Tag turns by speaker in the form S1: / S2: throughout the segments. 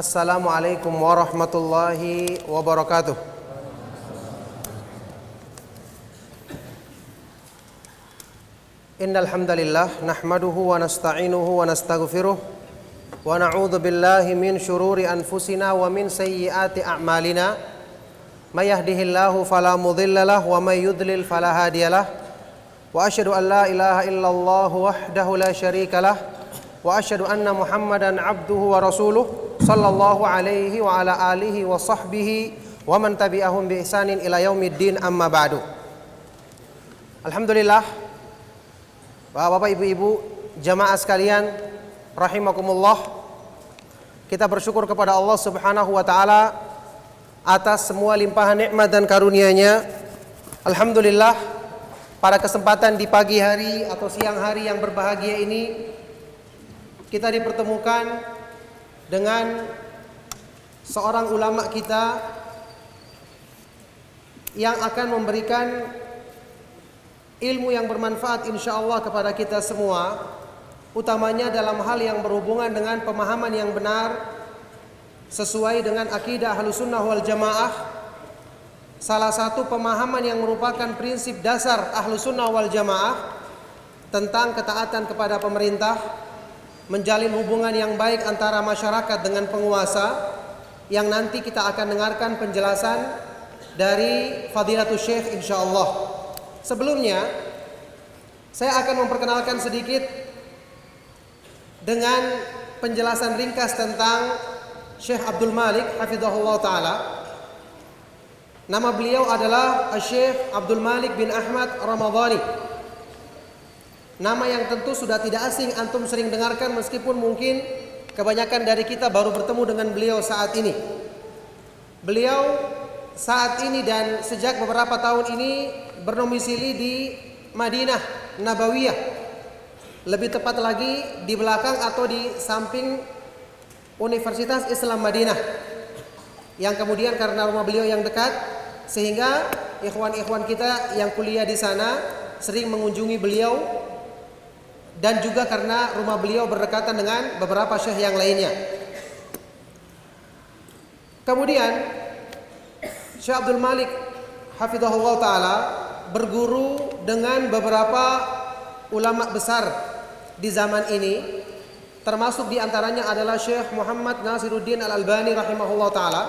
S1: Assalamualaikum warahmatullahi wabarakatuh. Innal hamdalillah nahmaduhu wa nasta'inuhu wa nastaghfiruh wa na'udzu billahi min syururi anfusina wa min sayyiati a'malina. May yahdihillahu fala mudhillalah wa may yudlil fala hadiyalah. Wa asyhadu an la ilaha illallah wahdahu la syarikalah wa asyhadu anna Muhammadan abduhu wa rasuluh sallallahu alaihi wa ala alihi wa sahbihi wa man tabi'ahum bi ihsanin ila yaumiddin, amma ba'du. Alhamdulillah, Bapak, Ibu-ibu, jamaah sekalian rahimakumullah, kita bersyukur kepada Allah Subhanahu wa taala atas semua limpahan nikmat dan karunia-Nya. Alhamdulillah, pada kesempatan di pagi hari atau siang hari yang berbahagia ini kita dipertemukan dengan seorang ulama kita yang akan memberikan ilmu yang bermanfaat insyaallah kepada kita semua, utamanya dalam hal yang berhubungan dengan pemahaman yang benar sesuai dengan akidah Ahlussunnah wal Jamaah. Salah satu pemahaman yang merupakan prinsip dasar Ahlussunnah wal Jamaah tentang ketaatan kepada pemerintah, menjalin hubungan yang baik antara masyarakat dengan penguasa, yang nanti kita akan dengarkan penjelasan dari Fadilatul Syekh insyaallah. Sebelumnya saya akan memperkenalkan sedikit dengan penjelasan ringkas tentang Syekh Abdul Malik hafizahullah taala. Nama beliau adalah Syekh Abdul Malik bin Ahmad Ramadhani. Nama yang tentu sudah tidak asing, antum sering dengarkan meskipun mungkin kebanyakan dari kita baru bertemu dengan beliau saat ini. Beliau saat ini dan sejak beberapa tahun ini bernomisili di Madinah Nabawiyah. Lebih tepat lagi di belakang atau di samping Universitas Islam Madinah. Yang kemudian karena rumah beliau yang dekat, sehingga ikhwan-ikhwan kita yang kuliah di sana sering mengunjungi beliau, dan juga karena rumah beliau berdekatan dengan beberapa syekh yang lainnya. Kemudian Syekh Abdul Malik hafizahullah taala berguru dengan beberapa ulama besar di zaman ini, termasuk di antaranya adalah Syekh Muhammad Nasiruddin Al-Albani rahimahullah taala.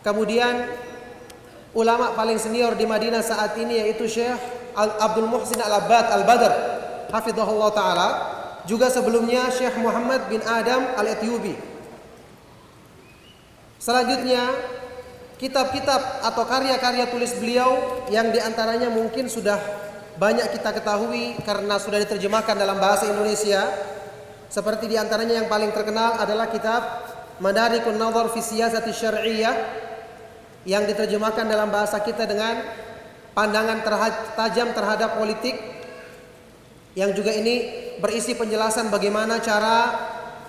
S1: Kemudian ulama paling senior di Madinah saat ini yaitu Syekh Abdul Muhsin Al-Abbad Al-Badr hafizahullah taala, juga sebelumnya Syekh Muhammad bin Adam Al-Etyubi. Selanjutnya kitab-kitab atau karya-karya tulis beliau yang diantaranya mungkin sudah banyak kita ketahui karena sudah diterjemahkan dalam bahasa Indonesia. Seperti diantaranya yang paling terkenal adalah kitab Madarikun Nadhar fi Siyasati Syar'iyyah yang diterjemahkan dalam bahasa kita dengan pandangan tajam terhadap politik, yang juga ini berisi penjelasan bagaimana cara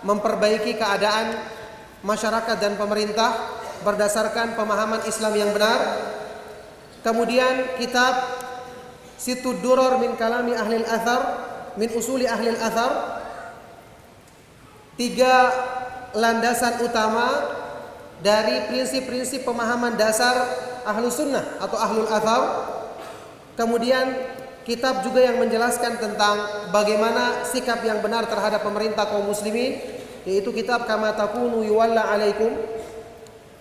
S1: memperbaiki keadaan masyarakat dan pemerintah berdasarkan pemahaman Islam yang benar. Kemudian kitab Situd Duror min Kalami Ahlil Athar min Usuli Ahlil Athar, 3 landasan utama dari prinsip-prinsip pemahaman dasar Ahlus Sunnah atau Ahlul Athar. Kemudian kitab juga yang menjelaskan tentang bagaimana sikap yang benar terhadap pemerintah kaum muslimin, yaitu kitab Kama Takunu Yuwalla Alaikum.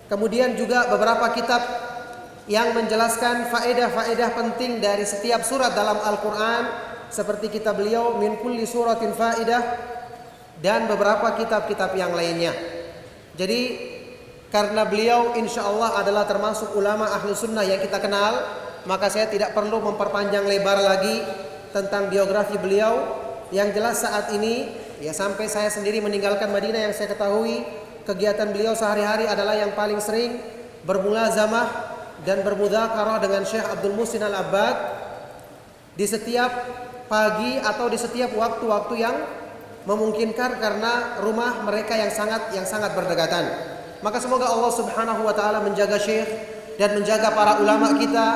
S1: Kemudian juga beberapa kitab yang menjelaskan faedah-faedah penting dari setiap surat dalam Al-Quran, seperti kitab beliau Min Kulli Suratin Faedah, dan beberapa kitab-kitab yang lainnya. Jadi karena beliau insyaallah adalah termasuk ulama ahlu sunnah yang kita kenal, maka saya tidak perlu memperpanjang lebar lagi tentang biografi beliau. Yang jelas saat ini, ya sampai saya sendiri meninggalkan Madinah, yang saya ketahui kegiatan beliau sehari-hari adalah yang paling sering bermulazamah dan bermudzakarah dengan Syekh Abdul Muhsin Al-Abbad di setiap pagi atau di setiap waktu-waktu yang memungkinkan karena rumah mereka yang sangat berdekatan. Maka semoga Allah Subhanahu wa taala menjaga Syekh dan menjaga para ulama kita,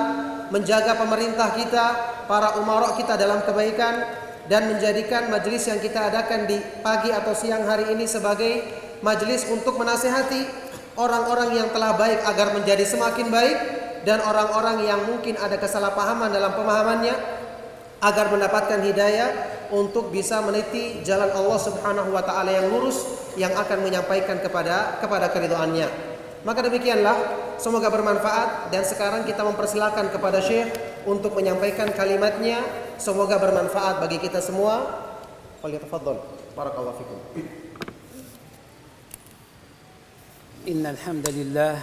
S1: menjaga pemerintah kita, para umarok kita dalam kebaikan, dan menjadikan majelis yang kita adakan di pagi atau siang hari ini sebagai majelis untuk menasihati orang-orang yang telah baik agar menjadi semakin baik, dan orang-orang yang mungkin ada kesalahpahaman dalam pemahamannya agar mendapatkan hidayah untuk bisa meniti jalan Allah Subhanahu wa taala yang lurus, yang akan menyampaikan kepada keridhaannya. Maka demikianlah, semoga bermanfaat, dan sekarang kita mempersilakan kepada Syekh untuk menyampaikan kalimatnya. Semoga bermanfaat bagi kita semua. Falyatafadhal. Barakallahu fikum.
S2: Innal hamdalillah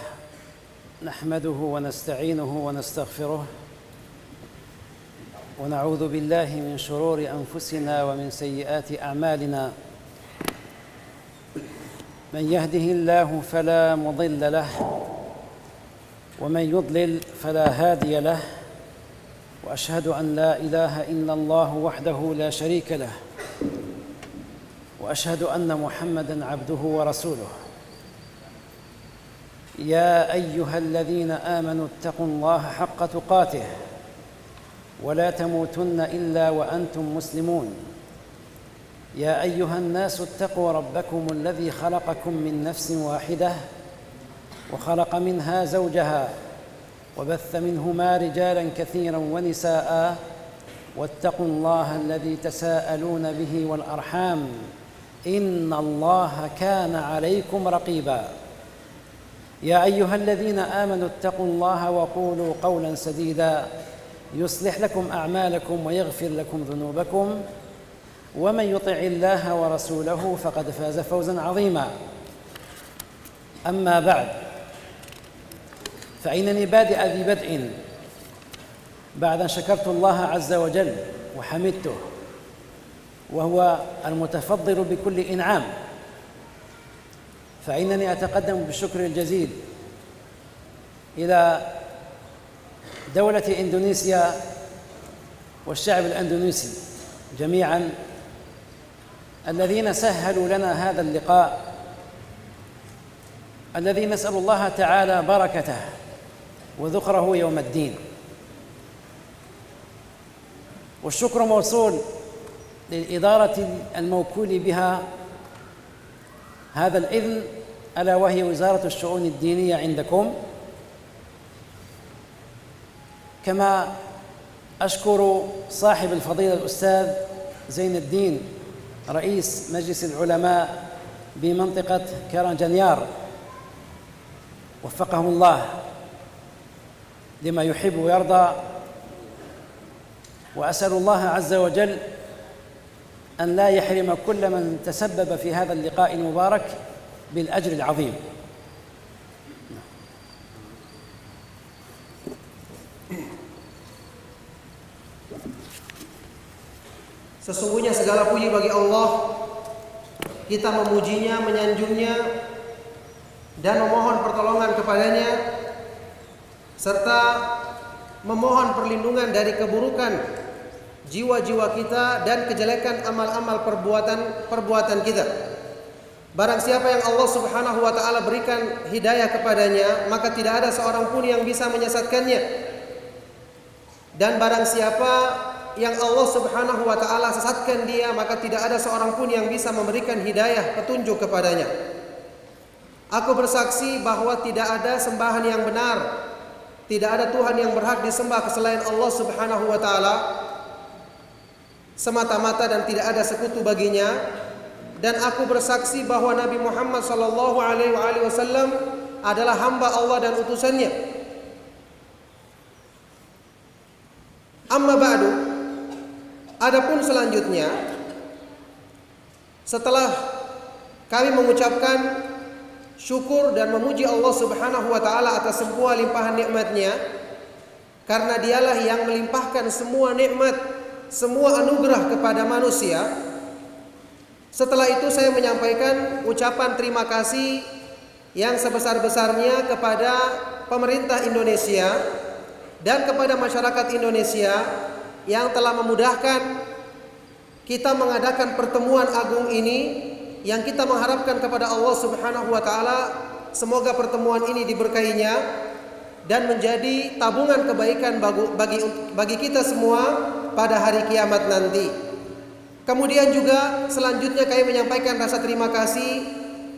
S2: nahmaduhu wa nasta'inuhu wa nastaghfiruh wa na'udzu billahi min shururi anfusina wa min sayyiati a'malina. من يهده الله فلا مضل له ومن يضلل فلا هادي له وأشهد أن لا إله إلا الله وحده لا شريك له وأشهد أن محمدًا عبده ورسوله. يا أيها الذين آمنوا اتقوا الله حق تقاته ولا تموتن إلا وأنتم مسلمون. يا أيها الناس اتقوا ربكم الذي خلقكم من نفس واحدة وخلق منها زوجها وبث منهما رجالا كثيرا ونساء واتقوا الله الذي تساءلون به والأرحام إن الله كان عليكم رقيبا. يا أيها الذين آمنوا اتقوا الله وقولوا قولا سديدا يصلح لكم أعمالكم ويغفر لكم ذنوبكم ومن يطع الله ورسوله فقد فاز فوزا عظيما. أما بعد، فإنني بادئ ذي بدء بعد أن شكرت الله عز وجل وحمدته، وهو المتفضل بكل إنعام، فإنني أتقدم بالشكر الجزيل إلى دولة إندونيسيا والشعب الأندونيسي جميعا الذين سهلوا لنا هذا اللقاء الذي نسأل الله تعالى بركته وذخره يوم الدين. والشكر موصول للإدارة الموكول بها هذا الإذن، ألا وهي وزارة الشؤون الدينية عندكم. كما أشكر صاحب الفضيلة الأستاذ زين الدين رئيس مجلس العلماء بمنطقة كارانجانيار، وفقه الله لما يحب ويرضى، وأسأل الله عز وجل أن لا يحرم كل من تسبب في هذا اللقاء المبارك بالأجر العظيم.
S1: Sesungguhnya segala puji bagi Allah. Kita memujinya, menyanjungnya, dan memohon pertolongan kepadanya, serta memohon perlindungan dari keburukan jiwa-jiwa kita dan kejelekan amal-amal perbuatan kita. Barang siapa yang Allah Subhanahu wa taala berikan hidayah kepadanya, maka tidak ada seorang pun yang bisa menyesatkannya. Dan barang siapa yang Allah Subhanahu wa taala sesatkan dia, maka tidak ada seorang pun yang bisa memberikan hidayah petunjuk kepadanya. Aku bersaksi bahwa tidak ada sembahan yang benar, tidak ada Tuhan yang berhak disembah selain Allah Subhanahu wa taala semata-mata, dan tidak ada sekutu baginya. Dan aku bersaksi bahwa Nabi Muhammad sallallahu alaihi wasallam adalah hamba Allah dan utusannya. Amma ba'du, adapun selanjutnya, setelah kami mengucapkan syukur dan memuji Allah Subhanahu wa taala atas semua limpahan nikmat-Nya, karena Dialah yang melimpahkan semua nikmat, semua anugerah kepada manusia. Setelah itu saya menyampaikan ucapan terima kasih yang sebesar-besarnya kepada pemerintah Indonesia dan kepada masyarakat Indonesia yang telah memudahkan kita mengadakan pertemuan agung ini, yang kita mengharapkan kepada Allah Subhanahu wa taala semoga pertemuan ini diberkahinya dan menjadi tabungan kebaikan bagi kita semua pada hari kiamat nanti. Kemudian juga selanjutnya kami menyampaikan rasa terima kasih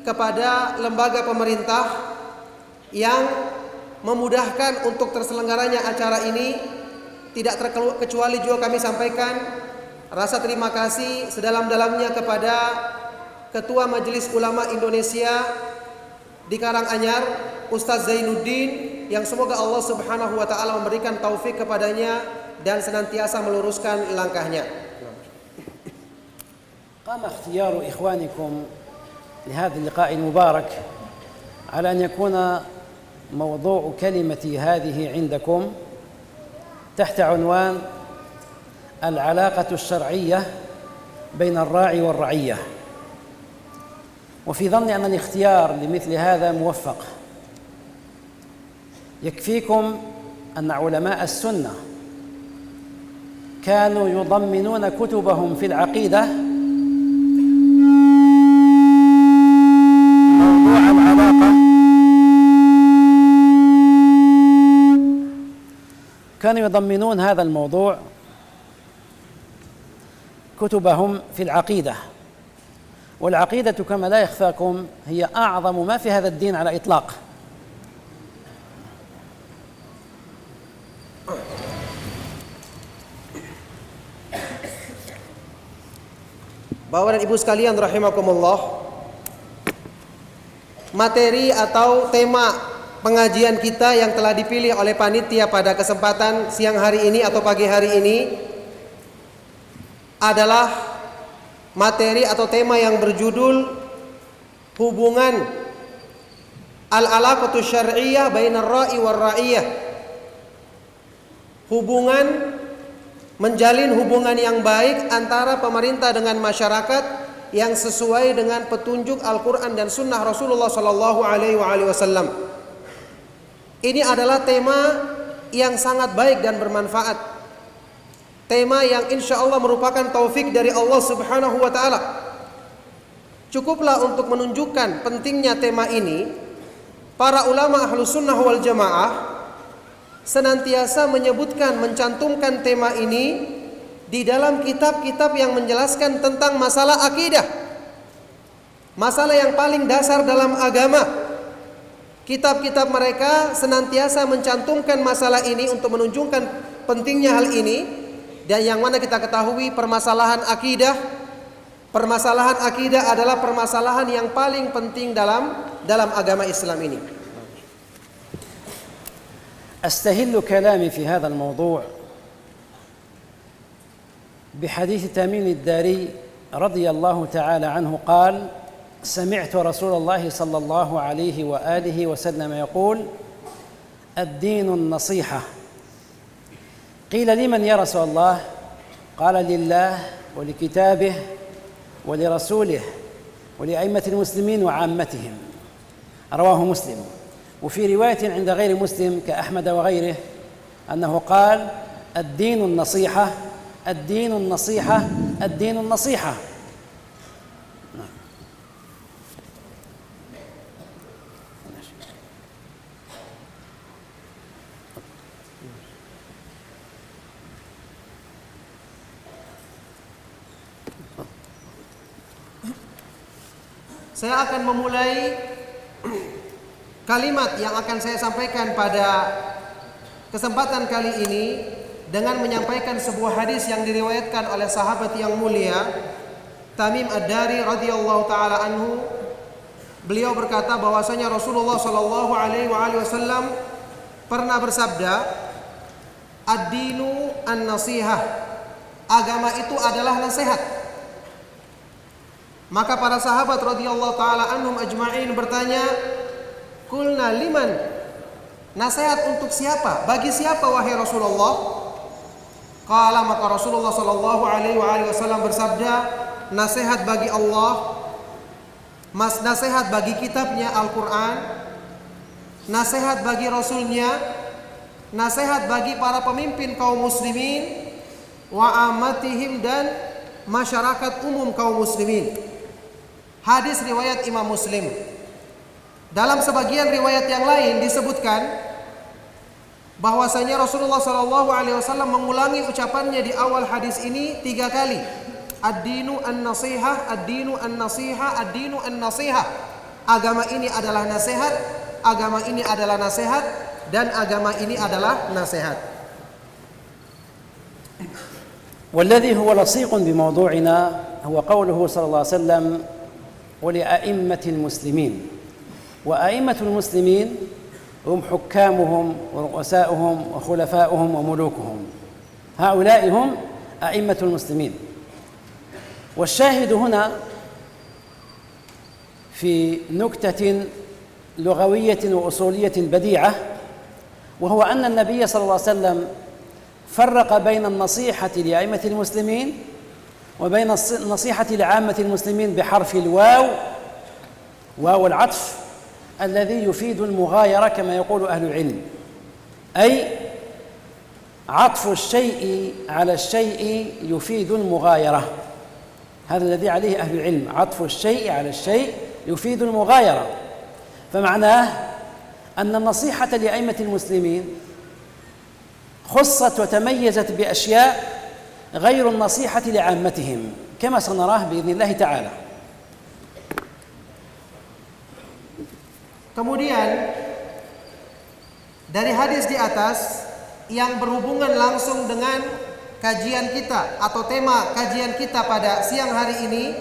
S1: kepada lembaga pemerintah yang memudahkan untuk terselenggaranya acara ini. Tidak terkecuali juga kami sampaikan rasa terima kasih sedalam-dalamnya kepada Ketua Majelis Ulama Indonesia di Karanganyar, Ustaz Zainuddin, yang semoga Allah Subhanahu wa taala memberikan taufik kepadanya dan senantiasa meluruskan langkahnya.
S2: قام اختيار إخوانكم لهذا اللقاء المبارك على أن يكون موضوع كلمتي هذه عندكم تحت عنوان العلاقة الشرعية بين الراعي والرعية، وفي ظني أن الاختيار لمثل هذا موفق. يكفيكم أن علماء السنة كانوا يضمنون كتبهم في العقيدة موضوع العلاقة، كانوا يضمنون هذا الموضوع كتبهم في العقيدة، والعقيدة كما لا يخفاكم هي أعظم ما في هذا الدين على إطلاق.
S1: Bapak dan Ibu sekalian rahimakumullah, materi atau tema pengajian kita yang telah dipilih oleh panitia pada kesempatan siang hari ini atau pagi hari ini adalah materi atau tema yang berjudul hubungan al-alaqatu syar'iyyah bainar ra'i war ra'iyah. Hubungan, menjalin hubungan yang baik antara pemerintah dengan masyarakat yang sesuai dengan petunjuk Al-Quran dan Sunnah Rasulullah Sallallahu Alaihi Wasallam. Ini adalah tema yang sangat baik dan bermanfaat. Tema yang insya Allah merupakan taufik dari Allah Subhanahu Wa Taala. Cukuplah untuk menunjukkan pentingnya tema ini, para ulama Ahlus Sunnah wal Jamaah senantiasa menyebutkan, mencantumkan tema ini di dalam kitab-kitab yang menjelaskan tentang masalah akidah, masalah yang paling dasar dalam agama. Kitab-kitab mereka senantiasa mencantumkan masalah ini untuk menunjukkan pentingnya hal ini, dan yang mana kita ketahui permasalahan akidah adalah permasalahan yang paling penting dalam agama Islam ini.
S2: أستهل كلامي في هذا الموضوع بحديث تميم الداري رضي الله تعالى عنه قال: سمعت رسول الله صلى الله عليه وآله وسلم يقول: الدين النصيحة. قيل: لمن يا رسول الله؟ قال: لله ولكتابه ولرسوله ولأئمة المسلمين وعامتهم. رواه مسلم. وفي رواية عند غير مسلم كأحمد وغيره أنه قال: الدين النصيحة، الدين النصيحة، الدين النصيحة.
S1: Saya akan memulai kalimat yang akan saya sampaikan pada kesempatan kali ini dengan menyampaikan sebuah hadis yang diriwayatkan oleh sahabat yang mulia Tamim Ad-Dari radhiyallahu taala anhu. Beliau berkata bahwasanya Rasulullah sallallahu alaihi wasallam pernah bersabda, "Ad-dinu an-nasihah." Agama itu adalah nasihat. Maka para sahabat radhiyallahu taala anhum ajma'in bertanya, "Qulna liman?" Nasihat untuk siapa? Bagi siapa wahai Rasulullah? Qala, maka Rasulullah sallallahu alaihi wasallam bersabda, nasihat bagi Allah, nasihat bagi kitabnya Al-Quran, nasihat bagi Rasulnya, nasihat bagi para pemimpin kaum muslimin, wa amatihim, dan masyarakat umum kaum muslimin. Hadis riwayat Imam Muslim. Dalam sebagian riwayat yang lain disebutkan bahwasanya Rasulullah SAW mengulangi ucapannya di awal hadis ini 3 kali. Ad-dinu an-nasihah, ad-dinu an-nasihah, ad-dinu an-nasihah. agama ini adalah nasihat, agama ini adalah nasihat, dan agama ini adalah nasihat.
S2: والذي هو لصيق بموضوعنا هو قوله صلى الله عليه وسلم ولأئمة المسلمين. وأئمة المسلمين هم حكامهم ورؤساؤهم وخلفاؤهم وملوكهم، هؤلاء هم أئمة المسلمين. والشاهد هنا في نكتة لغوية وأصولية بديعة، وهو أن النبي صلى الله عليه وسلم فرق بين النصيحة لأئمة المسلمين وبين النصيحة لعامة المسلمين بحرف الواو، واو العطف الذي يفيد المغايرة كما يقول أهل العلم، أي عطف الشيء على الشيء يفيد المغايرة. هذا الذي عليه أهل العلم، عطف الشيء على الشيء يفيد المغايرة. فمعناه أن النصيحة لأئمة المسلمين خصت وتميزت بأشياء غير النصيحة لعامتهم كما سنراه بإذن الله تعالى.
S1: Kemudian dari hadis di atas yang berhubungan langsung dengan kajian kita atau tema kajian kita pada siang hari ini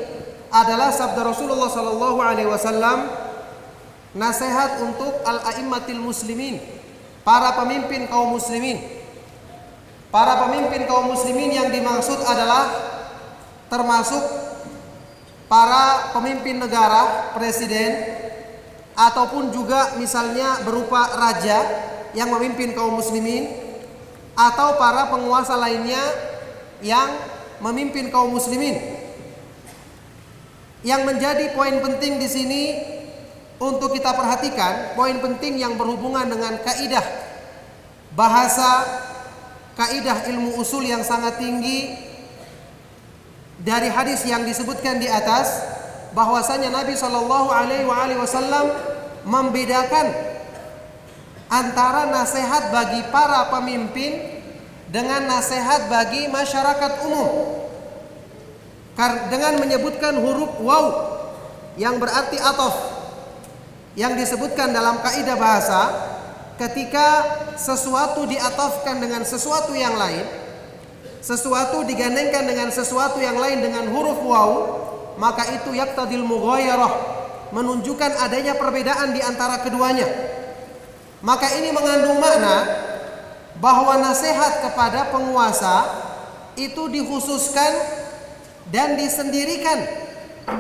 S1: adalah sabda Rasulullah sallallahu alaihi wasallam, nasihat untuk al-a'immatil muslimin, para pemimpin kaum muslimin. Para pemimpin kaum muslimin yang dimaksud adalah termasuk para pemimpin negara, presiden, ataupun juga misalnya berupa raja yang memimpin kaum muslimin, atau para penguasa lainnya yang memimpin kaum muslimin. Yang menjadi poin penting di sini untuk kita perhatikan, poin penting yang berhubungan dengan kaidah bahasa, kaidah ilmu usul yang sangat tinggi dari hadis yang disebutkan di atas, bahwasanya Nabi Shallallahu Alaihi Wasallam membedakan antara nasihat bagi para pemimpin dengan nasihat bagi masyarakat umum, dengan menyebutkan huruf waw yang berarti atof, yang disebutkan dalam kaidah bahasa ketika sesuatu diatofkan dengan sesuatu yang lain, sesuatu digandengkan dengan sesuatu yang lain dengan huruf waw, maka itu yaqtadil mughayarah, menunjukkan adanya perbedaan di antara keduanya. Maka ini mengandung makna bahwa nasihat kepada penguasa itu dikhususkan dan disendirikan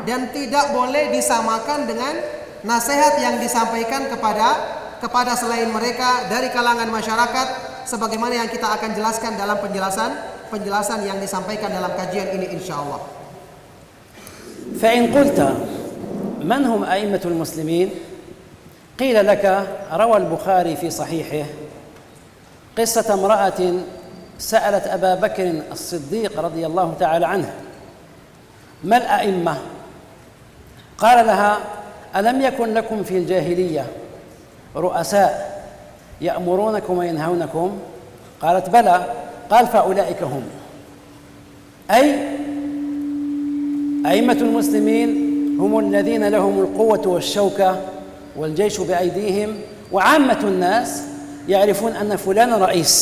S1: dan tidak boleh disamakan dengan nasihat yang disampaikan kepada selain mereka dari kalangan masyarakat, sebagaimana yang kita akan jelaskan dalam penjelasan yang disampaikan dalam kajian ini insyaallah.
S2: فإن قلت من هم أئمة المسلمين؟ قيل لك روى البخاري في صحيحه قصة امرأة سألت أبا بكر الصديق رضي الله تعالى عنه ما الأئمة؟ قال لها ألم يكن لكم في الجاهلية رؤساء يأمرونكم وينهونكم؟ قالت بلى. قال فأولئك هم، أي أئمة المسلمين هم الذين لهم القوة والشوكة والجيش بأيديهم، وعامة الناس يعرفون أن فلان رئيس.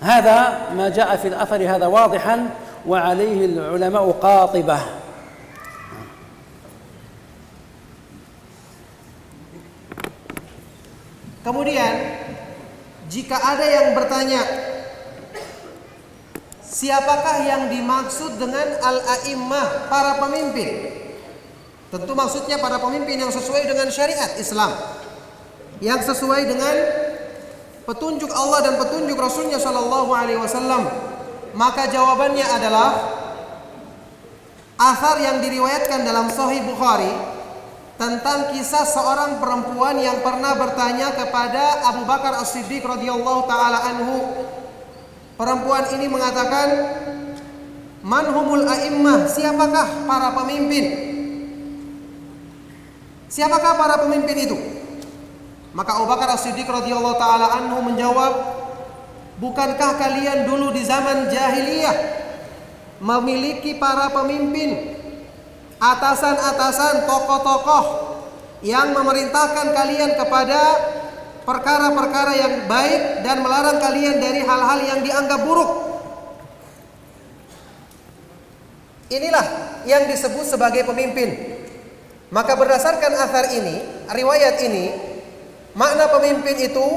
S2: هذا ما جاء في الأثر هذا واضحا، وعليه العلماء قاطبة.
S1: Kemudian jika ada yang bertanya, siapakah yang dimaksud dengan al-a'immah, para pemimpin? Tentu maksudnya para pemimpin yang sesuai dengan syariat Islam, yang sesuai dengan petunjuk Allah dan petunjuk Rasulnya Shallallahu Alaihi Wasallam. Maka jawabannya adalah athar yang diriwayatkan dalam Sahih Bukhari tentang kisah seorang perempuan yang pernah bertanya kepada Abu Bakar As-Siddiq radhiyallahu taala anhu. Perempuan ini mengatakan, "Man humul a'immah?" Siapakah para pemimpin? Siapakah para pemimpin itu? Maka Abu Bakar As-Siddiq radhiyallahu taala anhu menjawab, "Bukankah kalian dulu di zaman jahiliyah memiliki para pemimpin, atasan-atasan, tokoh-tokoh yang memerintahkan kalian kepada perkara-perkara yang baik dan melarang kalian dari hal-hal yang dianggap buruk. Inilah yang disebut sebagai pemimpin. Maka berdasarkan athar ini, riwayat ini, makna pemimpin itu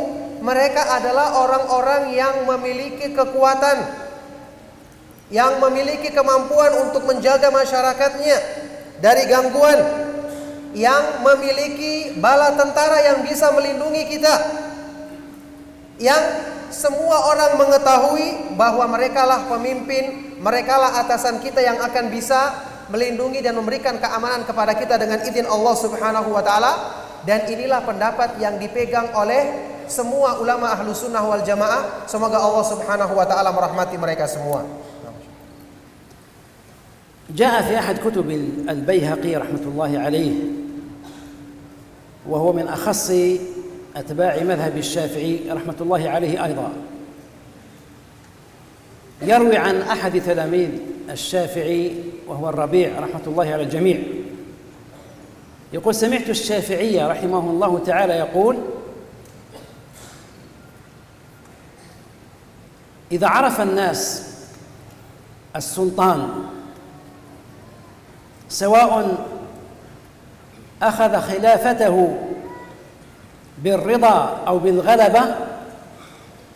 S1: mereka adalah orang-orang yang memiliki kekuatan, yang memiliki kemampuan untuk menjaga masyarakatnya dari gangguan, yang memiliki bala tentara yang bisa melindungi kita, yang semua orang mengetahui bahwa merekalah pemimpin, merekalah atasan kita yang akan bisa melindungi dan memberikan keamanan kepada kita dengan izin Allah Subhanahu wa taala. Dan inilah pendapat yang dipegang oleh semua ulama ahlu sunnah wal jamaah. Semoga Allah Subhanahu wa taala merahmati mereka semua.
S2: جاء في أحد كتب البيهقي رحمة الله عليه، وهو من أخص أتباع مذهب الشافعي رحمة الله عليه أيضا، يروي عن أحد تلاميذ الشافعي وهو الربيع رحمة الله على الجميع، يقول: سمعت الشافعي رحمه الله تعالى يقول: إذا عرف الناس السلطان سواء أخذ خلافته بالرضا أو بالغلبة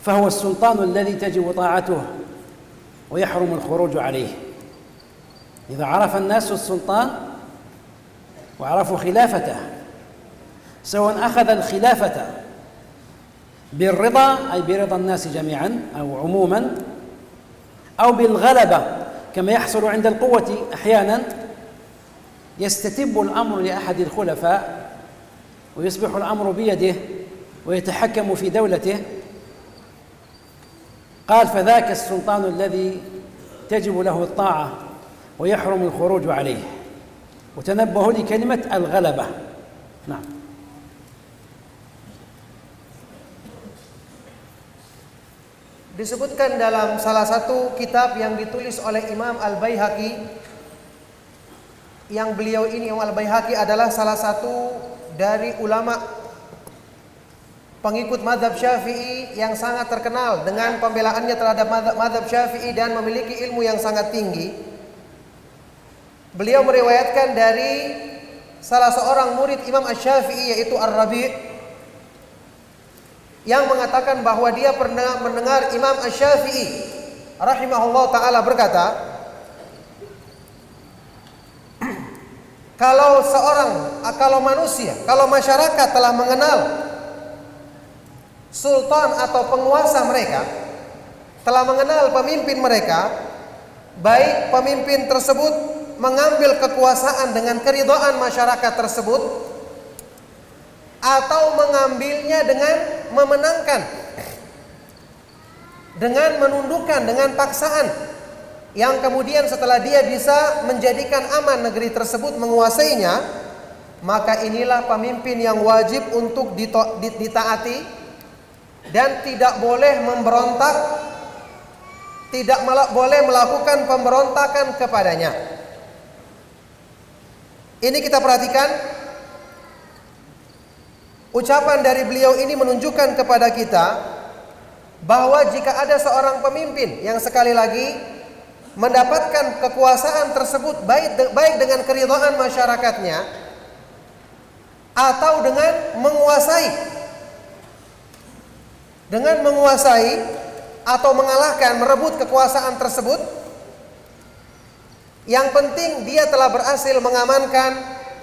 S2: فهو السلطان الذي تجب طاعته ويحرم الخروج عليه. إذا عرف الناس السلطان وعرفوا خلافته سواء أخذ الخلافة بالرضا أي برضا الناس جميعا أو عموما أو بالغلبة كما يحصل عند القوة أحيانا، يستتب الأمر لأحد الخلفاء ويصبح الأمر بيده ويتحكم في دولته، قال: فذاك السلطان الذي تجب له الطاعة ويحرم الخروج عليه. وتنبهوا لكلمة الغلبة. نعم.
S1: Disebutkan dalam salah satu kitab yang ditulis oleh Imam Al-Baihaqi, yang beliau ini, Imam Al-Baihaqi, adalah salah satu dari ulama pengikut mazhab Syafi'i yang sangat terkenal dengan pembelaannya terhadap mazhab Syafi'i dan memiliki ilmu yang sangat tinggi. Beliau meriwayatkan dari salah seorang murid Imam Asy-Syafi'i, yaitu Ar-Rabi', yang mengatakan bahwa dia pernah mendengar Imam Asy-Syafi'i rahimahullah ta'ala berkata, kalau manusia, kalau masyarakat telah mengenal sultan atau penguasa mereka, telah mengenal pemimpin mereka, baik pemimpin tersebut mengambil kekuasaan dengan keridhaan masyarakat tersebut atau mengambilnya dengan memenangkan, dengan menundukkan, dengan paksaan, yang kemudian setelah dia bisa menjadikan aman negeri tersebut, menguasainya, maka inilah pemimpin yang wajib untuk ditaati dan tidak boleh memberontak, tidak boleh melakukan pemberontakan kepadanya. Ini kita perhatikan, ucapan dari beliau ini menunjukkan kepada kita bahwa jika ada seorang pemimpin yang sekali lagi mendapatkan kekuasaan tersebut baik dengan keridhaan masyarakatnya atau dengan menguasai atau mengalahkan, merebut kekuasaan tersebut, yang penting dia telah berhasil mengamankan,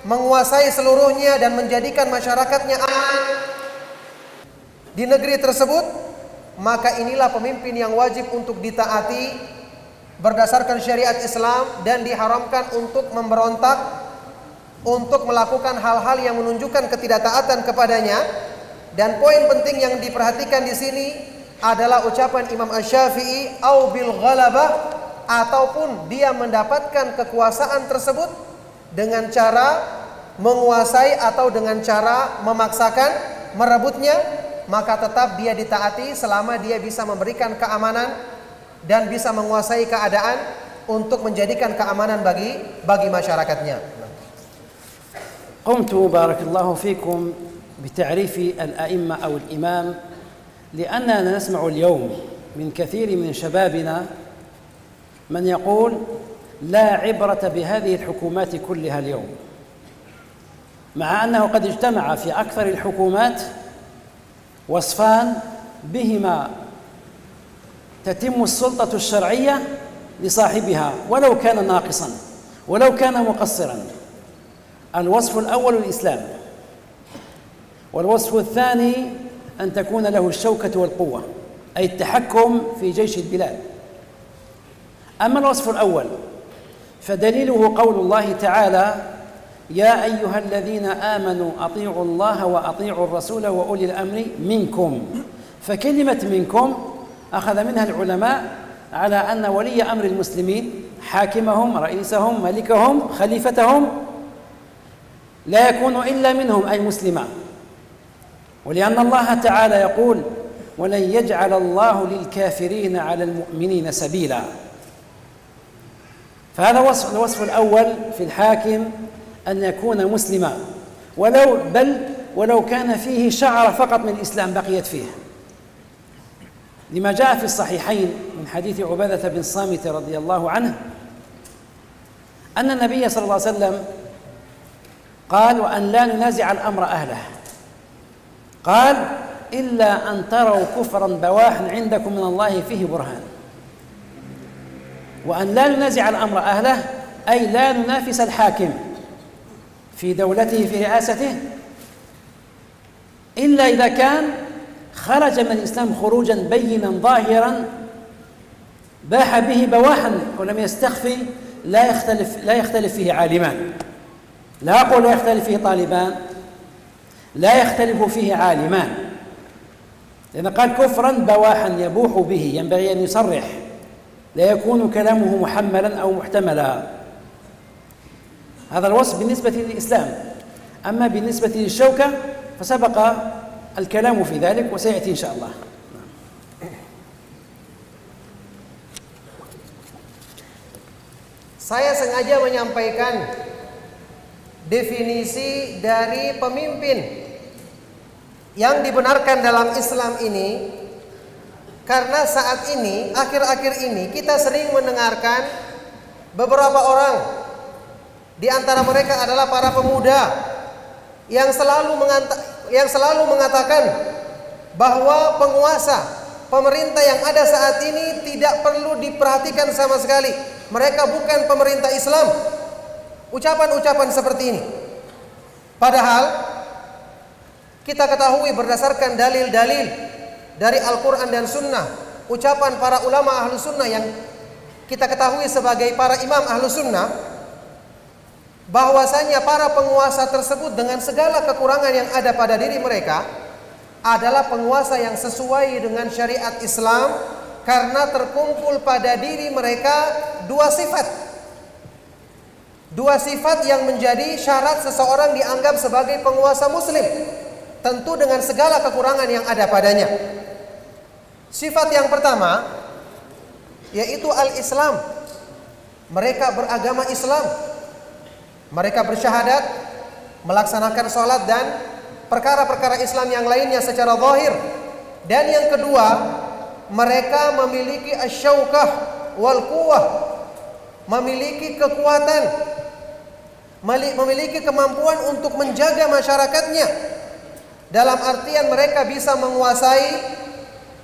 S1: menguasai seluruhnya dan menjadikan masyarakatnya aman di negeri tersebut, maka inilah pemimpin yang wajib untuk ditaati berdasarkan syariat Islam dan diharamkan untuk memberontak, untuk melakukan hal-hal yang menunjukkan ketidaktaatan kepadanya. Dan poin penting yang diperhatikan di sini adalah ucapan Imam Asy-Syafi'i au bil ghalabah, ataupun dia mendapatkan kekuasaan tersebut dengan cara menguasai atau dengan cara memaksakan, merebutnya, maka tetap dia ditaati selama dia bisa memberikan keamanan dan bisa menguasai keadaan untuk menjadikan keamanan bagi masyarakatnya.
S2: قمت بارك الله فيكم بتعريف الأئمة أو الإمام، لأننا نسمع اليوم من كثير من شبابنا من يقول لا عبرة بهذه الحكومات كلها اليوم، مع أنه قد اجتمع في أكثر الحكومات وصفان بهما تتم السلطة الشرعية لصاحبها ولو كان ناقصا ولو كان مقصرا. الوصف الأول الإسلام، والوصف الثاني أن تكون له الشوكة والقوة، أي التحكم في جيش البلاد. أما الوصف الأول فدليله قول الله تعالى: يا أيها الذين آمنوا أطيعوا الله وأطيعوا الرسول وأولي الأمر منكم. فكلمة منكم أخذ منها العلماء على أن ولي أمر المسلمين، حاكمهم، رئيسهم، ملكهم، خليفتهم، لا يكون إلا منهم أي مسلما، ولأن الله تعالى يقول: ولن يجعل الله للكافرين على المؤمنين سبيلا. فهذا الوصف الأول في الحاكم أن يكون مسلما، ولو كان فيه شعرة فقط من الإسلام بقيت فيه، لما جاء في الصحيحين من حديث عبادة بن صامت رضي الله عنه أن النبي صلى الله عليه وسلم قال: وأن لا ننازع الأمر أهله، قال: إلا أن تروا كفرا بواحا عندكم من الله فيه برهان. وأن لا ننازع الأمر أهله أي لا ننافس الحاكم في دولته في رئاسته إلا إذا كان خرج من الإسلام خروجا بينا ظاهرا باح به بواحا ولم يستخفي لا يختلف فيه عالمان. لا أقول لا يختلف فيه طالبان، لا يختلف فيه عالمان، لأن قال كفرا بواحا يبوح به، ينبغي أن يصرح، لا يكون كلامه محملا أو محتملا. هذا الوصف بالنسبة للإسلام. أما بالنسبة للشوكة فسبق الكلام في ذلك وسيأتي إن شاء الله.
S1: Saya sengaja menyampaikan definisi dari pemimpin yang dibenarkan dalam Islam ini, karena saat ini, akhir-akhir ini kita sering mendengarkan beberapa orang, di antara mereka adalah para pemuda yang selalu mengatakan bahwa penguasa, pemerintah yang ada saat ini tidak perlu diperhatikan sama sekali. Mereka bukan pemerintah Islam. Ucapan-ucapan seperti ini. Padahal kita ketahui berdasarkan dalil-dalil dari Al-Quran dan Sunnah, ucapan para ulama ahlu sunnah yang kita ketahui sebagai para imam ahlu sunnah, bahwasanya para penguasa tersebut dengan segala kekurangan yang ada pada diri mereka adalah penguasa yang sesuai dengan syariat Islam, karena terkumpul pada diri mereka dua sifat yang menjadi syarat seseorang dianggap sebagai penguasa muslim, tentu dengan segala kekurangan yang ada padanya. Sifat yang pertama yaitu al-Islam. Mereka beragama Islam, mereka bersyahadat, melaksanakan sholat dan perkara-perkara Islam yang lainnya secara zahir. Dan yang kedua, mereka memiliki asy-syaukah wal quwwah, memiliki kekuatan, memiliki kemampuan untuk menjaga masyarakatnya. Dalam artian mereka bisa menguasai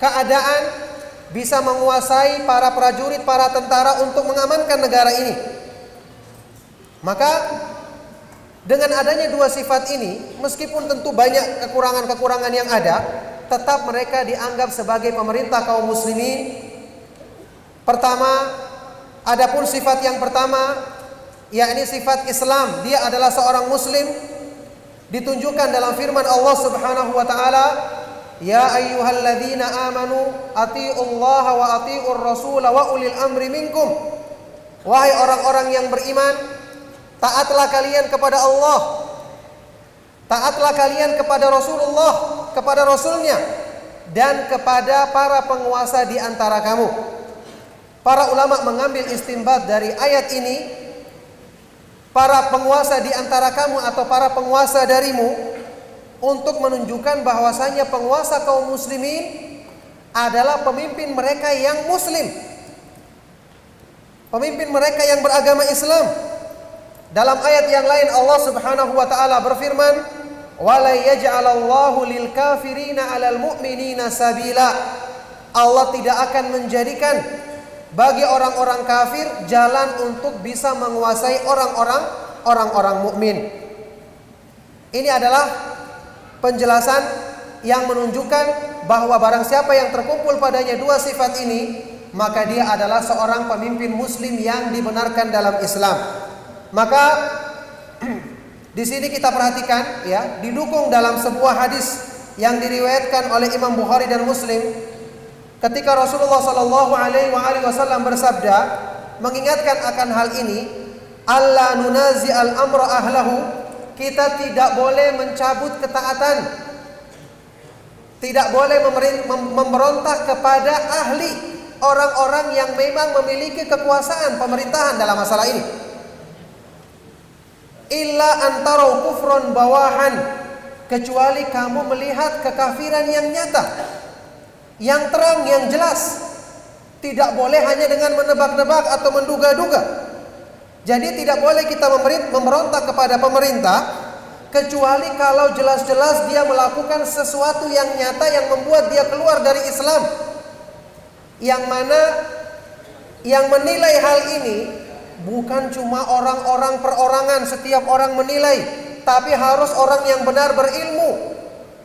S1: keadaan, bisa menguasai para prajurit, para tentara untuk mengamankan negara ini. Maka dengan adanya dua sifat ini, meskipun tentu banyak kekurangan-kekurangan yang ada, tetap mereka dianggap sebagai pemerintah kaum muslimin. Pertama, adapun sifat yang pertama, yakni sifat Islam, dia adalah seorang muslim, ditunjukkan dalam firman Allah Subhanahu wa taala, ya ayyuhalladzina amanu atiiullaha wa atiiur rasul wa ulil amri minkum. Wahai orang-orang yang beriman, taatlah kalian kepada Allah, taatlah kalian kepada Rasulullah, kepada Rasulnya, dan kepada para penguasa di antara kamu. Para ulama mengambil istinbat dari ayat ini, para penguasa di antara kamu atau para penguasa darimu untuk menunjukkan bahwasanya penguasa kaum muslimin adalah pemimpin mereka yang muslim, pemimpin mereka yang beragama Islam. Dalam ayat yang lain Allah Subhanahu wa taala berfirman, "Wala yaj'alallahu lil kafirina 'alal mu'minina sabila." Allah tidak akan menjadikan bagi orang-orang kafir jalan untuk bisa menguasai orang-orang mukmin. Ini adalah penjelasan yang menunjukkan bahwa barang siapa yang terkumpul padanya dua sifat ini, maka dia adalah seorang pemimpin muslim yang dibenarkan dalam Islam. Maka di sini kita perhatikan ya, didukung dalam sebuah hadis yang diriwayatkan oleh Imam Bukhari dan Muslim ketika Rasulullah sallallahu alaihi wasallam bersabda mengingatkan akan hal ini, alla nunazi al-amra ahlahu, kita tidak boleh mencabut ketaatan, tidak boleh memberontak kepada ahli, orang-orang yang memang memiliki kekuasaan pemerintahan dalam masalah ini. Illa antarau kufron bawahan, kecuali kamu melihat kekafiran yang nyata, yang terang, yang jelas. Tidak boleh hanya dengan menebak-nebak atau menduga-duga. Jadi tidak boleh kita memberontak kepada pemerintah kecuali kalau jelas-jelas dia melakukan sesuatu yang nyata yang membuat dia keluar dari Islam. Yang mana yang menilai hal ini bukan cuma orang-orang perorangan, setiap orang menilai, tapi harus orang yang benar berilmu.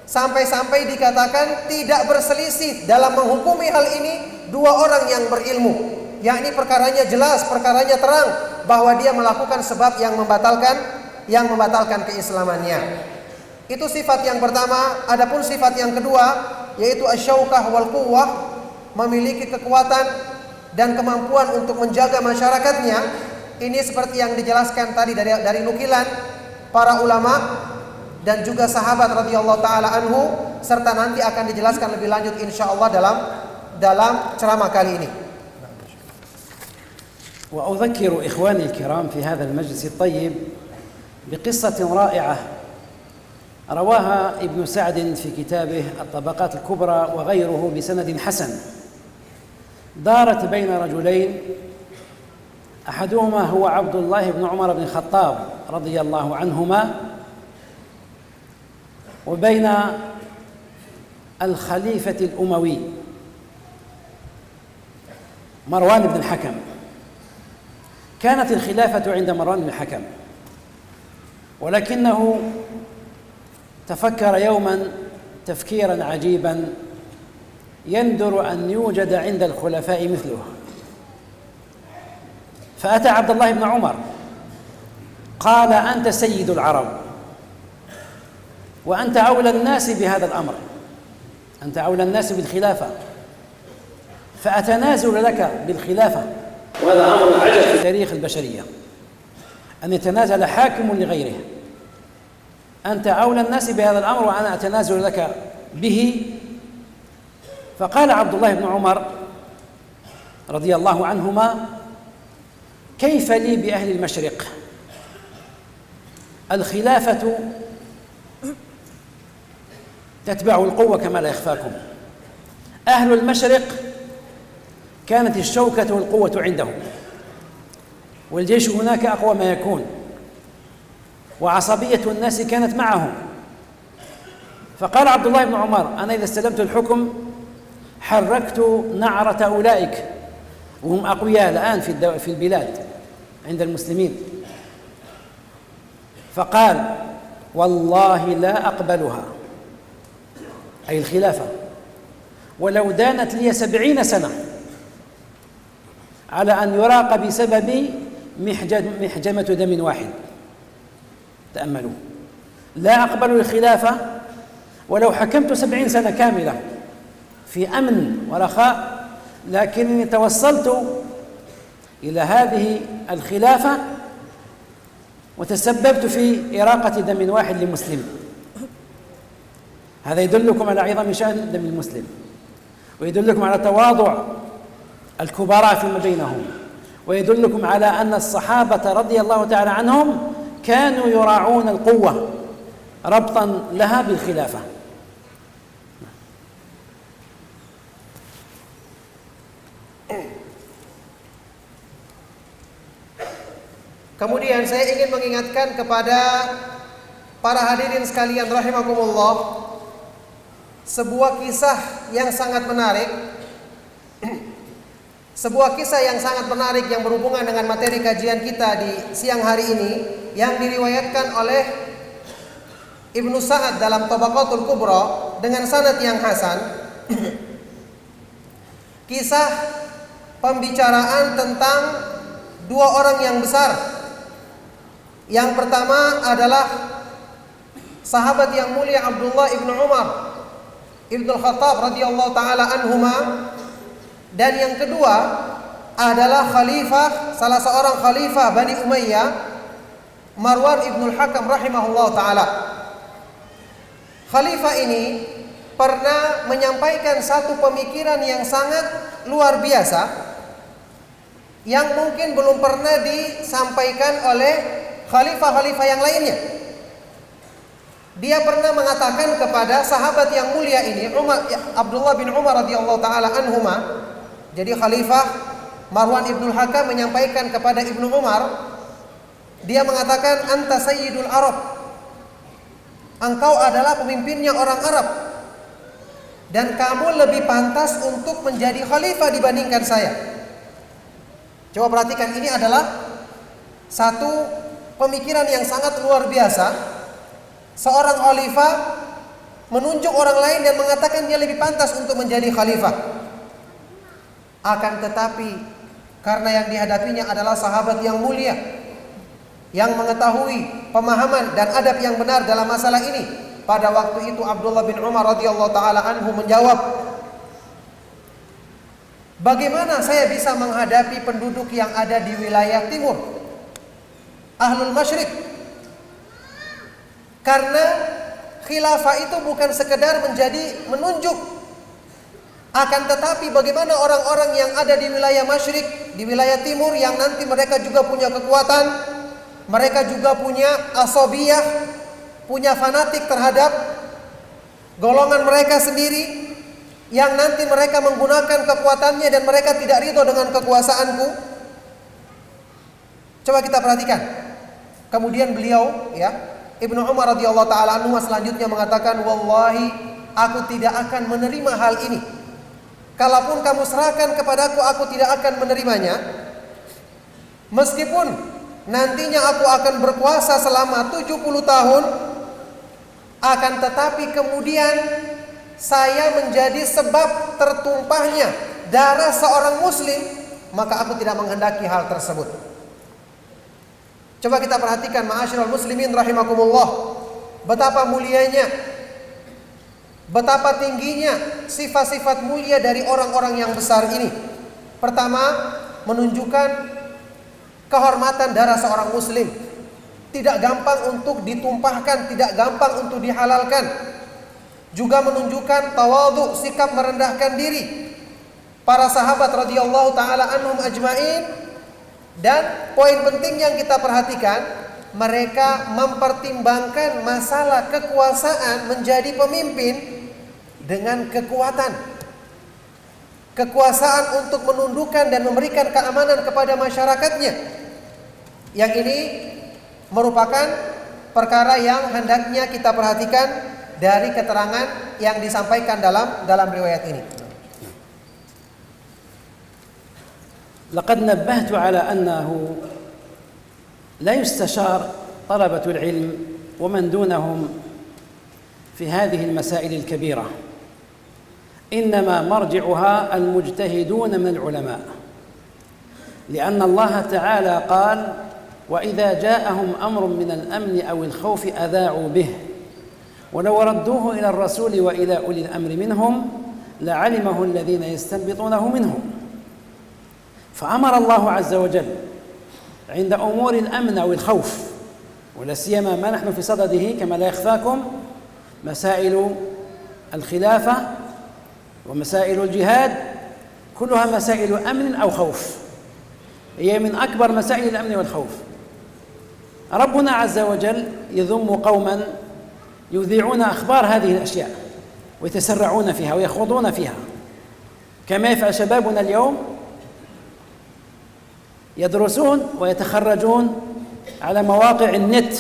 S1: Sampai-sampai dikatakan tidak berselisih dalam menghukumi hal ini dua orang yang berilmu, yakni perkaranya jelas, perkaranya terang, bahwa dia melakukan sebab yang membatalkan keislamannya. Itu sifat yang pertama. Adapun sifat yang kedua yaitu asyaukah wal quwwah, memiliki kekuatan dan kemampuan untuk menjaga masyarakatnya. Ini seperti yang dijelaskan tadi dari nukilan para ulama dan juga sahabat radhiyallahu taala anhu, serta nanti akan dijelaskan lebih lanjut insyaallah dalam ceramah kali ini.
S2: وأذكر إخواني الكرام في هذا المجلس الطيب بقصة رائعة رواها ابن سعد في كتابه الطبقات الكبرى وغيره بسند حسن، دارت بين رجلين، أحدهما هو عبد الله بن عمر بن الخطاب رضي الله عنهما، وبين الخليفة الأموي مروان بن الحكم. كانت الخلافة عند مروان بن الحكم، ولكنه تفكر يوما تفكيرا عجيبا يندر أن يوجد عند الخلفاء مثله، فأتى عبد الله بن عمر قال: أنت سيد العرب وأنت أولى الناس بهذا الأمر، أنت أولى الناس بالخلافة، فأتنازل لك بالخلافة. وهذا أمر عجب في تاريخ البشرية أن يتنازل حاكم لغيره. أنت أولى الناس بهذا الأمر وأنا أتنازل لك به. فقال عبد الله بن عمر رضي الله عنهما: كيف لي بأهل المشرق؟ الخلافة تتبع القوة كما لا يخفاكم. أهل المشرق كانت الشوكة والقوة عندهم، والجيش هناك أقوى ما يكون، وعصبية الناس كانت معهم. فقال عبد الله بن عمر: أنا إذا استلمت الحكم حركت نعرة أولئك، وهم أقوياء الآن في البلاد عند المسلمين. فقال: والله لا أقبلها، أي الخلافة، ولو دانت لي 70 سنة على أن يراق بسبب محجمة دم واحد. تأملوا، لا أقبل الخلافة ولو حكمت 70 سنة كاملة في أمن ورخاء، لكنني توصلت إلى هذه الخلافة وتسببت في إراقة دم واحد لمسلم. هذا يدلكم على عظم شأن دم المسلم، ويدلكم على تواضع الكبراء فيما بينهم، ويدلكم على أن الصحابة رضي الله تعالى عنهم كانوا يراعون القوة ربطا لها بالخلافة.
S1: Kemudian saya ingin mengingatkan kepada para hadirin sekalian rahimakumullah, sebuah kisah yang sangat menarik. Sebuah kisah yang sangat menarik yang berhubungan dengan materi kajian kita di siang hari ini, yang diriwayatkan oleh Ibnu Sa'ad dalam Tabaqatul Kubra dengan sanad yang hasan. Kisah pembicaraan tentang dua orang yang besar. Yang pertama adalah sahabat yang mulia Abdullah ibnu Umar ibnu Khattab radhiyallahu taala anhuma, dan yang kedua adalah khalifah, salah seorang khalifah Bani Umayyah, Marwan ibnu Hakam rahimahullah taala. Khalifah ini pernah menyampaikan satu pemikiran yang sangat luar biasa yang mungkin belum pernah disampaikan oleh khalifah-khalifah yang lainnya. Dia pernah mengatakan kepada sahabat yang mulia ini, Abdullah bin Umar radhiyallahu taala anhuma. Jadi khalifah Marwan ibnu Hakam menyampaikan kepada Ibnu Umar, dia mengatakan, anta sayyidul Arab, engkau adalah pemimpinnya orang Arab, dan kamu lebih pantas untuk menjadi khalifah dibandingkan saya. Coba perhatikan, ini adalah satu pemikiran yang sangat luar biasa. Seorang khalifah menunjuk orang lain dan mengatakan dia lebih pantas untuk menjadi khalifah. Akan tetapi karena yang dihadapinya adalah sahabat yang mulia, yang mengetahui pemahaman dan adab yang benar dalam masalah ini, pada waktu itu Abdullah bin Umar radhiyallahu taala anhu menjawab, bagaimana saya bisa menghadapi penduduk yang ada di wilayah timur, Ahlul Masyriq? Karena khilafah itu bukan sekedar menunjuk, akan tetapi bagaimana orang-orang yang ada di wilayah Masyriq, di wilayah timur, yang nanti mereka juga punya kekuatan, mereka juga punya asabiyah, punya fanatik terhadap golongan mereka sendiri, yang nanti mereka menggunakan kekuatannya dan mereka tidak ridho dengan kekuasaanku. Coba kita perhatikan. Kemudian beliau, Ibnu Umar radhiyallahu taala anhu selanjutnya mengatakan, wallahi aku tidak akan menerima hal ini. Kalaupun kamu serahkan kepadaku, aku tidak akan menerimanya. Meskipun nantinya aku akan berkuasa selama 70 tahun, akan tetapi kemudian saya menjadi sebab tertumpahnya darah seorang muslim, maka aku tidak menghendaki hal tersebut. Coba kita perhatikan ma'asyiral muslimin rahimakumullah, betapa mulianya, betapa tingginya sifat-sifat mulia dari orang-orang yang besar ini. Pertama, menunjukkan kehormatan darah seorang muslim. Tidak gampang untuk ditumpahkan, tidak gampang untuk dihalalkan. Juga menunjukkan tawadhu, sikap merendahkan diri para sahabat radhiyallahu taala anhum ajmain. Dan poin penting yang kita perhatikan, mereka mempertimbangkan masalah kekuasaan menjadi pemimpin dengan kekuatan. Kekuasaan untuk menundukkan dan memberikan keamanan kepada masyarakatnya. Yang ini merupakan perkara yang hendaknya kita perhatikan dari keterangan yang disampaikan dalam riwayat ini.
S2: لقد نبهت على أنه لا يستشار طلبة العلم ومن دونهم في هذه المسائل الكبيرة، إنما مرجعها المجتهدون من العلماء، لأن الله تعالى قال: وإذا جاءهم أمر من الأمن أو الخوف أذاعوا به ولو ردوه إلى الرسول وإلى أولي الأمر منهم لعلمه الذين يستنبطونه منهم. فأمر الله عز وجل عند أمور الأمن أو الخوف، ولا سيما ما نحن في صدده كما لا يخفاكم مسائل الخلافة ومسائل الجهاد، كلها مسائل أمن أو خوف. هي من أكبر مسائل الأمن والخوف. ربنا عز وجل يذم قوما يذيعون أخبار هذه الأشياء ويتسرعون فيها ويخوضون فيها، كما يفعل شبابنا اليوم، يدرسون ويتخرجون على مواقع النت،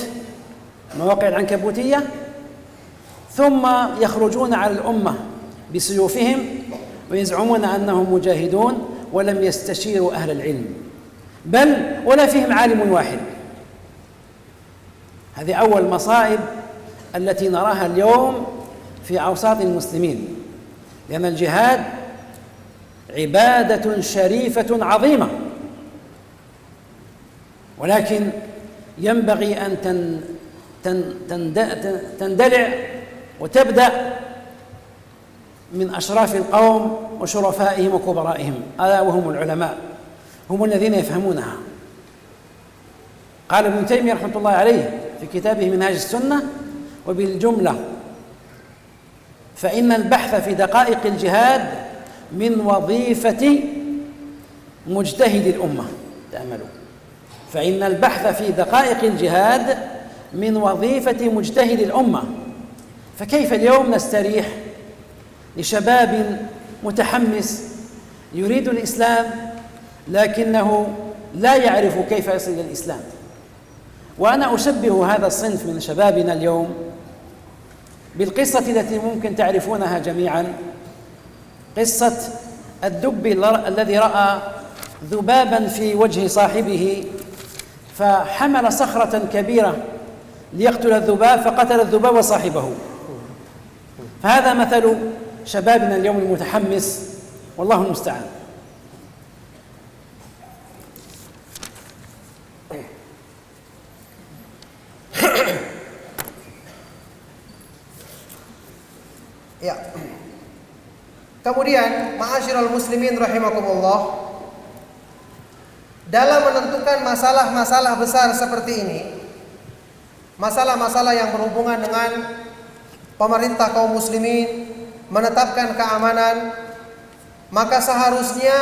S2: المواقع العنكبوتية، ثم يخرجون على الأمة بسيوفهم ويزعمون أنهم مجاهدون ولم يستشيروا أهل العلم، بل ولا فيهم عالم واحد. هذه أول مصائب التي نراها اليوم في أوساط المسلمين، لأن الجهاد عبادة شريفة عظيمة، ولكن ينبغي أن تندلع وتبدأ من أشراف القوم وشرفائهم وكبرائهم، ألا وهم العلماء، هم الذين يفهمونها. قال ابن تيمية رحمة الله عليه في كتابه منهاج السنة: وبالجملة فإن البحث في دقائق الجهاد من وظيفة مجتهد الأمة. تأملوا، فإن البحث في دقائق الجهاد من وظيفة مجتهد الأمة. فكيف اليوم نستريح لشباب متحمس يريد الإسلام لكنه لا يعرف كيف يصل إلى الإسلام؟ وأنا أشبه هذا الصنف من شبابنا اليوم بالقصة التي ممكن تعرفونها جميعا، قصة الدب الذي رأى ذبابا في وجه صاحبه فحمل صخرة كبيرة ليقتل الذباب فقتل الذباب وصاحبه. فهذا مثل شبابنا اليوم المتحمس، والله المستعان.
S1: Ya. Kemudian, ma'asyiral muslimin rahimakumullah, dalam menentukan masalah-masalah besar seperti ini, masalah-masalah yang berhubungan dengan pemerintah kaum muslimin, menetapkan keamanan, maka seharusnya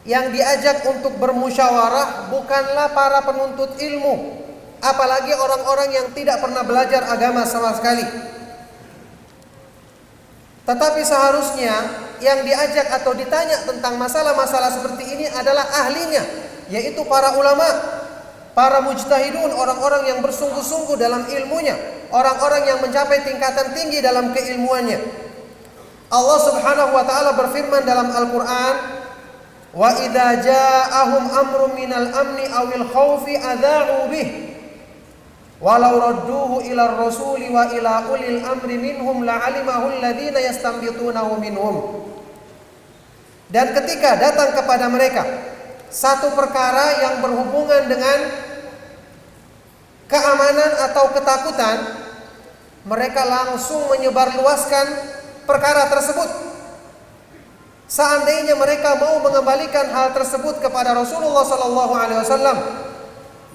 S1: yang diajak untuk bermusyawarah bukanlah para penuntut ilmu, apalagi orang-orang yang tidak pernah belajar agama sama sekali. Tetapi seharusnya yang diajak atau ditanya tentang masalah-masalah seperti ini adalah ahlinya, yaitu para ulama, para mujtahidun, orang-orang yang bersungguh-sungguh dalam ilmunya, orang-orang yang mencapai tingkatan tinggi dalam keilmuannya. Allah Subhanahu wa taala berfirman dalam Al-Qur'an, "Wa idza ja'ahum amrun minal amni awil khaufi adza'u bih. Walau radduhu ila rasuli wa ila ulil amri minhum la'alimahu alladhina yastanbitunahu minhum." Dan ketika datang kepada mereka satu perkara yang berhubungan dengan keamanan atau ketakutan, mereka langsung menyebarluaskan perkara tersebut. Seandainya mereka mau mengembalikan hal tersebut kepada Rasulullah SAW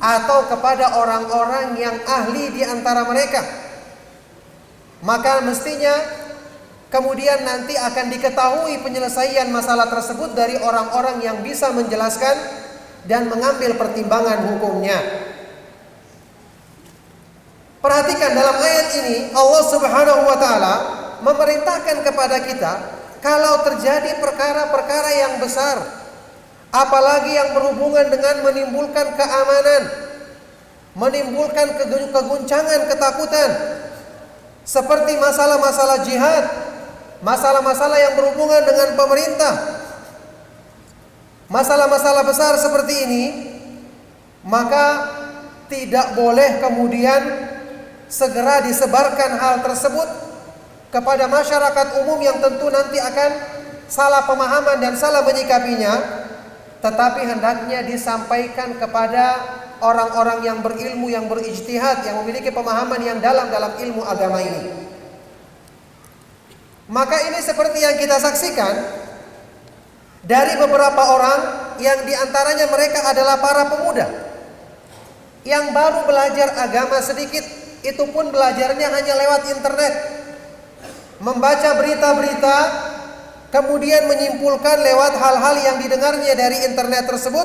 S1: atau kepada orang-orang yang ahli di antara mereka, maka mestinya kemudian nanti akan diketahui penyelesaian masalah tersebut dari orang-orang yang bisa menjelaskan dan mengambil pertimbangan hukumnya. Perhatikan dalam ayat ini Allah Subhanahu wa taala memerintahkan kepada kita, kalau terjadi perkara-perkara yang besar, apalagi yang berhubungan dengan menimbulkan keamanan, menimbulkan keguncangan, ketakutan, seperti masalah-masalah jihad, masalah-masalah yang berhubungan dengan pemerintah, masalah-masalah besar seperti ini, maka tidak boleh kemudian segera disebarkan hal tersebut kepada masyarakat umum yang tentu nanti akan salah pemahaman dan salah menyikapinya, tetapi hendaknya disampaikan kepada orang-orang yang berilmu, yang berijtihad, yang memiliki pemahaman yang dalam ilmu agama ini. Maka ini seperti yang kita saksikan dari beberapa orang yang diantaranya mereka adalah para pemuda yang baru belajar agama sedikit, itu pun belajarnya hanya lewat internet, membaca berita-berita kemudian menyimpulkan lewat hal-hal yang didengarnya dari internet tersebut,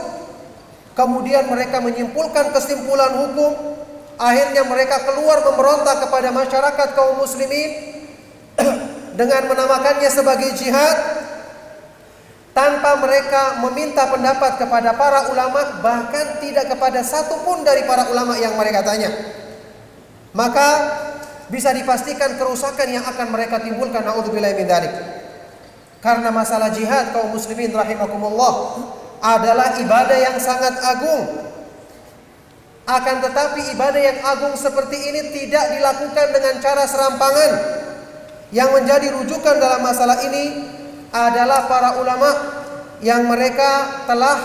S1: kemudian mereka menyimpulkan kesimpulan hukum, akhirnya mereka keluar memberontak kepada masyarakat kaum muslimin dengan menamakannya sebagai jihad, tanpa mereka meminta pendapat kepada para ulama, bahkan tidak kepada satu pun dari para ulama yang mereka tanya. Maka bisa dipastikan kerusakan yang akan mereka timbulkan, naudzubillahi min dzalik. Karena masalah jihad kaum muslimin rahimakumullah adalah ibadah yang sangat agung. Akan tetapi ibadah yang agung seperti ini tidak dilakukan dengan cara serampangan. Yang menjadi rujukan dalam masalah ini adalah para ulama yang mereka telah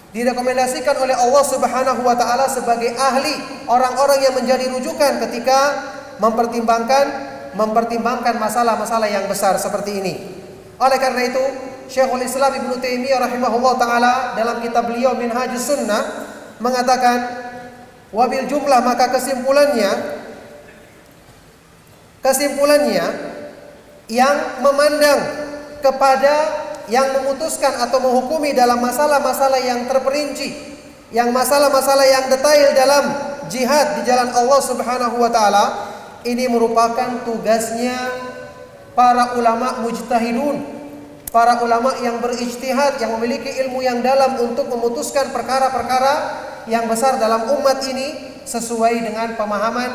S1: direkomendasikan oleh Allah Subhanahu wa taala sebagai ahli, orang-orang yang menjadi rujukan ketika mempertimbangkan masalah-masalah yang besar seperti ini. Oleh karena itu, Syekhul Islam Ibnu Taimiyah rahimahullah taala dalam kitab beliau Minhajus Sunnah mengatakan, wabil jumlah, maka kesimpulannya yang memandang kepada yang memutuskan atau menghukumi dalam masalah-masalah yang terperinci, yang masalah-masalah yang detail dalam jihad di jalan Allah Subhanahu wa taala, ini merupakan tugasnya para ulama mujtahidun, para ulama yang berijtihad, yang memiliki ilmu yang dalam untuk memutuskan perkara-perkara yang besar dalam umat ini sesuai dengan pemahaman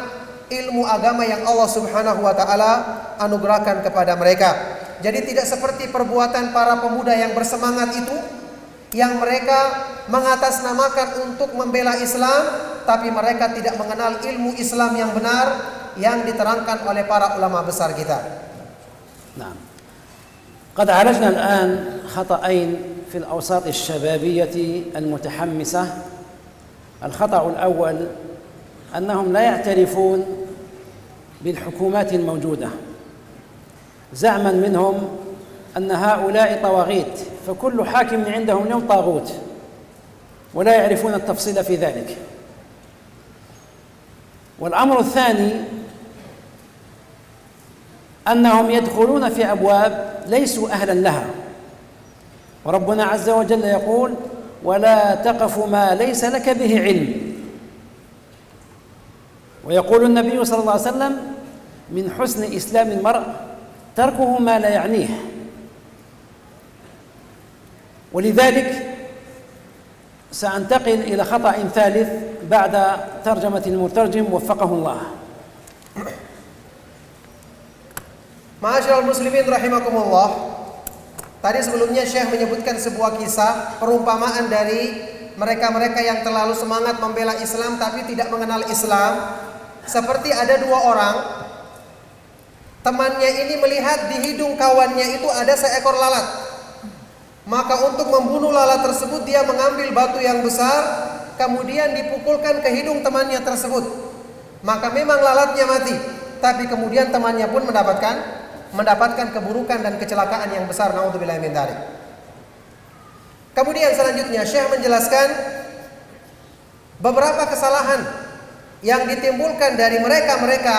S1: ilmu agama yang Allah Subhanahu wa taala anugerahkan kepada mereka. Jadi tidak seperti perbuatan para pemuda yang bersemangat itu, yang mereka mengatasnamakan untuk membela Islam, tapi mereka tidak mengenal ilmu Islam yang benar yang diterangkan oleh para ulama besar kita.
S2: نعم. قد عالجنا الآن خطأين في الأوساط الشبابية المتحمسة. الخطأ الأول أنهم لا يعترفون بالحكومات الموجودة، زعما منهم أن هؤلاء طواغيت، فكل حاكم عندهم اليوم طاغوت، ولا يعرفون التفصيل في ذلك. والأمر الثاني أنهم يدخلون في أبواب ليسوا أهلا لها، وربنا عز وجل يقول: ولا تقف ما ليس لك به علم. ويقول النبي صلى الله عليه وسلم: من حسن إسلام المرء تركه ما لا يعنيه. ولذلك سأنتقل إلى خطأ ثالث بعد ترجمة المترجم وفقه الله.
S1: Ma'asyiral muslimin rahimakumullah. Tadi sebelumnya Syekh menyebutkan sebuah kisah perumpamaan dari mereka-mereka yang terlalu semangat membela Islam tapi tidak mengenal Islam. Seperti ada dua orang, temannya ini melihat di hidung kawannya itu ada seekor lalat. Maka untuk membunuh lalat tersebut dia mengambil batu yang besar, kemudian dipukulkan ke hidung temannya tersebut. Maka memang lalatnya mati, tapi kemudian temannya pun mendapatkan keburukan dan kecelakaan yang besar. Naudzubillahi min dzalik. Kemudian selanjutnya Syekh menjelaskan beberapa kesalahan yang ditimbulkan dari mereka-mereka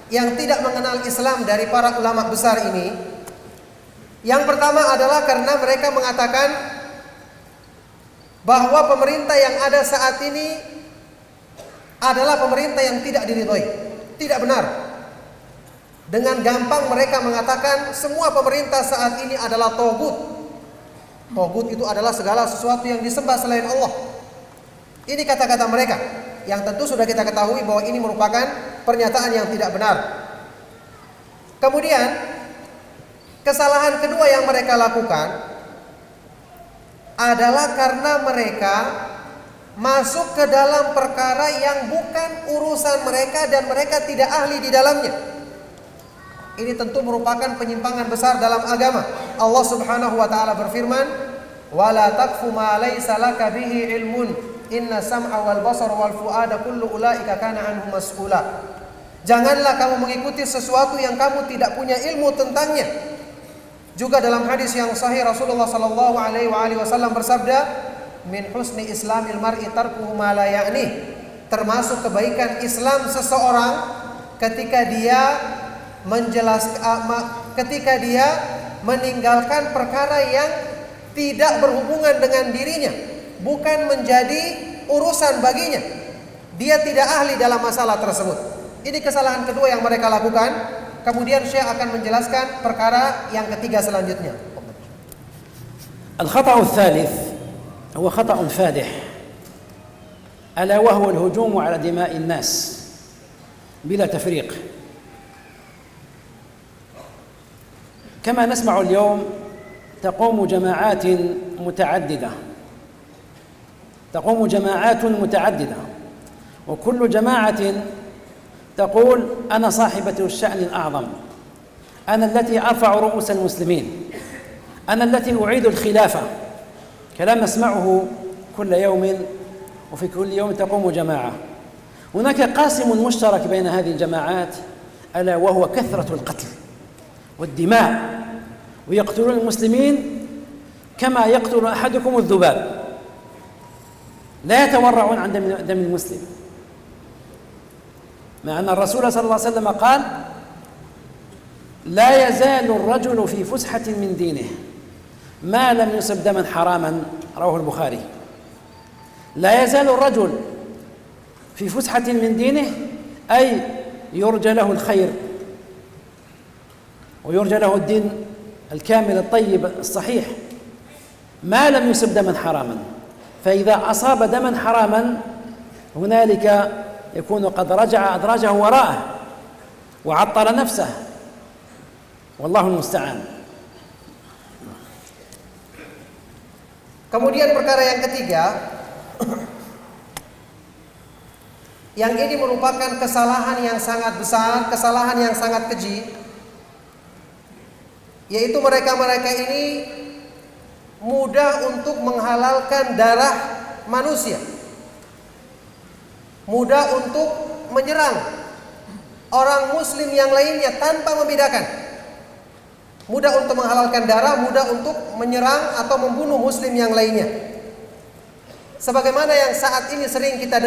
S1: yang tidak mengenal Islam dari para ulama besar ini. Yang pertama adalah karena mereka mengatakan bahwa pemerintah yang ada saat ini adalah pemerintah yang tidak diridhoi. Tidak benar. Dengan gampang mereka mengatakan semua pemerintah saat ini adalah togut. Togut itu adalah segala sesuatu yang disembah selain Allah. Ini kata-kata mereka, yang tentu sudah kita ketahui bahwa ini merupakan pernyataan yang tidak benar. Kemudian kesalahan kedua yang mereka lakukan adalah karena mereka masuk ke dalam perkara yang bukan urusan mereka dan mereka tidak ahli di dalamnya. Ini tentu merupakan penyimpangan besar dalam agama. Allah Subhanahu wa taala berfirman, "Wala taqfu ma laysa laka bihi ilmun, inna sam'a wal basara wal fuada kullu ulaika kana anhu mas'ula." Janganlah kamu mengikuti sesuatu yang kamu tidak punya ilmu tentangnya. Juga dalam hadis yang sahih Rasulullah sallallahu alaihi wasallam bersabda, "Min husni islamil mar'i tarkuhu ma la ya'ni." Termasuk kebaikan Islam seseorang ketika dia meninggalkan perkara yang tidak berhubungan dengan dirinya, bukan menjadi urusan baginya. Dia tidak ahli dalam masalah tersebut. Ini kesalahan kedua yang mereka lakukan. Kemudian Syekh akan menjelaskan perkara yang ketiga selanjutnya.
S2: الخطأ الثالث هو خطأ فادح ألا وهو الهجوم على دماء الناس بلا تفريق. كما نسمع اليوم تقوم جماعات متعددة وكل جماعة تقول أنا صاحبة الشأن الأعظم، أنا التي أرفع رؤوس المسلمين، أنا التي أعيد الخلافة. كلام نسمعه كل يوم، وفي كل يوم تقوم جماعة. هناك قاسم مشترك بين هذه الجماعات ألا وهو كثرة القتل والدماء، ويقتلون المسلمين كما يقتل أحدكم الذباب، لا يتورعون عن دم المسلم، مع أن الرسول صلى الله عليه وسلم قال لا يزال الرجل في فسحة من دينه ما لم يصب دما حراما، رواه البخاري. لا يزال الرجل في فسحة من دينه أي يرجى له الخير ويرجى له الدين الكامل الطيب الصحيح ما لم يصب دما حراما. فإذا أصاب دما حراما هنالك يكون قد رجع أدراجه وراءه وعطل نفسه، والله المستعان.
S1: Kemudian perkara yang ketiga, yang ini merupakan kesalahan yang sangat besar, kesalahan yang sangat keji, yaitu mereka-mereka ini mudah untuk menghalalkan darah manusia, mudah untuk menyerang orang muslim yang lainnya tanpa membedakan, mudah untuk menghalalkan darah, mudah untuk menyerang atau membunuh muslim yang lainnya. Sebagaimana yang saat ini sering kita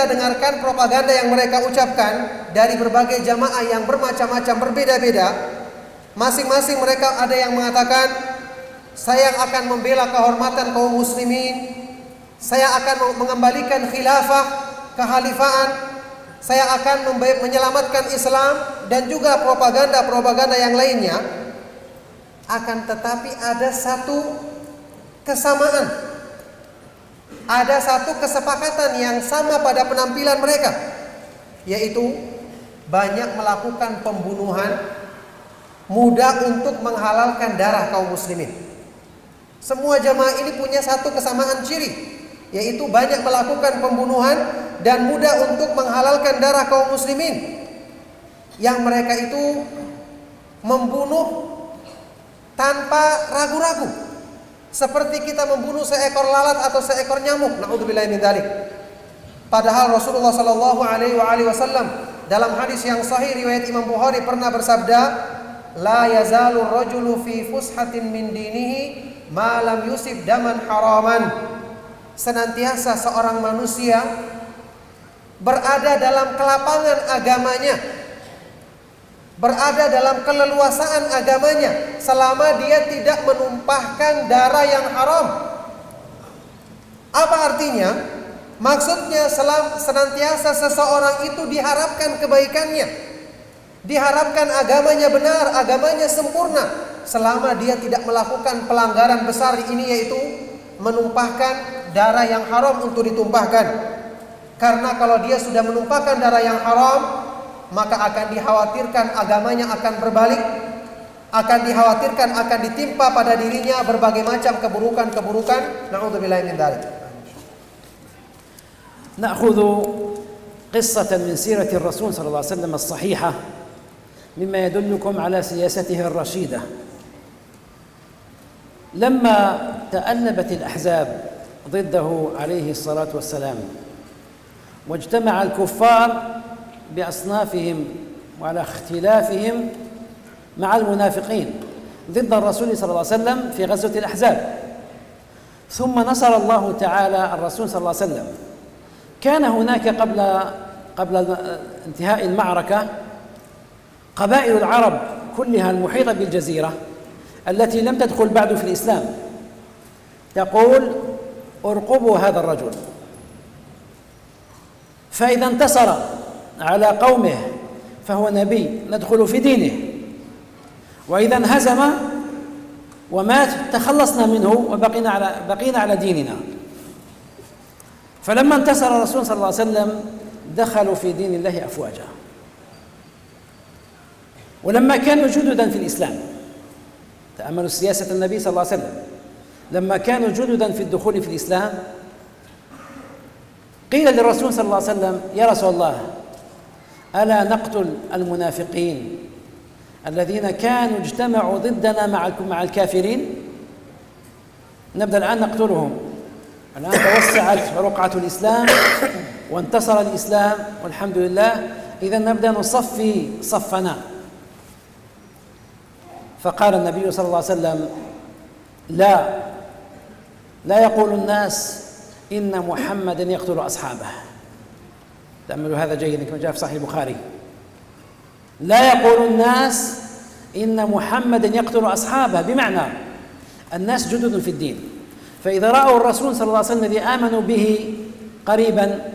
S1: dengarkan propaganda yang mereka ucapkan dari berbagai jamaah yang bermacam-macam, berbeda-beda. Masing-masing mereka ada yang mengatakan, saya akan membela kehormatan kaum muslimin, saya akan mengembalikan khilafah, kehalifaan, saya akan menyelamatkan Islam, dan juga propaganda-propaganda yang lainnya. Akan tetapi ada satu kesamaan, ada satu kesepakatan yang sama pada penampilan mereka, yaitu banyak melakukan pembunuhan, mudah untuk menghalalkan darah kaum muslimin. Semua jamaah ini punya satu kesamaan ciri, yaitu banyak melakukan pembunuhan dan mudah untuk menghalalkan darah kaum muslimin. Yang mereka itu membunuh tanpa ragu-ragu, seperti kita membunuh seekor lalat atau seekor nyamuk. Na'udzubillahi min dzalik. Padahal Rasulullah sallallahu alaihi wasallam dalam hadis yang sahih riwayat Imam Bukhari pernah bersabda, la yazalu rajulu fi fushatin min dinihi ma lam yusib daman haraman. Senantiasa seorang manusia berada dalam kelapangan agamanya, berada dalam keleluasaan agamanya, selama dia tidak menumpahkan darah yang haram. Apa artinya? Maksudnya senantiasa seseorang itu diharapkan kebaikannya, diharapkan agamanya benar, agamanya sempurna, selama dia tidak melakukan pelanggaran besar ini, yaitu menumpahkan darah yang haram untuk ditumpahkan. Karena kalau dia sudah menumpahkan darah yang haram, maka akan dikhawatirkan agamanya akan berbalik, akan dikhawatirkan akan ditimpa pada dirinya berbagai macam keburukan-keburukan. Na'udzubillahi min dzalik.
S2: نأخذ قصة من سيرة الرسول صلى الله عليه وسلم الصحيحة مما يدلكم على سياسته الرشيدة. لما تألبت الأحزاب ضده عليه الصلاة والسلام واجتمع الكفار بأصنافهم وعلى اختلافهم مع المنافقين ضد الرسول صلى الله عليه وسلم في غزوة الأحزاب، ثم نصر الله تعالى الرسول صلى الله عليه وسلم. كان هناك قبل انتهاء المعركة قبائل العرب كلها المحيطة بالجزيرة التي لم تدخل بعد في الإسلام تقول ارقبوا هذا الرجل، فإذا انتصر على قومه فهو نبي ندخل في دينه، وإذا انهزم ومات تخلصنا منه وبقينا على ديننا. فلما انتصر الرسول صلى الله عليه وسلم دخلوا في دين الله أفواجا. ولما كانوا جددا في الإسلام، تأملوا سياسة النبي صلى الله عليه وسلم، لما كانوا جددا في الدخول في الإسلام قيل للرسول صلى الله عليه وسلم: يا رسول الله، ألا نقتل المنافقين الذين كانوا اجتمعوا ضدنا مع الكافرين؟ نبدأ الآن نقتلهم، الآن توسعت رقعة الإسلام وانتصر الإسلام والحمد لله، إذا نبدأ نصفي صفنا. فقال النبي صلى الله عليه وسلم: لا يقول الناس إن محمدا يقتل أصحابه. تأملوا هذا جيدا كما جاء في صحيح البخاري. لا يقول الناس إن محمدا يقتل أصحابه، بمعنى الناس جدد في الدين، فإذا رأوا الرسول صلى الله عليه وسلم الذي آمنوا به قريبا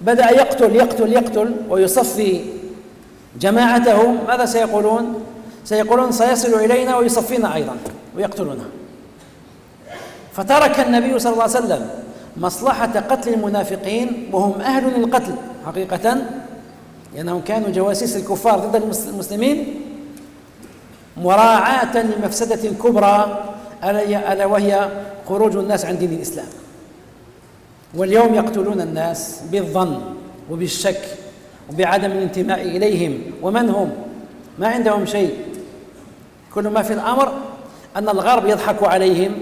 S2: بدأ يقتل ويصفي جماعته، ماذا سيقولون؟ سيقولون سيصل إلينا ويصفينا أيضا ويقتلنا. فترك النبي صلى الله عليه وسلم مصلحة قتل المنافقين وهم أهل للقتل حقيقة، لأنهم كانوا جواسيس الكفار ضد المسلمين، مراعاة لمفسدة كبرى ألا وهي خروج الناس عن دين الإسلام. واليوم يقتلون الناس بالظن وبالشك وبعدم الانتماء إليهم، ومن هم؟ ما عندهم شيء، كل ما في الأمر أن الغرب يضحك عليهم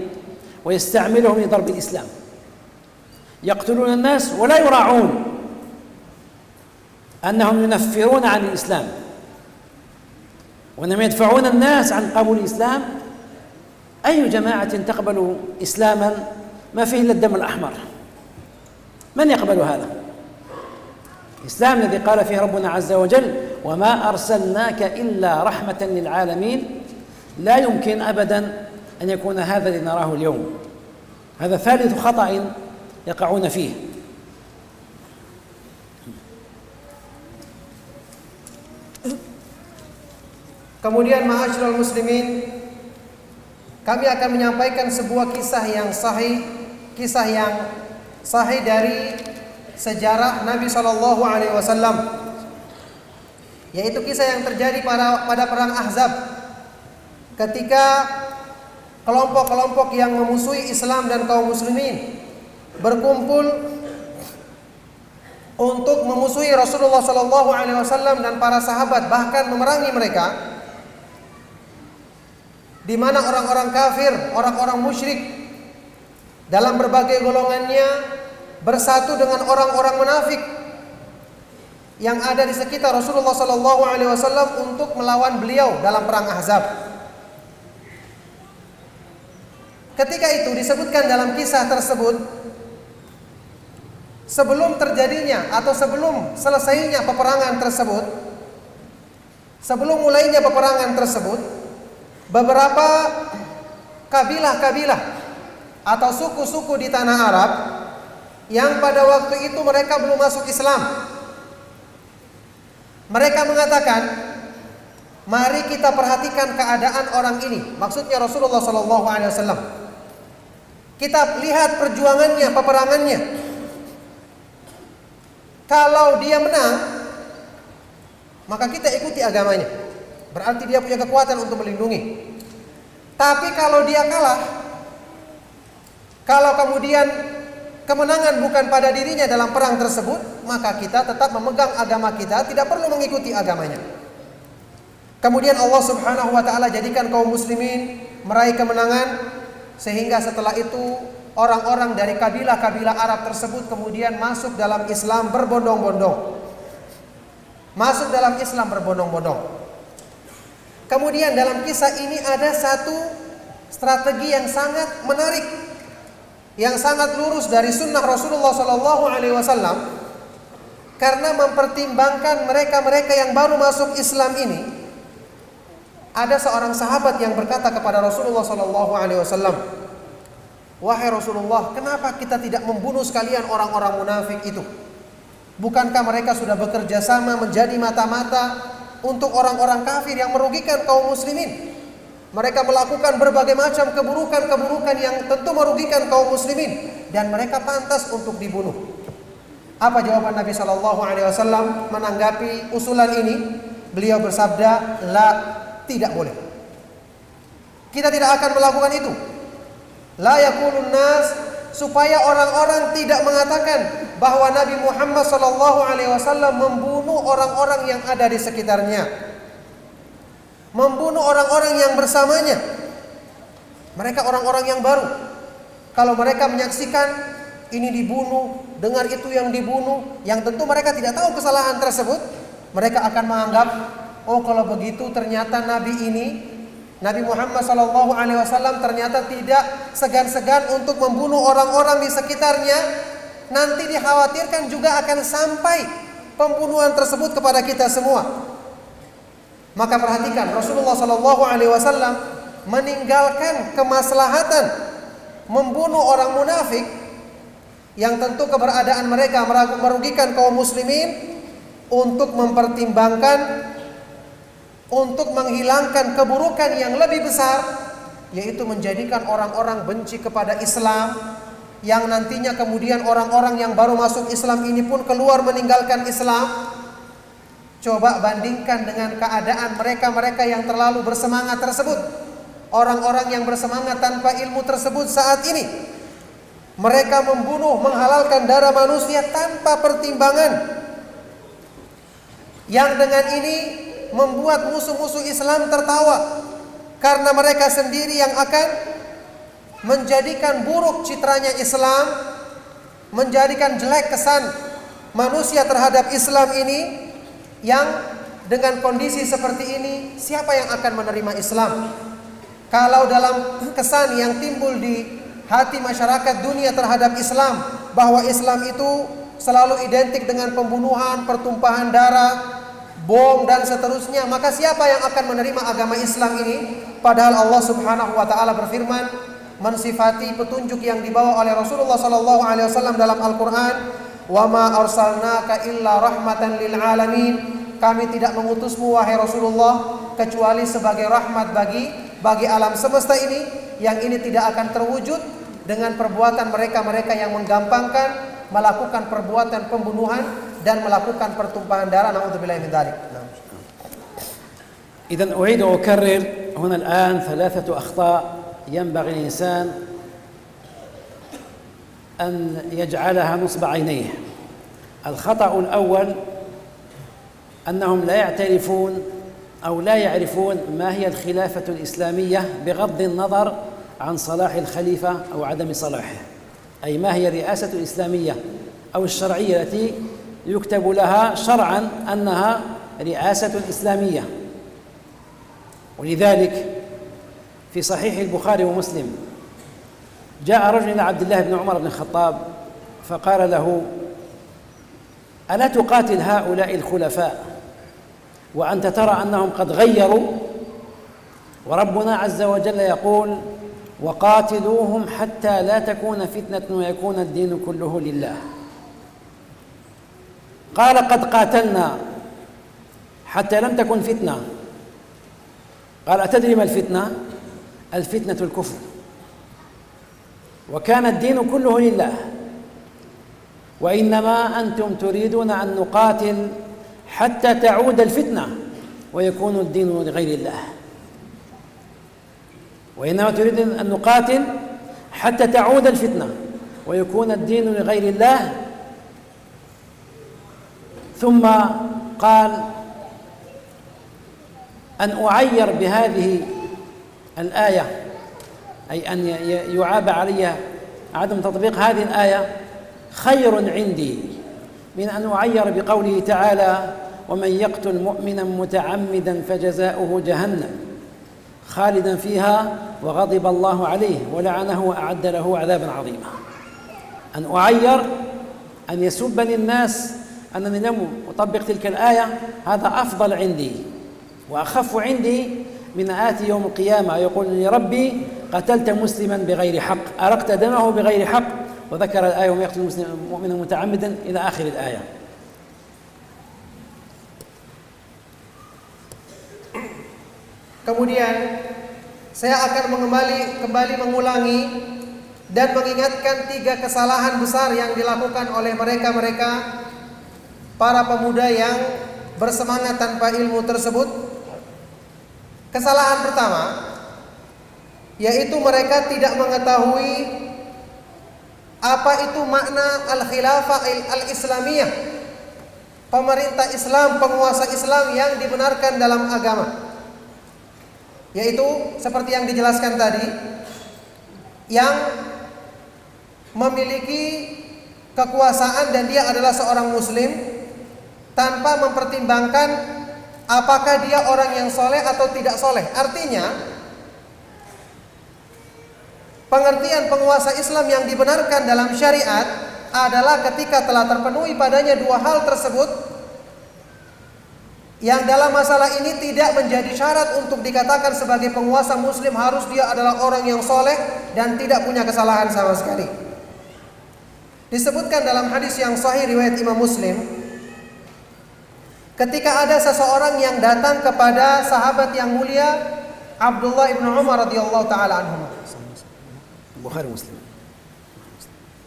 S2: ويستعملهم لضرب الإسلام. يقتلون الناس ولا يراعون أنهم ينفرون عن الإسلام وأنهم يدفعون الناس عن قبول الإسلام. أي جماعة تقبل إسلاما ما فيه إلا الدم الأحمر؟ من يقبل هذا؟ الإسلام الذي قال فيه ربنا عز وجل: وما أرسلناك إلا رحمة للعالمين، لا يمكن أبدا أن يكون هذا الذي نراه اليوم. هذا ثالث خطأ يقعون فيه.
S1: Kemudian ma'asyiral muslimin, kami akan menyampaikan sebuah kisah yang sahih dari sejarah Nabi Shallallahu Alaihi Wasallam, yaitu kisah yang terjadi pada perang Ahzab, ketika kelompok-kelompok yang memusuhi Islam dan kaum muslimin berkumpul untuk memusuhi Rasulullah Shallallahu Alaihi Wasallam dan para sahabat, bahkan memerangi mereka, di mana orang-orang kafir, orang-orang musyrik dalam berbagai golongannya bersatu dengan orang-orang munafik yang ada di sekitar Rasulullah Sallallahu Alaihi Wasallam untuk melawan beliau dalam perang Ahzab. Ketika itu disebutkan dalam kisah tersebut, sebelum terjadinya atau sebelum selesainya peperangan tersebut, sebelum mulainya peperangan tersebut, beberapa kabilah-kabilah atau suku-suku di tanah Arab yang pada waktu itu mereka belum masuk Islam, mereka mengatakan, mari kita perhatikan keadaan orang ini, maksudnya Rasulullah Sallallahu Alaihi Wasallam. Kita lihat perjuangannya, peperangannya. Kalau dia menang, maka kita ikuti agamanya, berarti dia punya kekuatan untuk melindungi. Tapi kalau dia kalah, kalau kemudian kemenangan bukan pada dirinya dalam perang tersebut, maka kita tetap memegang agama kita, tidak perlu mengikuti agamanya. Kemudian Allah Subhanahu wa taala jadikan kaum muslimin meraih kemenangan, sehingga setelah itu orang-orang dari kabilah-kabilah Arab tersebut kemudian masuk dalam Islam berbondong-bondong. Masuk dalam Islam berbondong-bondong. Kemudian dalam kisah ini ada satu strategi yang sangat menarik, yang sangat lurus dari sunnah Rasulullah Sallallahu Alaihi Wasallam, karena mempertimbangkan mereka-mereka yang baru masuk Islam ini Ada seorang sahabat yang berkata kepada Rasulullah sallallahu alaihi wasallam, "Wahai Rasulullah, kenapa kita tidak membunuh sekalian orang-orang munafik itu? Bukankah mereka sudah bekerja sama menjadi mata-mata untuk orang-orang kafir yang merugikan kaum muslimin? Mereka melakukan berbagai macam keburukan-keburukan yang tentu merugikan kaum muslimin dan mereka pantas untuk dibunuh." Apa jawaban Nabi sallallahu alaihi wasallam menanggapi usulan ini? Beliau bersabda, "La, tidak boleh. Kita tidak akan melakukan itu. La yakulun nas, supaya orang-orang tidak mengatakan bahwa Nabi Muhammad sallallahu alaihi wasallam membunuh orang-orang yang ada di sekitarnya, membunuh orang-orang yang bersamanya. Mereka orang-orang yang baru. Kalau mereka menyaksikan ini dibunuh, dengar itu yang dibunuh, yang tentu mereka tidak tahu kesalahan tersebut, mereka akan menganggap, oh kalau begitu ternyata Nabi ini, Nabi Muhammad SAW ternyata tidak segan-segan untuk membunuh orang-orang di sekitarnya. Nanti dikhawatirkan juga akan sampai pembunuhan tersebut kepada kita semua. Maka perhatikan, Rasulullah SAW meninggalkan kemaslahatan membunuh orang munafik yang tentu keberadaan mereka merugikan kaum muslimin, untuk mempertimbangkan, untuk menghilangkan keburukan yang lebih besar, yaitu menjadikan orang-orang benci kepada Islam, yang nantinya kemudian orang-orang yang baru masuk Islam ini pun keluar meninggalkan Islam. Coba bandingkan dengan keadaan mereka-mereka yang terlalu bersemangat tersebut, orang-orang yang bersemangat tanpa ilmu tersebut saat ini. Mereka membunuh, menghalalkan darah manusia tanpa pertimbangan, yang dengan ini membuat musuh-musuh Islam tertawa, karena mereka sendiri yang akan menjadikan buruk citranya Islam, menjadikan jelek kesan manusia terhadap Islam ini. Yang dengan kondisi seperti ini, siapa yang akan menerima Islam? Kalau dalam kesan yang timbul di hati masyarakat dunia terhadap Islam, bahwa Islam itu selalu identik dengan pembunuhan, pertumpahan darah, bom dan seterusnya, maka siapa yang akan menerima agama Islam ini? Padahal Allah Subhanahu wa taala berfirman mensifati petunjuk yang dibawa oleh Rasulullah sallallahu alaihi wasallam dalam Al-Qur'an, "Wa ma arsalnaka illa rahmatan lil alamin." Kami tidak mengutusmu wahai Rasulullah kecuali sebagai rahmat bagi alam semesta ini, yang ini tidak akan terwujud dengan perbuatan mereka-mereka yang menggampangkan melakukan perbuatan pembunuhan dan melakukan pertumpahan darah. Na'udzubillahi min dzalik.
S2: إذن أعيد وأكرر هنا الآن 3 أخطاء ينبغي الإنسان أن يجعلها نصب عينيه. الخطأ الأول أنهم لا يعترفون أو لا يعرفون ما هي الخلافة الإسلامية بغض النظر عن صلاح الخليفة أو عدم صلاحه، أي ما هي الرئاسة الإسلامية أو الشرعية التي يكتب لها شرعا أنها رئاسة إسلامية. ولذلك في صحيح البخاري ومسلم جاء رجل إلى عبد الله بن عمر بن الخطاب فقال له: ألا تقاتل هؤلاء الخلفاء وأنت ترى أنهم قد غيروا، وربنا عز وجل يقول: وقاتلوهم حتى لا تكون فتنة ويكون الدين كله لله. قال: قد قاتلنا حتى لم تكن فتنة. قال: أتدري ما الفتنة؟ الفتنة الكفر، وكان الدين كله لله، وإنما أنتم تريدون أن نقاتل حتى تعود الفتنة ويكون الدين لغير الله، وإنما تريدون أن نقاتل حتى تعود الفتنة ويكون الدين لغير الله. ثم قال: أن أعير بهذه الآية، أي أن يعاب علي عدم تطبيق هذه الآية، خير عندي من أن أعير بقوله تعالى: ومن يقتل مؤمنا متعمدا فجزاؤه جهنم خالدا فيها وغضب الله عليه ولعنه وأعد له عذابا عظيما. أن أعير أن يسبني الناس أنني لم أطبق تلك الآية، هذا أفضل عندي وأخف عندي من آتي يوم القيامة يقول لي ربي قتلت مسلما بغير حق أرقت دمه بغير حق وذكر الآية ومن يقتل مؤمنا متعمدا إلى آخر الآية.
S1: Kemudian saya akan kembali mengulangi dan mengingatkan 3 kesalahan besar yang dilakukan oleh mereka para pemuda yang bersemangat tanpa ilmu tersebut. Kesalahan pertama yaitu mereka tidak mengetahui apa itu makna al-khilafah al-islamiyah, pemerintah Islam, penguasa Islam yang dibenarkan dalam agama. Yaitu seperti yang dijelaskan tadi, yang memiliki kekuasaan dan dia adalah seorang muslim tanpa mempertimbangkan apakah dia orang yang soleh atau tidak soleh. Artinya pengertian penguasa Islam yang dibenarkan dalam syariat adalah ketika telah terpenuhi padanya 2 hal tersebut, yang dalam masalah ini tidak menjadi syarat untuk dikatakan sebagai penguasa muslim harus dia adalah orang yang soleh dan tidak punya kesalahan sama sekali. Disebutkan dalam hadis yang sahih riwayat Imam Muslim, ketika ada seseorang yang datang kepada sahabat yang mulia Abdullah ibn Umar radhiyallahu taala anhu.
S2: Bukhari Muslim.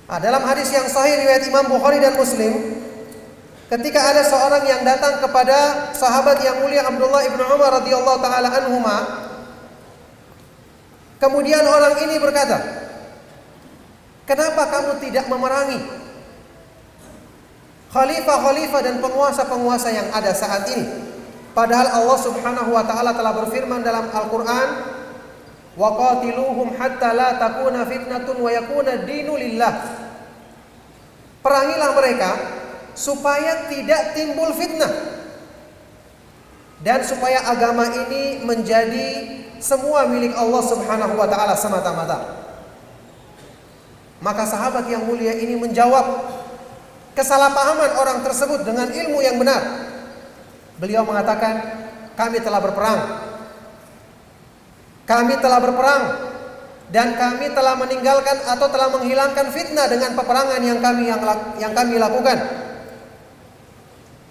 S1: Dalam hadis yang sahih riwayat Imam Bukhari dan Muslim, ketika ada seorang yang datang kepada sahabat yang mulia Abdullah ibn Umar radhiyallahu taala anhuma, kemudian orang ini berkata, "Kenapa kamu tidak memerangi khalifah-khalifah dan penguasa-penguasa yang ada saat ini? Padahal Allah Subhanahu wa taala telah berfirman dalam Al-Qur'an, wa qatiluhum hatta la takuna fitnatun wa yakuna ad-dinu lillah." Perangilah mereka supaya tidak timbul fitnah dan supaya agama ini menjadi semua milik Allah Subhanahu wa taala semata-mata. Maka sahabat yang mulia ini menjawab kesalahpahaman orang tersebut dengan ilmu yang benar. Beliau mengatakan, kami telah berperang dan kami telah meninggalkan atau telah menghilangkan fitnah dengan peperangan yang kami lakukan.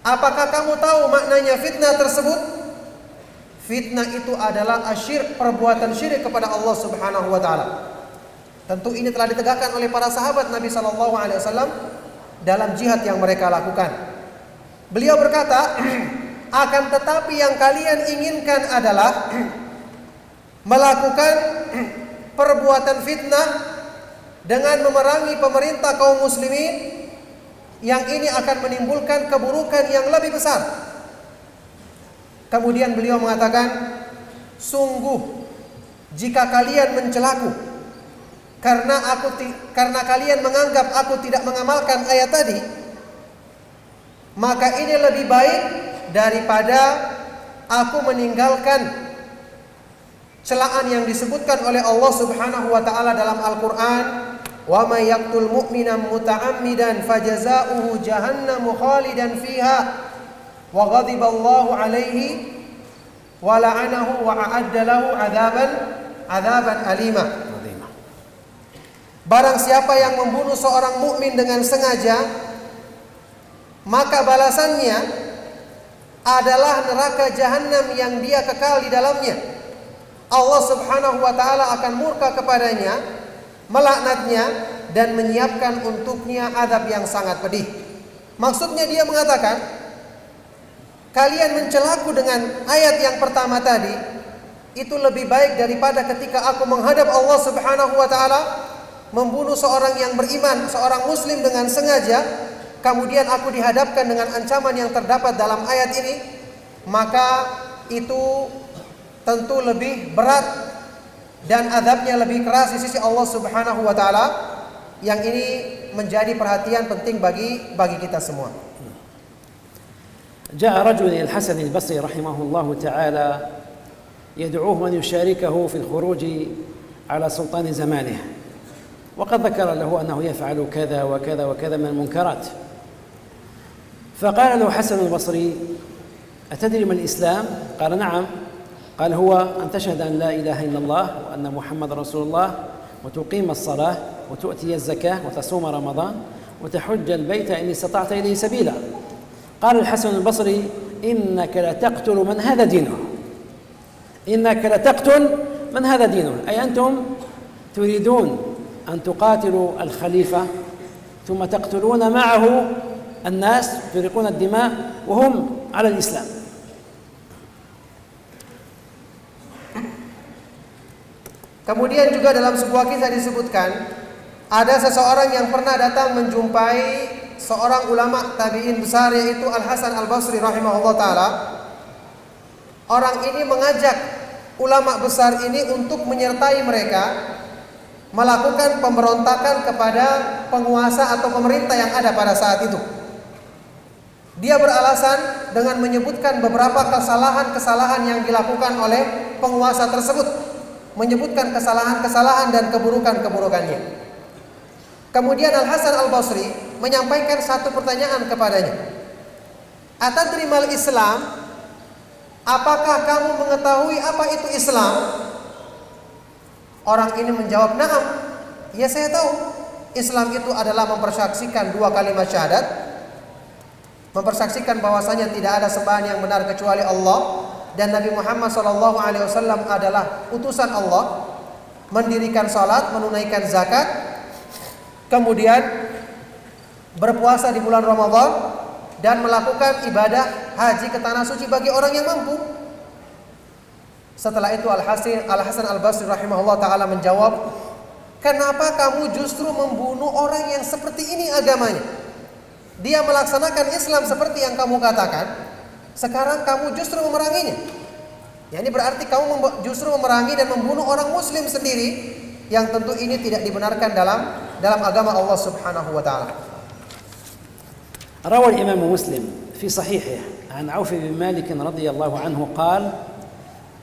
S1: Apakah kamu tahu maknanya fitnah tersebut? Fitnah itu adalah asyirk, perbuatan syirik kepada Allah Subhanahu wa taala. Tentu ini telah ditegakkan oleh para sahabat Nabi sallallahu alaihi wasallam dalam jihad yang mereka lakukan. Beliau berkata, akan tetapi yang kalian inginkan adalah melakukan perbuatan fitnah dengan memerangi pemerintah kaum muslimin, yang ini akan menimbulkan keburukan yang lebih besar. Kemudian beliau mengatakan, sungguh jika kalian mencelaku karena kalian menganggap aku tidak mengamalkan ayat tadi, maka ini lebih baik daripada aku meninggalkan celaan yang disebutkan oleh Allah Subhanahu wa taala dalam Al-Qur'an, wa may yaqtul mu'mina muta'ammidan fajaza'uhu jahannamu khalidan fiha wa ghadiba Allahu 'alaihi wa la'anahu wa a'adda lahu 'adzaban alima. Barang siapa yang membunuh seorang mukmin dengan sengaja, maka balasannya adalah neraka jahanam yang dia kekal di dalamnya. Allah Subhanahu wa taala akan murka kepadanya, melaknatnya dan menyiapkan untuknya azab yang sangat pedih. Maksudnya dia mengatakan, kalian mencelaku dengan ayat yang pertama tadi, itu lebih baik daripada ketika aku menghadap Allah Subhanahu wa taala, membunuh seorang yang beriman, seorang muslim dengan sengaja, kemudian aku dihadapkan dengan ancaman yang terdapat dalam ayat ini, maka itu tentu lebih berat dan azabnya lebih keras di sisi Allah Subhanahu wa taala, yang ini menjadi perhatian penting bagi kita semua.
S2: جاء رجل إلى الحسن البصري رحمه الله تعالى يدعوه أن يشاركه في الخروج على سلطان زمانه، وقد ذكر له أنه يفعل كذا وكذا وكذا من المنكرات. فقال له حسن البصري: أتدري ما الإسلام؟ قال: نعم. قال هو أن تشهد أن لا إله إلا الله وأن محمد رسول الله وتقيم الصلاة وتؤتي الزكاة وتصوم رمضان وتحج البيت إن استطعت إليه سبيلا. قال الحسن البصري إنك لتقتل من هذا دينه، إنك لتقتل من هذا دينه، أي أنتم تريدون أن تقاتلوا الخليفة ثم تقتلون معه الناس، تريقون الدماء وهم على الإسلام.
S1: Kemudian juga dalam sebuah kisah disebutkan ada seseorang yang pernah datang menjumpai seorang ulama tabi'in besar yaitu Al-Hasan Al-Basri rahimahullah taala. Orang ini mengajak ulama besar ini untuk menyertai mereka melakukan pemberontakan kepada penguasa atau pemerintah yang ada pada saat itu. Dia beralasan dengan menyebutkan beberapa kesalahan-kesalahan yang dilakukan oleh penguasa tersebut, menyebutkan kesalahan-kesalahan dan keburukan-keburukannya. Kemudian Al-Hasan Al-Basri menyampaikan satu pertanyaan kepadanya. Atadri mal Islam? Apakah kamu mengetahui apa itu Islam? Orang ini menjawab, "Na'am." Ya, saya tahu. Islam itu adalah mempersaksikan dua kalimat syahadat, mempersaksikan bahwasanya tidak ada sembahan yang benar kecuali Allah dan Nabi Muhammad SAW adalah utusan Allah, mendirikan salat, menunaikan zakat, kemudian berpuasa di bulan Ramadan dan melakukan ibadah haji ke tanah suci bagi orang yang mampu. Setelah itu Al-Hasan Al-Basri rahimahullah ta'ala menjawab, kenapa kamu justru membunuh orang yang seperti ini agamanya? Dia melaksanakan Islam seperti yang kamu katakan, sekarang kamu justru memeranginya. Ya, ini berarti kamu justru memerangi dan membunuh orang muslim sendiri, yang tentu ini tidak dibenarkan dalam agama Allah Subhanahu wa taala.
S2: روى الإمام مسلم في صحيحه عن عوف بن مالك رضي الله عنه قال: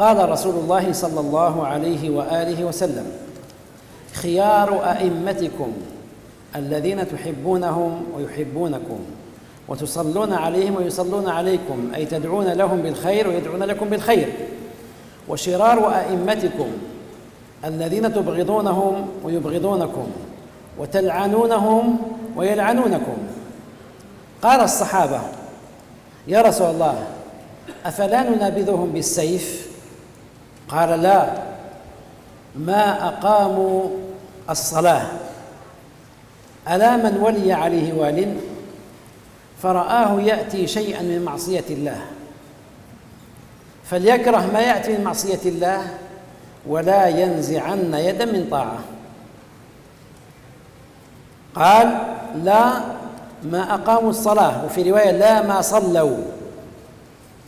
S2: قال رسول الله صلى الله عليه وآله وسلم: خيار أئمتكم الذين تحبونهم ويحبونكم وتصلون عليهم ويصلون عليكم، أي تدعون لهم بالخير ويدعون لكم بالخير. وشرار أئمتكم الذين تبغضونهم ويبغضونكم وتلعنونهم ويلعنونكم. قال الصحابة: يا رسول الله أفلا ننابذهم بالسيف؟ قال: لا، ما أقاموا الصلاة. ألا من ولي عليه وال فرآه يأتي شيئا من معصية الله فليكره ما يأتي من معصية الله ولا ينزعن يدا من طاعة. قال: لا، ما أقاموا الصلاة، وفي رواية لا ما صلوا.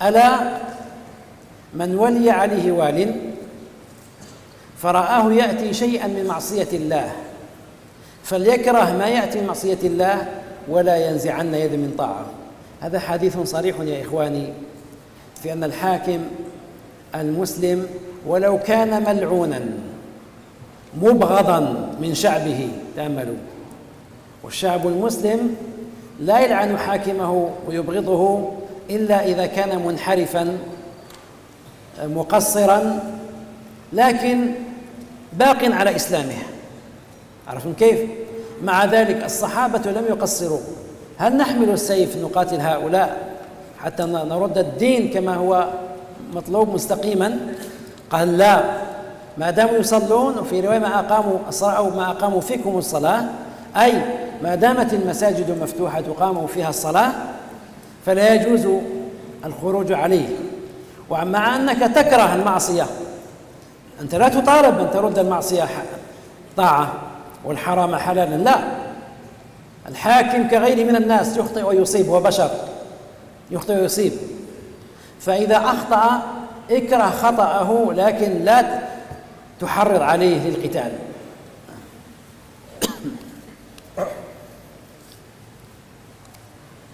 S2: ألا من ولي عليه وال فرآه يأتي شيئا من معصية الله فليكره ما يأتي من معصية الله ولا ينزعن يدا من طاعة. هذا حديث صريح يا إخواني في أن الحاكم المسلم ولو كان ملعونا مبغضا من شعبه، تأملوا، والشعب المسلم لا يلعن حاكمه ويبغضه إلا إذا كان منحرفا مقصرا لكن باق على إسلامه. عرفتم كيف؟ مع ذلك الصحابة لم يقصروا. هل نحمل السيف نقاتل هؤلاء حتى نرد الدين كما هو مطلوب مستقيما؟ قال: لا، ما داموا يصلون، وفي رواية ما أقاموا الصلاة أو ما أقاموا فيكم الصلاة، أي ما دامت المساجد مفتوحة تقام فيها الصلاة فلا يجوز الخروج عليه. ومع أنك تكره المعصية، أنت لا تطالب أن ترد المعصية طاعة والحرام حلالا، لا، الحاكم كغيره من الناس يخطئ ويصيب، هو بشر يخطئ ويصيب، فإذا أخطأ اكره خطأه لكن لا تحرض عليه للقتال.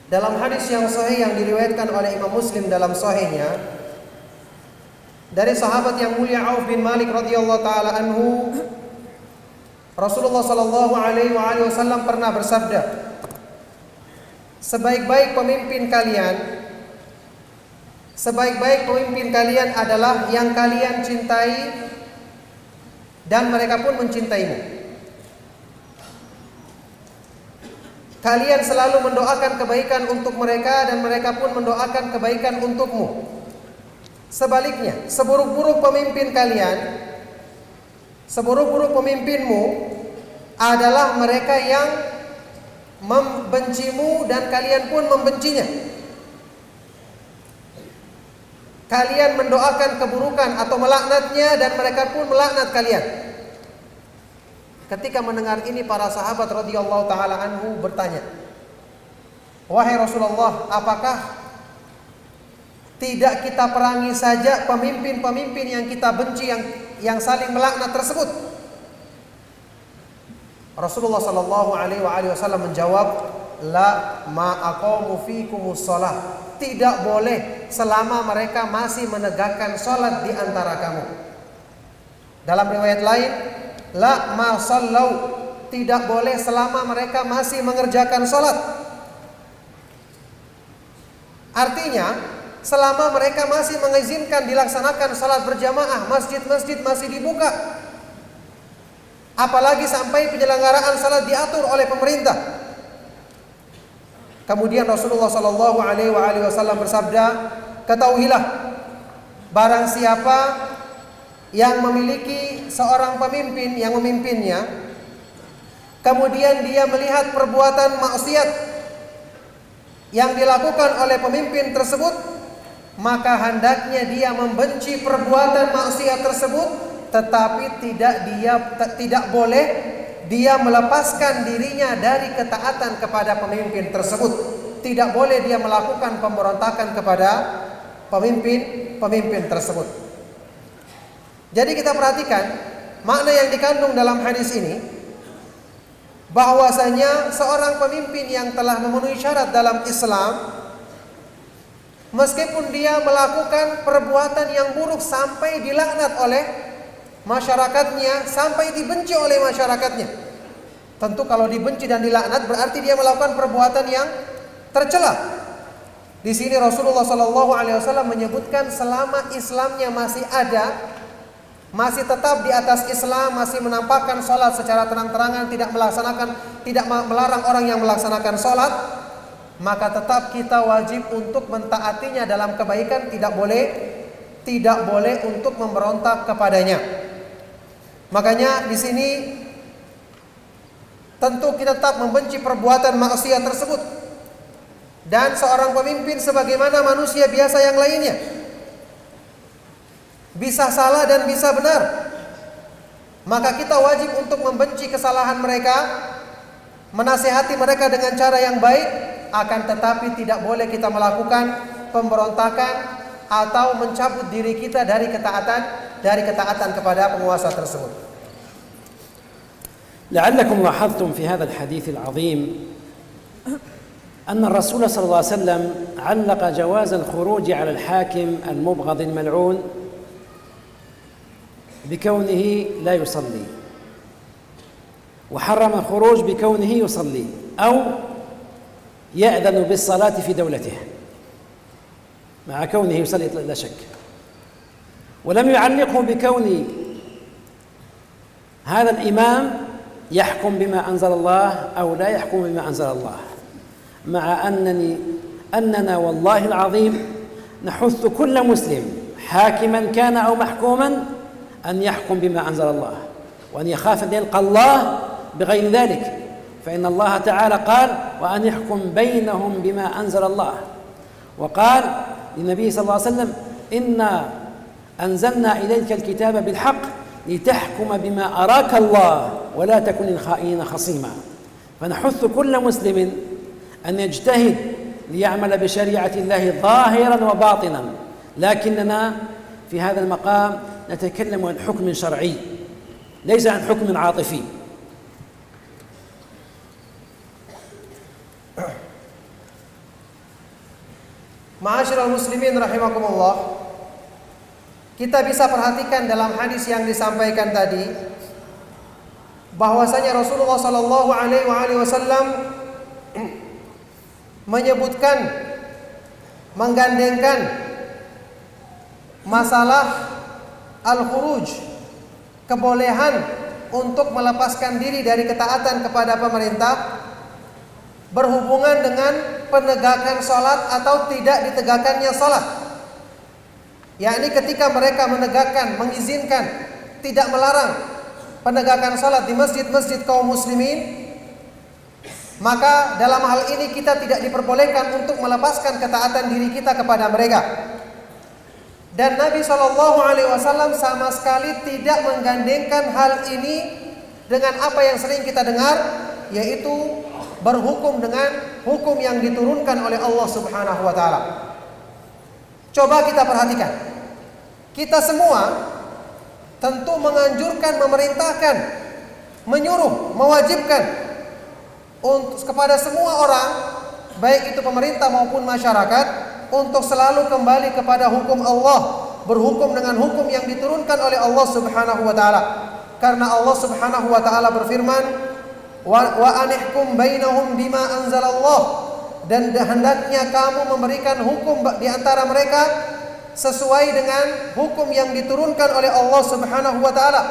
S1: Dalam hadis yang sahih yang diriwayatkan oleh Imam Muslim dalam sahihnya dari sahabat yang mulia Auf bin Malik radhiyallahu taala anhu, Rasulullah sallallahu alaihi wasallam pernah bersabda, sebaik-baik pemimpin kalian sebaik-baik pemimpin kalian adalah yang kalian cintai dan mereka pun mencintaimu. Kalian selalu mendoakan kebaikan untuk mereka dan mereka pun mendoakan kebaikan untukmu. Sebaliknya, seburuk-buruk pemimpin kalian, seburuk-buruk pemimpinmu adalah mereka yang membencimu dan kalian pun membencinya. Kalian mendoakan keburukan atau melaknatnya dan mereka pun melaknat kalian. Ketika mendengar ini, para sahabat radhiyallahu taala anhu bertanya, "Wahai Rasulullah, apakah tidak kita perangi saja pemimpin-pemimpin yang kita benci, yang saling melaknat tersebut?" Rasulullah sallallahu alaihi wasallam menjawab, "La ma aqamu fikumus shalah." Tidak boleh selama mereka masih menegakkan salat di antara kamu. Dalam riwayat lain, la ma sallau, tidak boleh selama mereka masih mengerjakan salat. Artinya, selama mereka masih mengizinkan dilaksanakan salat berjamaah, masjid-masjid masih dibuka. Apalagi sampai penyelenggaraan salat diatur oleh pemerintah. Kemudian Rasulullah sallallahu alaihi wasallam bersabda, "Ketahuilah, barang siapa yang memiliki seorang pemimpin yang memimpinnya, kemudian dia melihat perbuatan maksiat yang dilakukan oleh pemimpin tersebut, maka hendaknya dia membenci perbuatan maksiat tersebut, tetapi tidak boleh dia melepaskan dirinya dari ketaatan kepada pemimpin tersebut. Tidak boleh dia melakukan pemberontakan kepada pemimpin tersebut." Jadi kita perhatikan makna yang dikandung dalam hadis ini, bahwasanya seorang pemimpin yang telah memenuhi syarat dalam Islam, meskipun dia melakukan perbuatan yang buruk sampai dilaknat oleh masyarakatnya, sampai dibenci oleh masyarakatnya. Tentu kalau dibenci dan dilaknat berarti dia melakukan perbuatan yang tercela. Di sini Rasulullah sallallahu alaihi wasallam menyebutkan selama Islamnya masih ada, masih tetap di atas Islam, masih menampakkan salat secara terang-terangan, tidak melarang orang yang melaksanakan salat, maka tetap kita wajib untuk mentaatinya dalam kebaikan, tidak boleh untuk memberontak kepadanya. Makanya di sini tentu kita tetap membenci perbuatan maksiat tersebut. Dan seorang pemimpin sebagaimana manusia biasa yang lainnya, bisa salah dan bisa benar. Maka kita wajib untuk membenci kesalahan mereka, menasihati mereka dengan cara yang baik, akan tetapi tidak boleh kita melakukan pemberontakan atau mencabut diri kita dari ketaatan kepada penguasa tersebut.
S2: لعلكم لاحظتم في هذا الحديث العظيم أن الرسول صلى الله عليه وسلم علق جواز الخروج على الحاكم المبغض الملعون بكونه لا يصلي، وحرم الخروج بكونه يصلي أو يأذن بالصلاة في دولته مع كونه يصلي لا شك، ولم يعلقه بكون هذا الإمام يحكم بما أنزل الله أو لا يحكم بما أنزل الله، مع أننا والله العظيم نحث كل مسلم حاكما كان أو محكوما أن يحكم بما أنزل الله، وأن يخاف أن يلقى الله بغير ذلك، فإن الله تعالى قال: وأن يحكم بينهم بما أنزل الله. وقال للنبي صلى الله عليه وسلم: إنا أنزلنا إليك الكتاب بالحق لتحكم بما أراك الله ولا تكن للخائنين خصيما. فنحث كل مسلم أن يجتهد ليعمل بشريعة الله ظاهرا وباطنا، لكننا في هذا المقام نتكلم عن حكم شرعي ليس عن حكم عاطفي.
S1: Ma'asyiral muslimin rahimakumullah, kita bisa perhatikan dalam hadis yang disampaikan tadi bahwasanya Rasulullah sallallahu alaihi wasallam menyebutkan, menggandengkan masalah al-khuruj, kebolehan untuk melepaskan diri dari ketaatan kepada pemerintah berhubungan dengan penegakan sholat atau tidak ditegakkannya sholat. Yakni ketika mereka menegakkan, mengizinkan, tidak melarang penegakan sholat di masjid-masjid kaum muslimin, maka dalam hal ini kita tidak diperbolehkan untuk melepaskan ketaatan diri kita kepada mereka. Dan Nabi SAW sama sekali tidak menggandengkan hal ini dengan apa yang sering kita dengar, yaitu berhukum dengan hukum yang diturunkan oleh Allah Subhanahu wa taala. Coba kita perhatikan. Kita semua tentu menganjurkan, memerintahkan, menyuruh, mewajibkan untuk kepada semua orang, baik itu pemerintah maupun masyarakat, untuk selalu kembali kepada hukum Allah, berhukum dengan hukum yang diturunkan oleh Allah Subhanahu wa taala. Karena Allah Subhanahu wa taala berfirman, wa anihkum bainahum bima anzalallah, dan hendaknya kamu memberikan hukum di antara mereka sesuai dengan hukum yang diturunkan oleh Allah Subhanahu wa taala.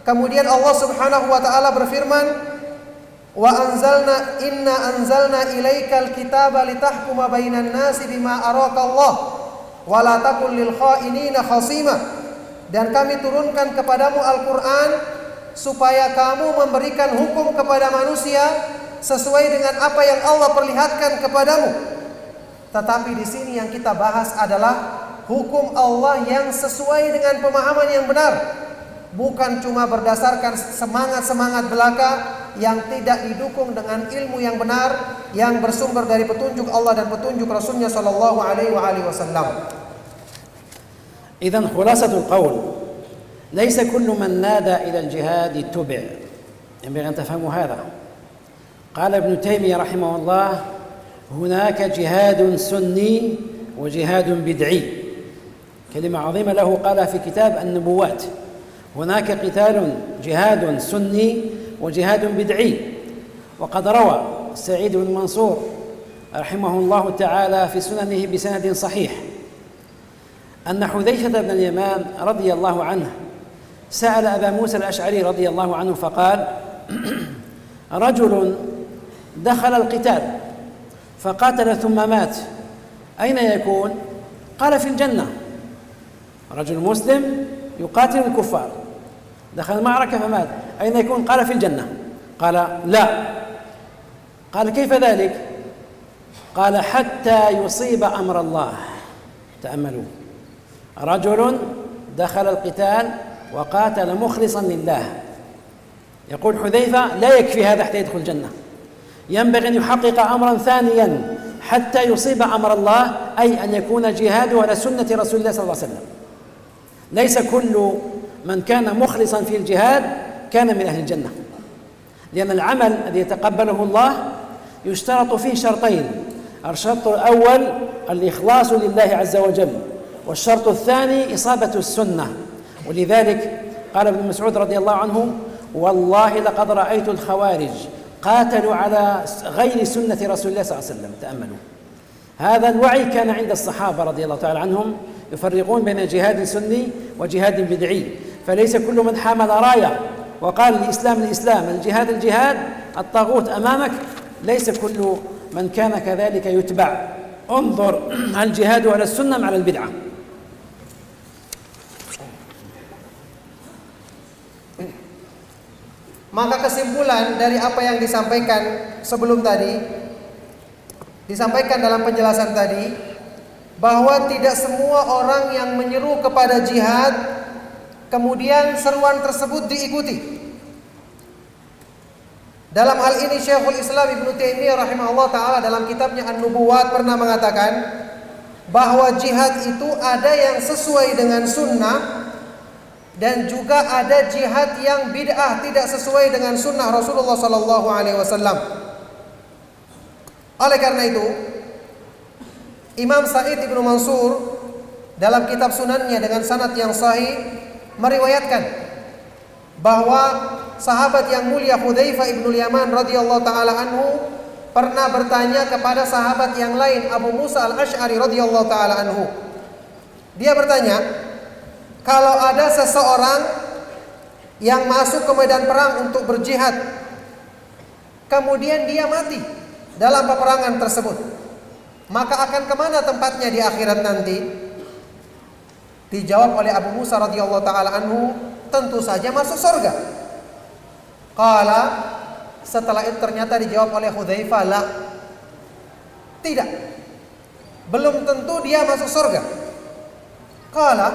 S1: Kemudian Allah Subhanahu wa taala berfirman, wa anzalna inna anzalna ilaikal kitaba litahkuma bainan nasi bima araqallah wa la takul lil khainina khasima. Dan kami turunkan kepadamu Al-Qur'an supaya kamu memberikan hukum kepada manusia sesuai dengan apa yang Allah perlihatkan kepadamu. Tetapi di sini yang kita bahas adalah hukum Allah yang sesuai dengan pemahaman yang benar, bukan cuma berdasarkan semangat-semangat belaka yang tidak didukung dengan ilmu yang benar yang bersumber dari petunjuk Allah dan petunjuk Rasulnya sallallahu alaihi wasallam.
S2: إذن خلاصة القول ليس كل من نادى إلى الجهاد اتبع، ينبغي أن تفهموا هذا. قال ابن تيمية رحمه الله هناك جهاد سني وجهاد بدعي، كلمة عظيمة له قالها في كتاب النبوات. هناك قتال جهاد سني وجهاد بدعي. وقد روى سعيد بن منصور رحمه الله تعالى في سننه بسند صحيح أن حذيفة بن اليمان رضي الله عنه سأل أبا موسى الأشعري رضي الله عنه فقال رجل دخل القتال فقاتل ثم مات أين يكون؟ قال في الجنة. رجل مسلم يقاتل الكفار دخل المعركة فمات، أين يكون؟ قال في الجنة. قال لا. قال كيف ذلك؟ قال حتى يصيب أمر الله. تأملوا، رجل دخل القتال وقاتل مخلصا لله، يقول حذيفة لا يكفي هذا حتى يدخل الجنة، ينبغي أن يحقق أمرا ثانيا حتى يصيب أمر الله، أي أن يكون جهاده على سنة رسول الله صلى الله عليه وسلم. ليس كل من كان مخلصا في الجهاد كان من أهل الجنة، لأن العمل الذي يتقبله الله يشترط فيه شرطين: الشرط الأول الإخلاص لله عز وجل، والشرط الثاني إصابة السنة. ولذلك قال ابن مسعود رضي الله عنه والله لقد رأيت الخوارج قاتلوا على غير سنة رسول الله صلى الله عليه وسلم. تأملوا، هذا الوعي كان عند الصحابة رضي الله تعالى عنهم، يفرقون بين جهاد سني وجهاد بدعي. فليس كل من حمل راية وقال الإسلام الإسلام، الجهاد الجهاد، الطاغوت أمامك، ليس كل من كان كذلك يتبع. انظر الجهاد على السنة مع البدعة.
S1: Maka kesimpulan dari apa yang disampaikan sebelum tadi, disampaikan dalam penjelasan tadi, bahwa tidak semua orang yang menyeru kepada jihad kemudian seruan tersebut diikuti. Dalam hal ini Syekhul Islam Ibnu Taimiyah rahimahullah taala dalam kitabnya An-Nubuwat pernah mengatakan bahwa jihad itu ada yang sesuai dengan sunnah dan juga ada jihad yang bid'ah, tidak sesuai dengan sunnah Rasulullah sallallahu alaihi wasallam. Oleh karena itu, Imam Sa'id Ibnu Mansur dalam kitab sunannya dengan sanad yang sahih meriwayatkan bahwa sahabat yang mulia Hudzaifah Ibnu Yaman radhiyallahu taala anhu pernah bertanya kepada sahabat yang lain Abu Musa Al-Asy'ari radhiyallahu taala anhu. Dia bertanya, kalau ada seseorang yang masuk ke medan perang untuk berjihad, kemudian dia mati dalam peperangan tersebut, maka akan kemana tempatnya di akhirat nanti? Dijawab oleh Abu Musa radhiyallahu taala anhu, tentu saja masuk surga. Qala, setelah itu ternyata dijawab oleh Hudzaifah, la, tidak, belum tentu dia masuk surga. Qala,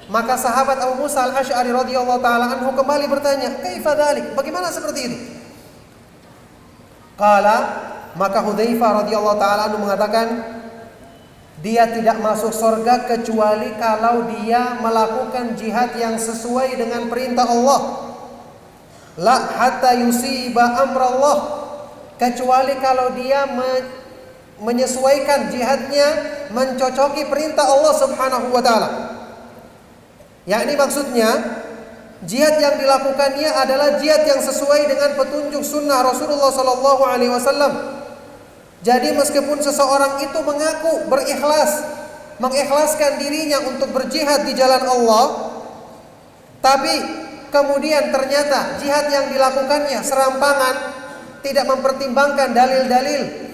S1: maka sahabat Abu Musa al-Asy'ari radhiyallahu taala anhu kembali bertanya, kaifa dzalik? Bagaimana seperti itu? Qala, maka Hudzaifah radhiyallahu taala anhu mengatakan, dia tidak masuk surga kecuali kalau dia melakukan jihad yang sesuai dengan perintah Allah. La hatta yusiba amrallah, kecuali kalau dia menyesuaikan jihadnya mencocoki perintah Allah Subhanahu wa taala. Yakni maksudnya jihad yang dilakukannya adalah jihad yang sesuai dengan petunjuk sunnah Rasulullah sallallahu alaihi wasallam. Jadi meskipun seseorang itu mengaku berikhlas, mengikhlaskan dirinya untuk berjihad di jalan Allah, tapi kemudian ternyata jihad yang dilakukannya serampangan, tidak mempertimbangkan dalil-dalil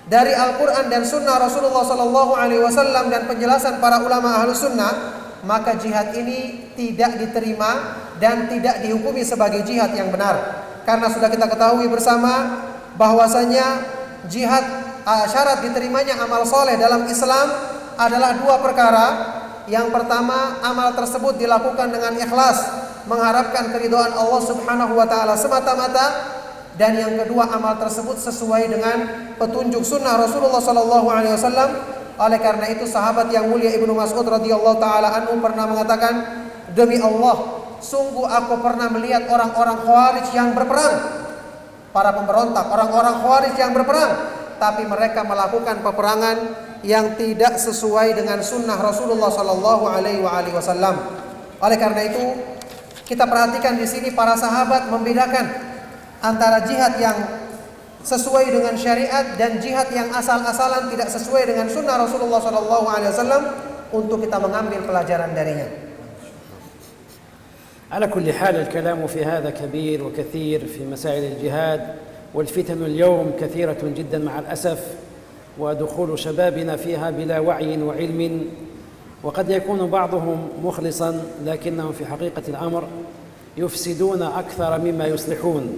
S1: dari Al-Quran dan Sunnah Rasulullah Sallallahu Alaihi Wasallam dan penjelasan para ulama Ahlus Sunnah, maka jihad ini tidak diterima dan tidak dihukumi sebagai jihad yang benar. Karena sudah kita ketahui bersama bahwasanya jihad, syarat diterimanya amal soleh dalam Islam adalah dua perkara. Yang pertama, amal tersebut dilakukan dengan ikhlas, mengharapkan keridhaan Allah Subhanahu wa taala semata-mata. Dan yang kedua, amal tersebut sesuai dengan petunjuk sunnah Rasulullah sallallahu alaihi wasallam. Oleh karena itu sahabat yang mulia Ibnu Mas'ud radhiyallahu taala anhu pernah mengatakan, demi Allah, sungguh aku pernah melihat orang-orang Khawarij yang berperang, para pemberontak, orang-orang Khawarij yang berperang, tapi mereka melakukan peperangan yang tidak sesuai dengan sunnah Rasulullah sallallahu alaihi wasallam. Oleh karena itu, kita perhatikan di sini para sahabat membedakan antara jihad yang sesuai dengan syariat dan jihad yang asal-asalan tidak sesuai dengan sunnah Rasulullah SAW, untuk kita mengambil pelajaran darinya.
S2: على كل حال الكلام في هذا كبير وكثير في مسائل الجهاد، والفتن اليوم كثيرة جدا مع الأسف، ودخول شبابنا فيها بلا وعي وعلم، وقد يكون بعضهم مخلصا لكنهم في حقيقة الأمر يفسدون أكثر مما يصلحون.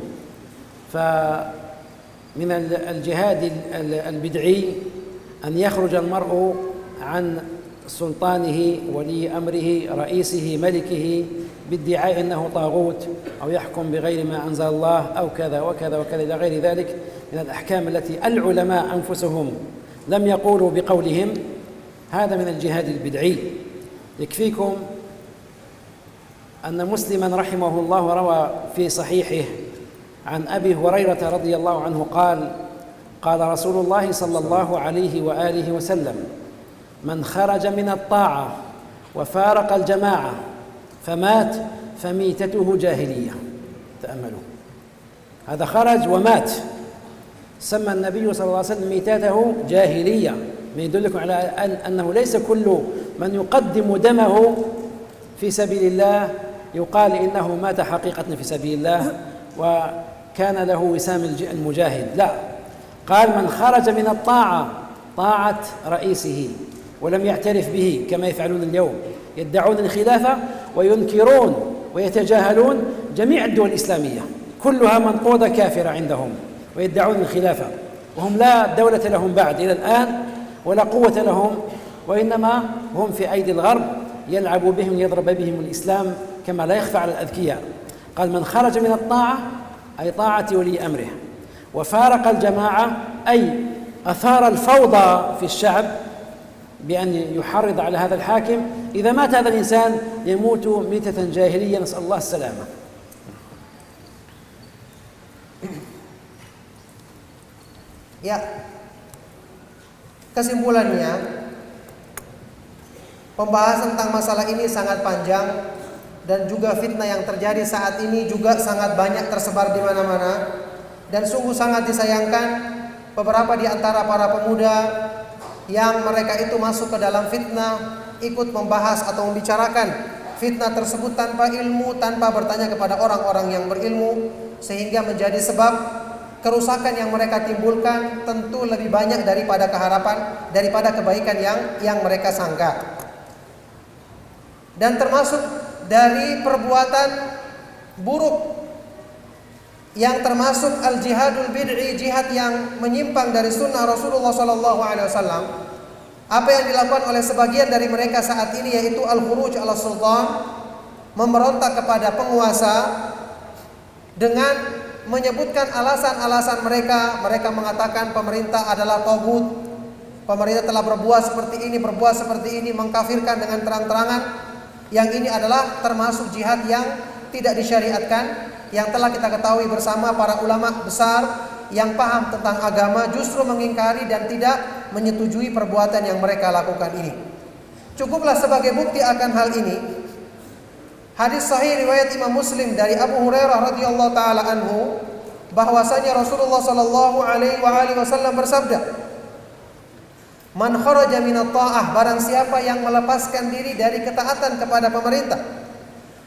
S2: فمن الجهاد البدعي أن يخرج المرء عن سلطانه، ولي أمره، رئيسه، ملكه، بادعاء أنه طاغوت أو يحكم بغير ما أنزل الله أو كذا وكذا وكذا إلى غير ذلك من الأحكام التي العلماء أنفسهم لم يقولوا بقولهم. هذا من الجهاد البدعي. يكفيكم أن مسلما رحمه الله روى في صحيحه عن أبي هريرة رضي الله عنه قال: قال رسول الله صلى الله عليه وآله وسلم: من خرج من الطاعة وفارق الجماعة فمات فميتته جاهلية. تأملوا، هذا خرج ومات، سمى النبي صلى الله عليه وسلم ميتته جاهلية، ما يدلكم على أنه ليس كل من يقدم دمه في سبيل الله يقال إنه مات حقيقة في سبيل الله وكان له وسام المجاهد. لا، قال من خرج من الطاعة، طاعة رئيسه، ولم يعترف به كما يفعلون اليوم، يدعون الخلافة وينكرون ويتجاهلون جميع الدول الإسلامية، كلها منقوضة كافرة عندهم، ويدعون الخلافة وهم لا دولة لهم بعد إلى الآن ولا قوة لهم، وإنما هم في أيدي الغرب يلعب بهم، يضرب بهم الإسلام كما لا يخفى على الأذكياء. قال من خرج من الطاعة أي طاعة ولي أمره، وفارق الجماعة أي أثار الفوضى في الشعب بأن يحرض على هذا الحاكم. إذا مات هذا الإنسان يموت ميتة جاهلية، نسأل الله السلامة.
S1: Ya, kesimpulannya, pembahasan tentang masalah ini sangat panjang dan juga fitnah yang terjadi saat ini juga sangat banyak tersebar di mana-mana, dan sungguh sangat disayangkan beberapa di antara para pemuda yang mereka itu masuk ke dalam fitnah ikut membahas atau membicarakan fitnah tersebut tanpa ilmu, tanpa bertanya kepada orang-orang yang berilmu, sehingga menjadi sebab kerusakan yang mereka timbulkan tentu lebih banyak daripada keharapan, daripada kebaikan yang mereka sangka. Dan termasuk dari perbuatan buruk yang termasuk al-jihadul bid'i, jihad yang menyimpang dari sunnah Rasulullah SAW, apa yang dilakukan oleh sebagian dari mereka saat ini, yaitu al-khuruj ala sultan, memberontak kepada penguasa dengan menyebutkan alasan-alasan mereka. Mereka mengatakan pemerintah adalah taghut, pemerintah telah berbuat seperti ini, mengkafirkan dengan terang-terangan. Yang ini adalah termasuk jihad yang tidak disyariatkan, yang telah kita ketahui bersama para ulama besar yang paham tentang agama justru mengingkari dan tidak menyetujui perbuatan yang mereka lakukan ini. Cukuplah sebagai bukti akan hal ini hadis sahih riwayat Imam Muslim dari Abu Hurairah radhiyallahu taala anhu, bahwasanya Rasulullah sallallahu alaihi wasallam bersabda, "Man kharaja minat ta'ah," barang siapa yang melepaskan diri dari ketaatan kepada pemerintah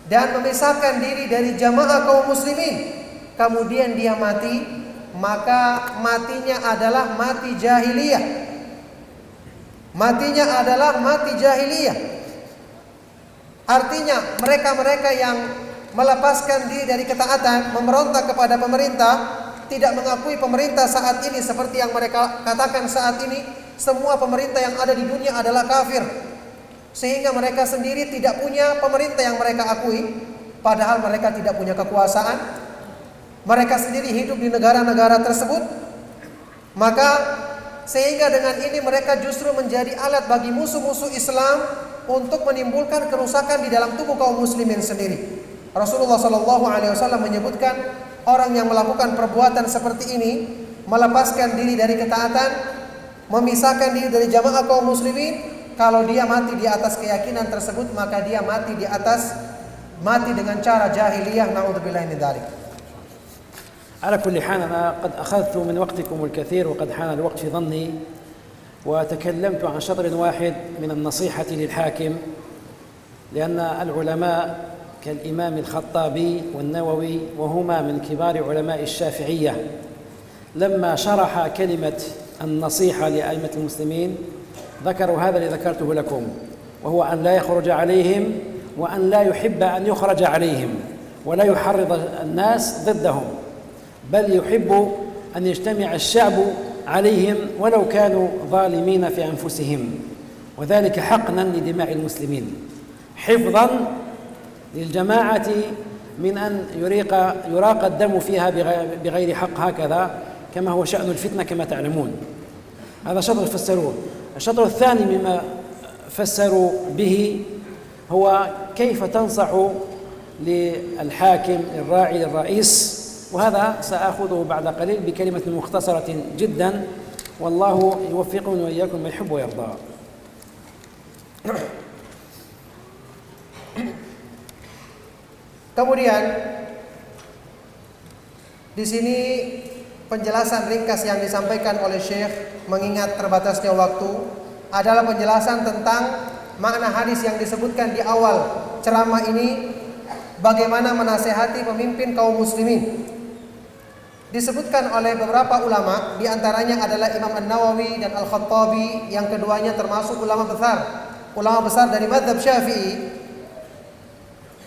S1: dan memisahkan diri dari jamaah kaum muslimin, kemudian dia mati, maka matinya adalah mati jahiliyah. Matinya adalah mati jahiliyah. Artinya mereka-mereka yang melepaskan diri dari ketaatan, memberontak kepada pemerintah, tidak mengakui pemerintah saat ini seperti yang mereka katakan saat ini, semua pemerintah yang ada di dunia adalah kafir, sehingga mereka sendiri tidak punya pemerintah yang mereka akui, padahal mereka tidak punya kekuasaan. Mereka sendiri hidup di negara-negara tersebut. Maka sehingga dengan ini mereka justru menjadi alat bagi musuh-musuh Islam untuk menimbulkan kerusakan di dalam tubuh kaum muslimin sendiri. Rasulullah SAW menyebutkan orang yang melakukan perbuatan seperti ini, melepaskan diri dari ketaatan, memisahkan diri dari jamaah kaum muslimin, kalau dia mati di atas keyakinan tersebut, maka dia mati dengan cara jahiliyah. Na'udzubillahi min dzalik.
S2: على كل حال أنا قد أخذت من وقتكم الكثير وقد حان الوقت في ظني، وتكلمت عن شطر واحد من النصيحة للحاكم، لأن العلماء كالإمام الخطابي والنووي وهما من كبار علماء الشافعية لما شرح كلمة النصيحة لأئمة المسلمين ذكروا هذا الذي ذكرته لكم، وهو أن لا يخرج عليهم وأن لا يحب أن يخرج عليهم ولا يحرض الناس ضدهم، بل يحب أن يجتمع الشعب عليهم ولو كانوا ظالمين في أنفسهم، وذلك حقنا لدماء المسلمين، حفظا للجماعة من أن يراق الدم فيها بغير حق، هكذا كما هو شأن الفتنة كما تعلمون. هذا شطر فسروه. الشطر الثاني مما فسروا به هو كيف تنصح للحاكم الراعي للرئيس، وهذا سأخذه بعد قليل بكلمة مختصرة جدا، والله يوفقني وإياكم ما يحب ويرضى.
S1: Kemudian di sini penjelasan ringkas yang disampaikan oleh Syekh, mengingat terbatasnya waktu, adalah penjelasan tentang makna hadis yang disebutkan di awal ceramah ini, bagaimana menasehati pemimpin kaum muslimin. Disebutkan oleh beberapa ulama, di antaranya adalah Imam An-Nawawi dan Al-Khattabi, yang keduanya termasuk ulama besar dari mazhab Syafi'i.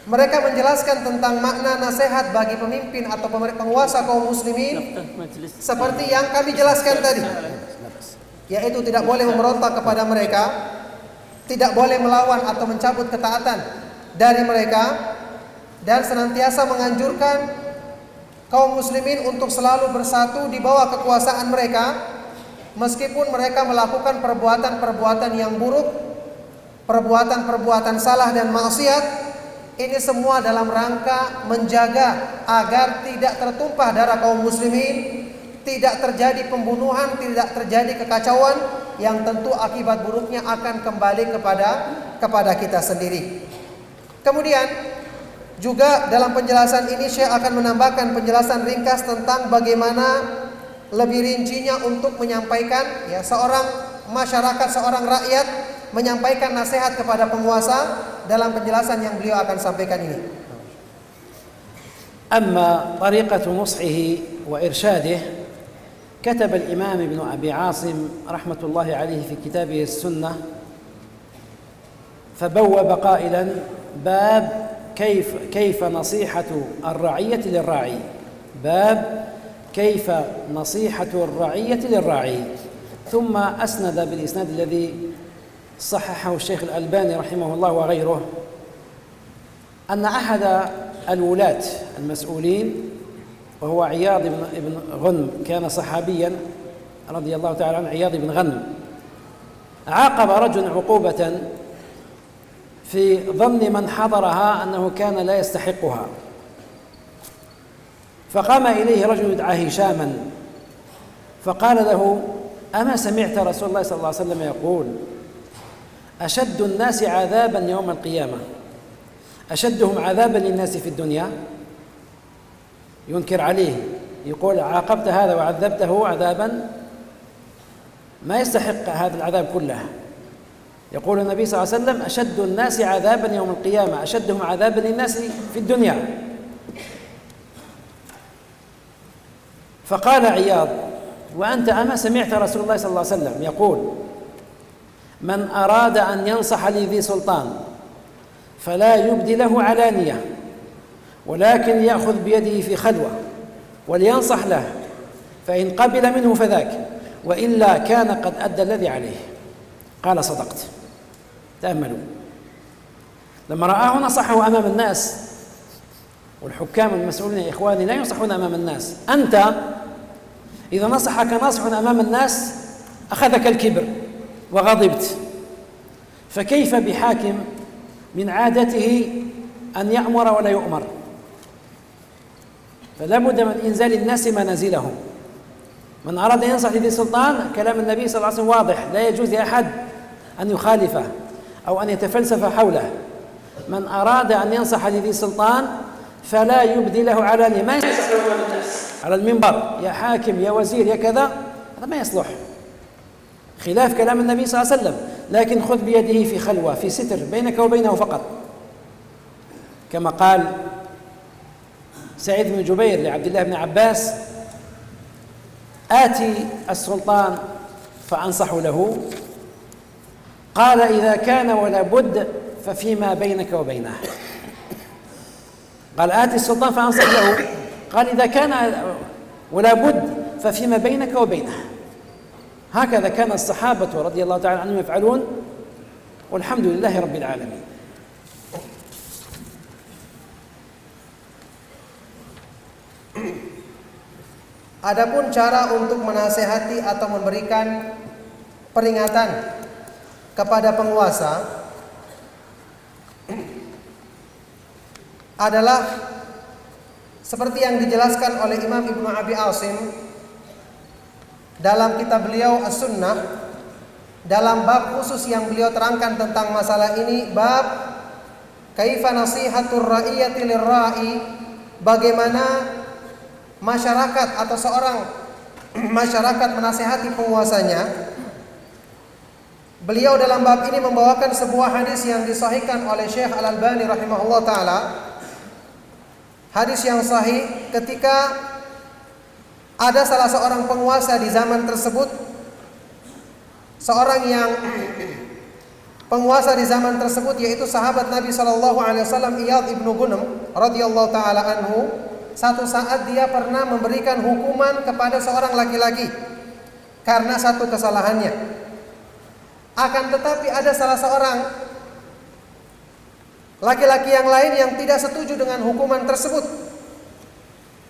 S1: Mereka menjelaskan tentang makna nasihat bagi pemimpin atau penguasa kaum muslimin seperti yang kami jelaskan tadi, yaitu tidak boleh memberontak kepada mereka, tidak boleh melawan atau mencabut ketaatan dari mereka, dan senantiasa menganjurkan kaum muslimin untuk selalu bersatu di bawah kekuasaan mereka, meskipun mereka melakukan perbuatan-perbuatan yang buruk, perbuatan-perbuatan salah dan maksiat. Ini semua dalam rangka menjaga agar tidak tertumpah darah kaum muslimin, tidak terjadi pembunuhan, tidak terjadi kekacauan yang tentu akibat buruknya akan kembali kepada kita sendiri. Kemudian juga dalam penjelasan ini Syekh akan menambahkan penjelasan ringkas tentang bagaimana lebih rincinya untuk menyampaikan seorang masyarakat, seorang rakyat menyampaikan nasihat kepada penguasa dalam penjelasan yang beliau akan sampaikan ini.
S2: أما طريقة نصحه وإرشاده كتب الإمام ابن أبي عاصم رحمة الله عليه في كتابه السنة فبوب قائلا باب كيف نصيحة الرعية للراعي باب كيف نصيحة الرعية للراعي ثم أسند بالإسناد الذي صححه الشيخ الألباني رحمه الله وغيره أن أحد الولاة المسؤولين وهو عياض بن غنم كان صحابيا رضي الله تعالى عنه عياض بن غنم عاقب رجل عقوبة في ظن من حضرها أنه كان لا يستحقها فقام إليه رجل يدعى هشاما فقال له أما سمعت رسول الله صلى الله عليه وسلم يقول أشد الناس عذابا يوم القيامة أشدهم عذابا للناس في الدنيا ينكر عليه يقول عاقبت هذا وعذبته عذابا ما يستحق هذا العذاب كله يقول النبي صلى الله عليه وسلم أشد الناس عذابا يوم القيامة أشدهم عذابا للناس في الدنيا فقال عياض وأنت أما سمعت رسول الله صلى الله عليه وسلم يقول من أراد أن ينصح لذي سلطان فلا يبدي له علانية ولكن يأخذ بيده في خلوة ولينصح له فإن قبل منه فذاك وإلا كان قد أدى الذي عليه قال صدقت تأملوا لما رآه نصحه أمام الناس والحكام المسؤولين يا إخواني لا ينصحون أمام الناس أنت إذا نصحك ناصح أمام الناس أخذك الكبر وغضبت فكيف بحاكم من عادته أن يأمر ولا يؤمر فلا بد من إنزال الناس منازلهم من أراد أن ينصح لذي سلطان كلام النبي صلى الله عليه وسلم واضح لا يجوز لأحد أن يخالفه أو أن يتفلسف حوله من أراد أن ينصح لذي سلطان فلا يبدي له علانية ما يصلح له أمام الناس على المنبر يا حاكم يا وزير يا كذا هذا ما يصلح خلاف كلام النبي صلى الله عليه وسلم لكن خذ بيده في خلوة في ستر بينك وبينه فقط كما قال سعيد بن جبير لعبد الله بن عباس آتي السلطان فأنصح له قال إذا كان ولا بد ففيما بينك وبينه قال آتي السلطان فأنصح له قال إذا كان ولا بد ففيما بينك وبينه هكذا كان الصحابة رضي الله تعالى عنهم يفعلون والحمد لله رب العالمين.
S1: Adapun cara untuk menasehati atau memberikan peringatan kepada penguasa adalah seperti yang dijelaskan oleh Imam Ibnu Abi Asim dalam kitab beliau As-Sunnah, dalam bab khusus yang beliau terangkan tentang masalah ini, bab kaifa nasihatur ra'iyati lirra'i, bagaimana masyarakat atau seorang masyarakat menasihati penguasanya. Beliau dalam bab ini membawakan sebuah hadis yang disahihkan oleh Syekh Al-Albani rahimahullah ta'ala. Hadis yang sahih ketika ada salah seorang penguasa di zaman tersebut, seorang yang penguasa di zaman tersebut yaitu sahabat Nabi SAW Iyad ibnu Gunum radhiyallahu taala anhu. Satu saat dia pernah memberikan hukuman kepada seorang laki-laki karena satu kesalahannya. Akan tetapi ada salah seorang laki-laki yang lain yang tidak setuju dengan hukuman tersebut.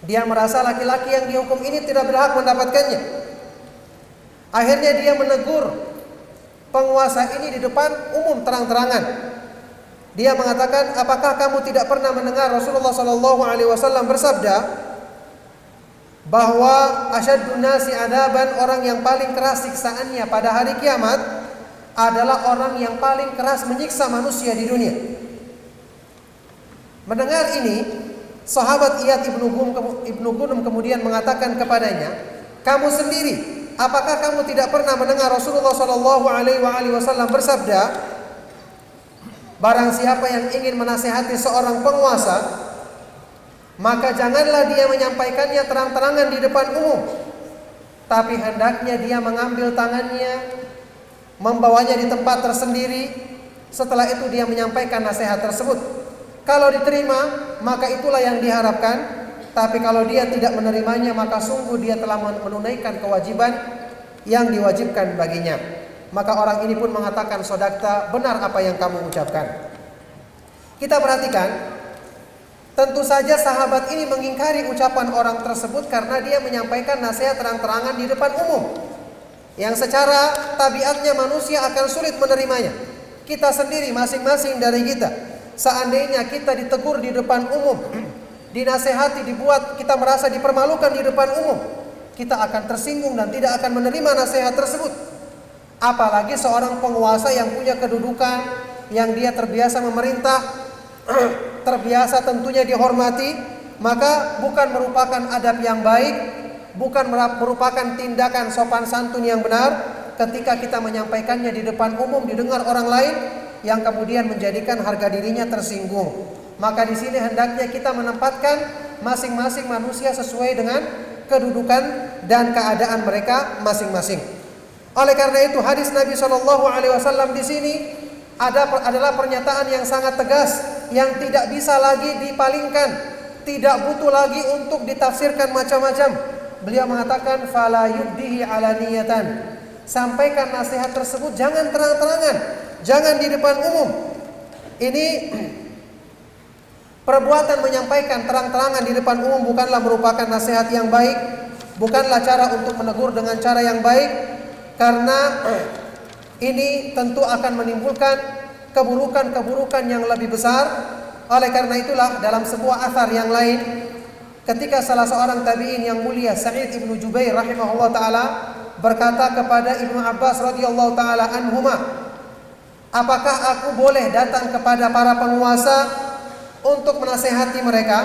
S1: Dia merasa laki-laki yang dihukum ini tidak berhak mendapatkannya. Akhirnya dia menegur penguasa ini di depan umum terang-terangan. Dia mengatakan, apakah kamu tidak pernah mendengar Rasulullah SAW bersabda bahwa asyadun nasi adaban, orang yang paling keras siksaannya pada hari kiamat adalah orang yang paling keras menyiksa manusia di dunia. Mendengar ini, sahabat Iyad ibnu Gunum kemudian mengatakan kepadanya, kamu sendiri apakah kamu tidak pernah mendengar Rasulullah Shallallahu Alaihi Wasallam bersabda, barang siapa yang ingin menasihati seorang penguasa, maka janganlah dia menyampaikannya terang-terangan di depan umum, tapi hendaknya dia mengambil tangannya, membawanya di tempat tersendiri. Setelah itu dia menyampaikan nasihat tersebut. Kalau diterima, maka itulah yang diharapkan. Tapi kalau dia tidak menerimanya, maka sungguh dia telah menunaikan kewajiban yang diwajibkan baginya. Maka orang ini pun mengatakan, sodakta, benar apa yang kamu ucapkan. Kita perhatikan, tentu saja sahabat ini mengingkari ucapan orang tersebut karena dia menyampaikan nasihat terang-terangan di depan umum, yang secara tabiatnya manusia akan sulit menerimanya. Kita sendiri masing-masing dari kita, seandainya kita ditegur di depan umum, dinasehati, dibuat kita merasa dipermalukan di depan umum, kita akan tersinggung dan tidak akan menerima nasihat tersebut. Apalagi seorang penguasa yang punya kedudukan, yang dia terbiasa memerintah, terbiasa tentunya dihormati, maka bukan merupakan adab yang baik, bukan merupakan tindakan sopan santun yang benar ketika kita menyampaikannya di depan umum, didengar orang lain, yang kemudian menjadikan harga dirinya tersinggung. Maka di sini hendaknya kita menempatkan masing-masing manusia sesuai dengan kedudukan dan keadaan mereka masing-masing. Oleh karena itu, hadis Nabi Shallallahu Alaihi Wasallam di sini adalah pernyataan yang sangat tegas, yang tidak bisa lagi dipalingkan, tidak butuh lagi untuk ditafsirkan macam-macam. Beliau mengatakan, fala yubdihi alaniyatan. Sampaikan nasihat tersebut jangan terang-terangan, jangan di depan umum. Ini perbuatan menyampaikan terang-terangan di depan umum bukanlah merupakan nasihat yang baik, bukanlah cara untuk menegur dengan cara yang baik, karena ini tentu akan menimbulkan keburukan-keburukan yang lebih besar. Oleh karena itulah dalam sebuah athar yang lain, ketika salah seorang tabi'in yang mulia, Sa'id ibnu Jubair rahimahullah ta'ala, berkata kepada Ibnu Abbas radhiyallahu ta'ala anhuma, apakah aku boleh datang kepada para penguasa untuk menasehati mereka?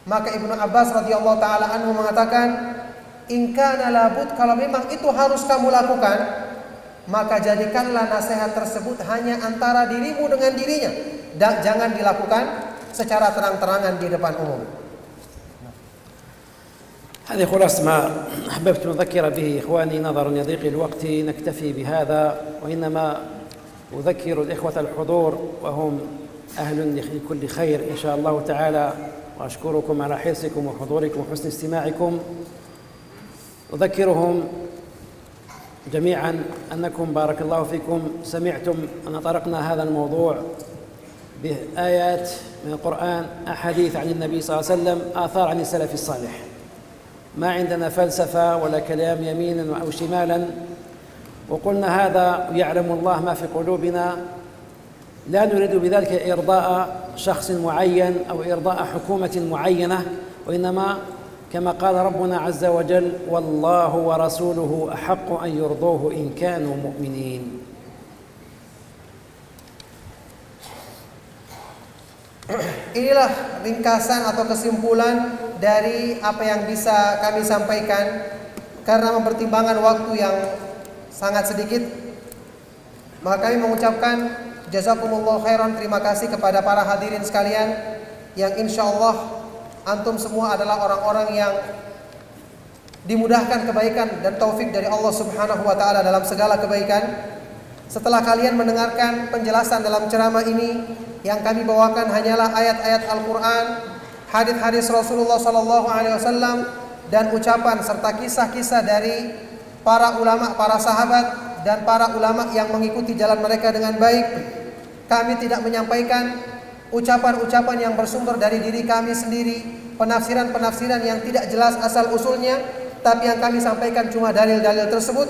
S1: Maka Ibnu Abbas radhiyallahu ta'ala anhu mengatakan, in kana labud, kalau memang itu harus kamu lakukan, maka jadikanlah nasihat tersebut hanya antara dirimu dengan dirinya, dan jangan dilakukan secara terang-terangan di depan umum.
S2: هذه خلاصة ما أحببت أذكر به إخواني، نظرا لضيق الوقت نكتفي بهذا، وإنما أذكر الإخوة الحضور وهم أهل لكل خير إن شاء الله تعالى، وأشكركم على حرصكم وحضوركم وحسن استماعكم. أذكرهم جميعا أنكم بارك الله فيكم سمعتم أن طرقنا هذا الموضوع بآيات من القرآن، أحاديث عن النبي صلى الله عليه وسلم، آثار عن السلف الصالح. ما عندنا فلسفة ولا كلام يمينا أو شمالا، وقلنا هذا يعلم الله ما في قلوبنا، لا نريد بذلك إرضاء شخص معين أو إرضاء حكومة معينة، وإنما كما قال ربنا عز وجل والله ورسوله أحق أن يرضوه إن كانوا مؤمنين.
S1: Inilah ringkasan atau kesimpulan dari apa yang bisa kami sampaikan. Karena mempertimbangkan waktu yang sangat sedikit, maka kami mengucapkan jazakumullah khairan, terima kasih kepada para hadirin sekalian, yang insyaallah antum semua adalah orang-orang yang dimudahkan kebaikan dan taufik dari Allah Subhanahu wa taala dalam segala kebaikan. Setelah kalian mendengarkan penjelasan dalam ceramah ini, yang kami bawakan hanyalah ayat-ayat Al-Quran, hadis-hadis Rasulullah sallallahu alaihi wasallam, dan ucapan serta kisah-kisah dari para ulama, para sahabat, dan para ulama yang mengikuti jalan mereka dengan baik. Kami tidak menyampaikan ucapan-ucapan yang bersumber dari diri kami sendiri, penafsiran-penafsiran yang tidak jelas asal-usulnya, tapi yang kami sampaikan cuma dalil-dalil tersebut.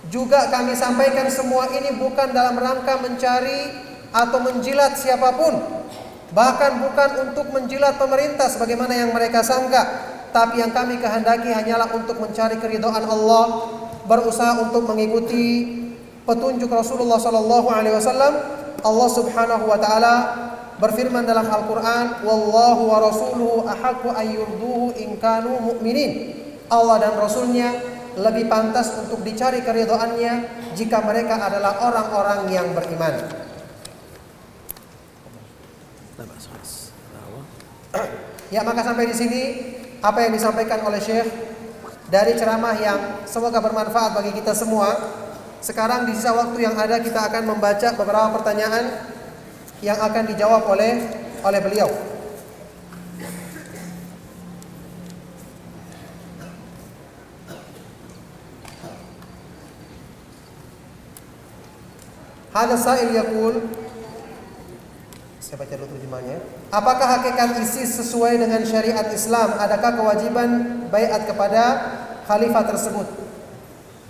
S1: Juga kami sampaikan semua ini bukan dalam rangka mencari atau menjilat siapapun, bahkan bukan untuk menjilat pemerintah sebagaimana yang mereka sangka, tapi yang kami kehendaki hanyalah untuk mencari keridhaan Allah, berusaha untuk mengikuti petunjuk Rasulullah sallallahu alaihi wasallam. Allah Subhanahu wa taala berfirman dalam Al-Qur'an, wallahu wa rasuluhu ahaqqu an yurduhu in kanu mu'minin. Allah dan Rasulnya lebih pantas untuk dicari keridhaannya jika mereka adalah orang-orang yang beriman. Ya, maka sampai di sini apa yang disampaikan oleh Syekh dari ceramah yang semoga bermanfaat bagi kita semua. Sekarang di sisa waktu yang ada kita akan membaca beberapa pertanyaan yang akan dijawab oleh beliau. Hadza sa'il yaqul, saya baca dulu terjemahnya. Apakah hakikat ISIS sesuai dengan syariat Islam? Adakah kewajiban baiat kepada khalifah tersebut?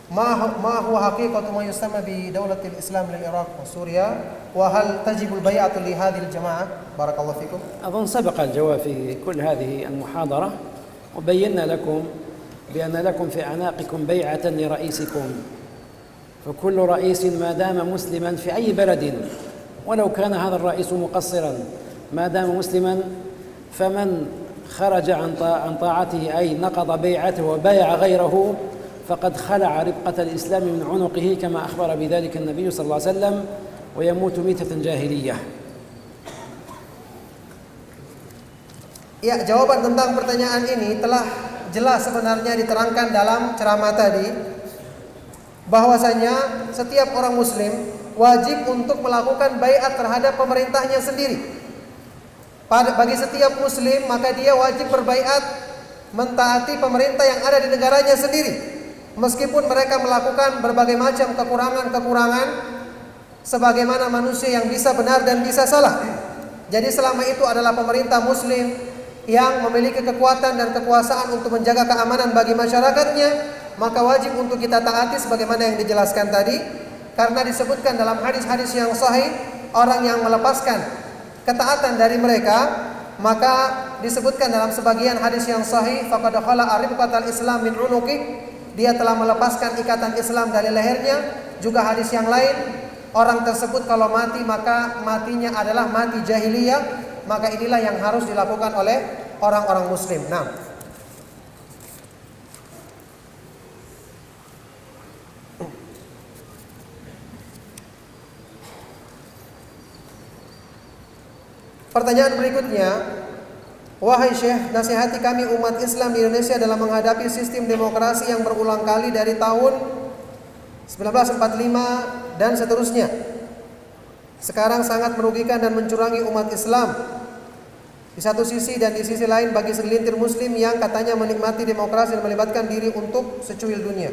S1: Ma huwa haqiqatu ma yusama bi daulatil Islam lil Iraq wa Suria wa hal tajibu al bai'atu li hadhihi al jamaah? Barakallahu fikum.
S2: أظن سبق الجواب في كل هذه المحاضرة وبينا لكم بأن لكم في أعناقكم بيعة لرئيسكم، فكل رئيس ما دام مسلما في أي بلد ولو كان هذا الرئيس مقصرا ما دام مسلما فمن خرج عن طاعته أي نقض بيعته وبايع غيره فقد خلع ربقة الإسلام من عنقه كما أخبر بذلك النبي صلى الله عليه وسلم ويموت ميتة جاهلية.
S1: Ya, jawaban tentang pertanyaan ini telah jelas sebenarnya diterangkan dalam ceramah tadi, bahwasanya setiap orang muslim wajib untuk melakukan baiat terhadap pemerintahnya sendiri. Bagi setiap muslim maka dia wajib berbaiat mentaati pemerintah yang ada di negaranya sendiri, meskipun mereka melakukan berbagai macam kekurangan-kekurangan sebagaimana manusia yang bisa benar dan bisa salah. Jadi selama itu adalah pemerintah muslim yang memiliki kekuatan dan kekuasaan untuk menjaga keamanan bagi masyarakatnya, maka wajib untuk kita taati sebagaimana yang dijelaskan tadi, karena disebutkan dalam hadis-hadis yang sahih orang yang melepaskan ketaatan dari mereka, maka disebutkan dalam sebagian hadis yang sahih faqad khala aribqatal Islam min unuqi, dia telah melepaskan ikatan Islam dari lehernya. Juga hadis yang lain, orang tersebut kalau mati maka matinya adalah mati jahiliyah. Maka inilah yang harus dilakukan oleh orang-orang muslim. Nah, pertanyaan berikutnya, wahai Syekh, nasihati kami umat Islam di Indonesia dalam menghadapi sistem demokrasi yang berulang kali dari tahun 1945 dan seterusnya. Sekarang sangat merugikan dan mencurangi umat Islam di satu sisi, dan di sisi lain bagi segelintir muslim yang katanya menikmati demokrasi dan melibatkan diri untuk secuil dunia.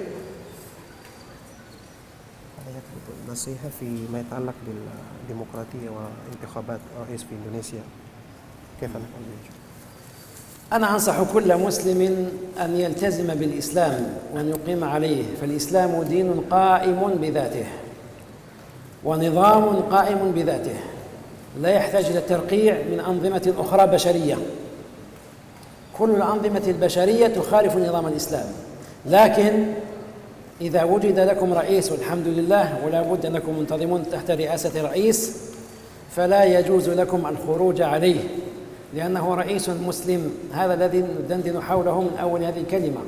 S3: نصيحة فيما يتعلق بالديمقراطية وانتخابات رئيس في إندونيسيا، كيف نفعل ذلك؟
S2: أنا أنصح كل مسلم أن يلتزم بالإسلام وأن يقيم عليه، فالإسلام دين قائم بذاته ونظام قائم بذاته لا يحتاج إلى ترقيع من أنظمة أخرى بشرية. كل الأنظمة البشرية تخالف نظام الإسلام، لكن إذا وجد لكم رئيس والحمد لله ولا بد أنكم منتظمون تحت رئاسة رئيس، فلا يجوز لكم الخروج عليه لأنه رئيس مسلم. هذا الذي ندندن حوله من أول هذه الكلمة.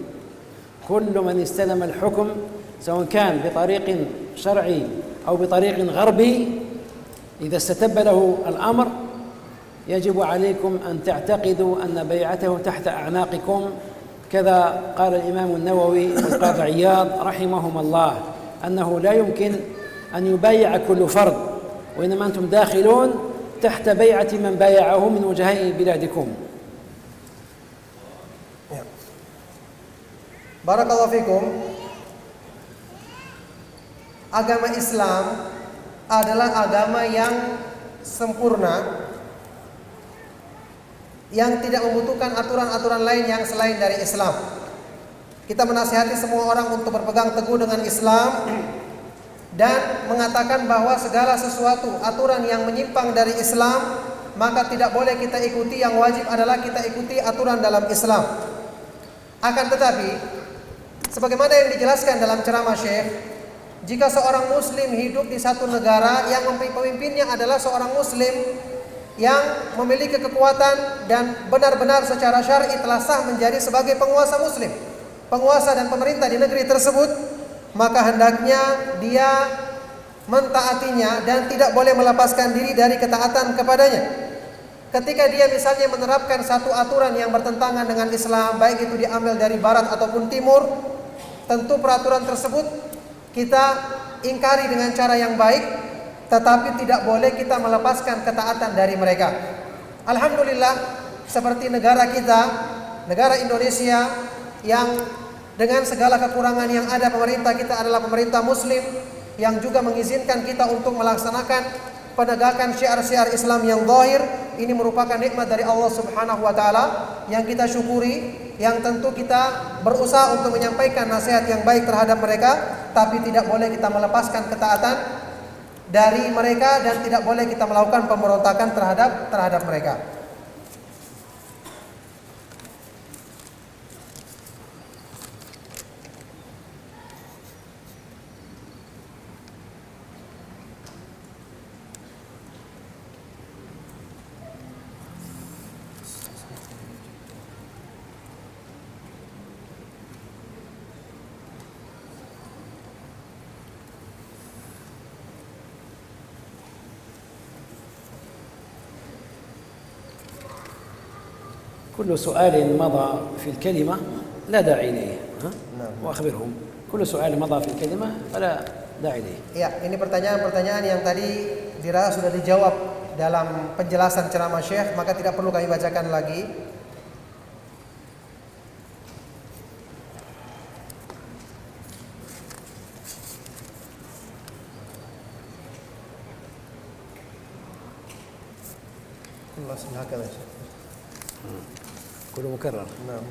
S2: كل من استلم الحكم سواء كان بطريق شرعي أو بطريق غربي، إذا استتب له الأمر يجب عليكم أن تعتقدوا أن بيعته تحت أعناقكم. كذا قال الإمام النووي والقاضي عياض رحمهما الله أنه لا يمكن أن يبايع كل فرد، وإنما أنتم داخلون تحت بيعة من بايعه من وجهاء بلادكم.
S1: Barakallahu fikum. Agama Islam adalah agama yang sempurna, yang tidak membutuhkan aturan-aturan lain yang selain dari Islam. Kita menasihati semua orang untuk berpegang teguh dengan Islam dan mengatakan bahwa segala sesuatu aturan yang menyimpang dari Islam maka tidak boleh kita ikuti. Yang wajib adalah kita ikuti aturan dalam Islam. Akan tetapi, sebagaimana yang dijelaskan dalam ceramah Syekh, jika seorang muslim hidup di satu negara yang pemimpinnya adalah seorang muslim yang memiliki kekuatan dan benar-benar secara syar'i telah sah menjadi sebagai penguasa muslim, penguasa dan pemerintah di negeri tersebut, maka hendaknya dia mentaatinya dan tidak boleh melepaskan diri dari ketaatan kepadanya. Ketika dia misalnya menerapkan satu aturan yang bertentangan dengan Islam, baik itu diambil dari barat ataupun timur, tentu peraturan tersebut kita ingkari dengan cara yang baik, tetapi tidak boleh kita melepaskan ketaatan dari mereka. Alhamdulillah, seperti negara kita, negara Indonesia yang dengan segala kekurangan yang ada, pemerintah kita adalah pemerintah muslim yang juga mengizinkan kita untuk melaksanakan penegakan syiar-syiar Islam yang zahir. Ini merupakan nikmat dari Allah Subhanahu wa taala yang kita syukuri, yang tentu kita berusaha untuk menyampaikan nasihat yang baik terhadap mereka, tapi tidak boleh kita melepaskan ketaatan dari mereka dan tidak boleh kita melakukan pemberontakan terhadap mereka.
S2: كل سؤال مضى في الكلمة لا داعي إليه وأخبرهم كل سؤال مضى في الكلمة فلا داعي إليه.
S1: Ya, ini pertanyaan-pertanyaan yang tadi dirasa sudah dijawab dalam penjelasan ceramah Syekh, maka tidak perlu kami bacakan lagi.
S2: كله مكرر.
S3: نعم.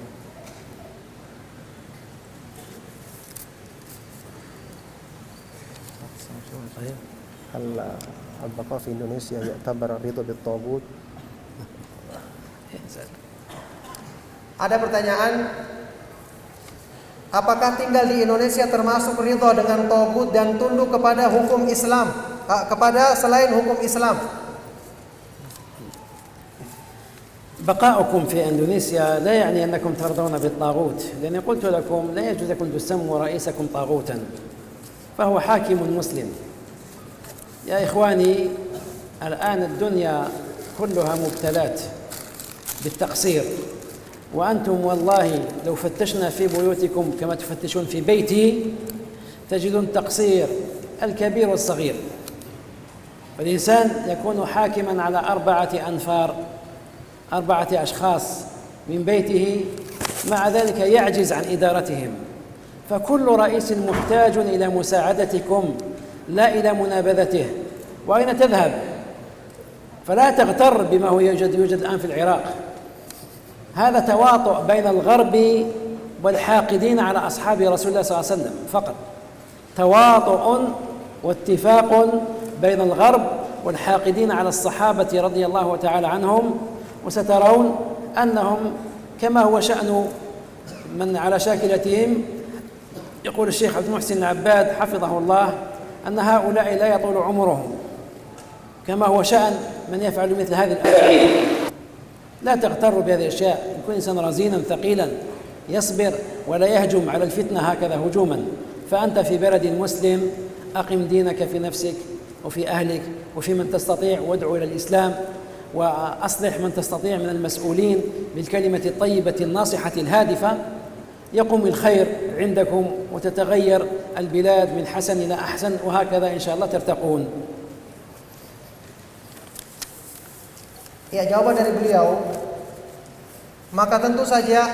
S3: هل البقاء في إندونيسيا يعتبر الرضا بالطاغوت؟
S1: Ada pertanyaan, apakah tinggal di Indonesia termasuk ridha dengan tagut dan tunduk kepada hukum Islam, kepada selain hukum Islam?
S2: بقاؤكم في إندونيسيا لا يعني أنكم ترضون بالطاغوت، لأني قلت لكم لا يجوز لكم تسموا رئيسكم طاغوتا، فهو حاكم مسلم. يا إخواني، الآن الدنيا كلها مبتلات بالتقصير، وأنتم والله لو فتشنا في بيوتكم كما تفتشون في بيتي تجدون تقصير الكبير والصغير. والإنسان يكون حاكما على 4 أنفار، 4 أشخاص من بيته، مع ذلك يعجز عن إدارتهم. فكل رئيس محتاج إلى مساعدتكم لا إلى منابذته. وأين تذهب؟ فلا تغتر بما هو يوجد الآن في العراق. هذا تواطؤ بين الغرب والحاقدين على أصحاب رسول الله صلى الله عليه وسلم فقط، تواطؤ واتفاق بين الغرب والحاقدين على الصحابة رضي الله تعالى عنهم. وسترون أنهم كما هو شأن من على شاكلتهم. يقول الشيخ عبد المحسن العباد حفظه الله أن هؤلاء لا يطول عمرهم، كما هو شأن من يفعل مثل هذه الأفعال. لا تغتروا بهذه الأشياء. يكون إنسان رزينا ثقيلا يصبر ولا يهجم على الفتنة هكذا هجوما. فأنت في بلد مسلم أقم دينك في نفسك وفي أهلك وفي من تستطيع، وادعو إلى الإسلام، وأصلح من تستطيع من المسؤولين بالكلمة الطيبة الناصحة الهادفة، يقوم الخير عندكم وتتغير البلاد من حسن إلى أحسن، وهكذا إن شاء الله ترتقون.
S1: Ya, jawaban dari beliau, maka tentu saja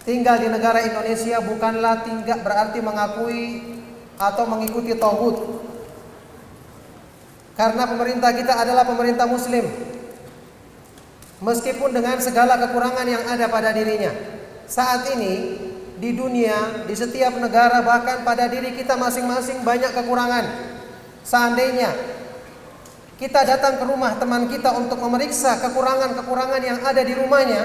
S1: tinggal di negara Indonesia bukanlah berarti mengakui atau mengikuti taghut. Karena pemerintah kita adalah pemerintah muslim, meskipun dengan segala kekurangan yang ada pada dirinya. Saat ini di dunia, di setiap negara, bahkan pada diri kita masing-masing banyak kekurangan. Seandainya kita datang ke rumah teman kita untuk memeriksa kekurangan-kekurangan yang ada di rumahnya,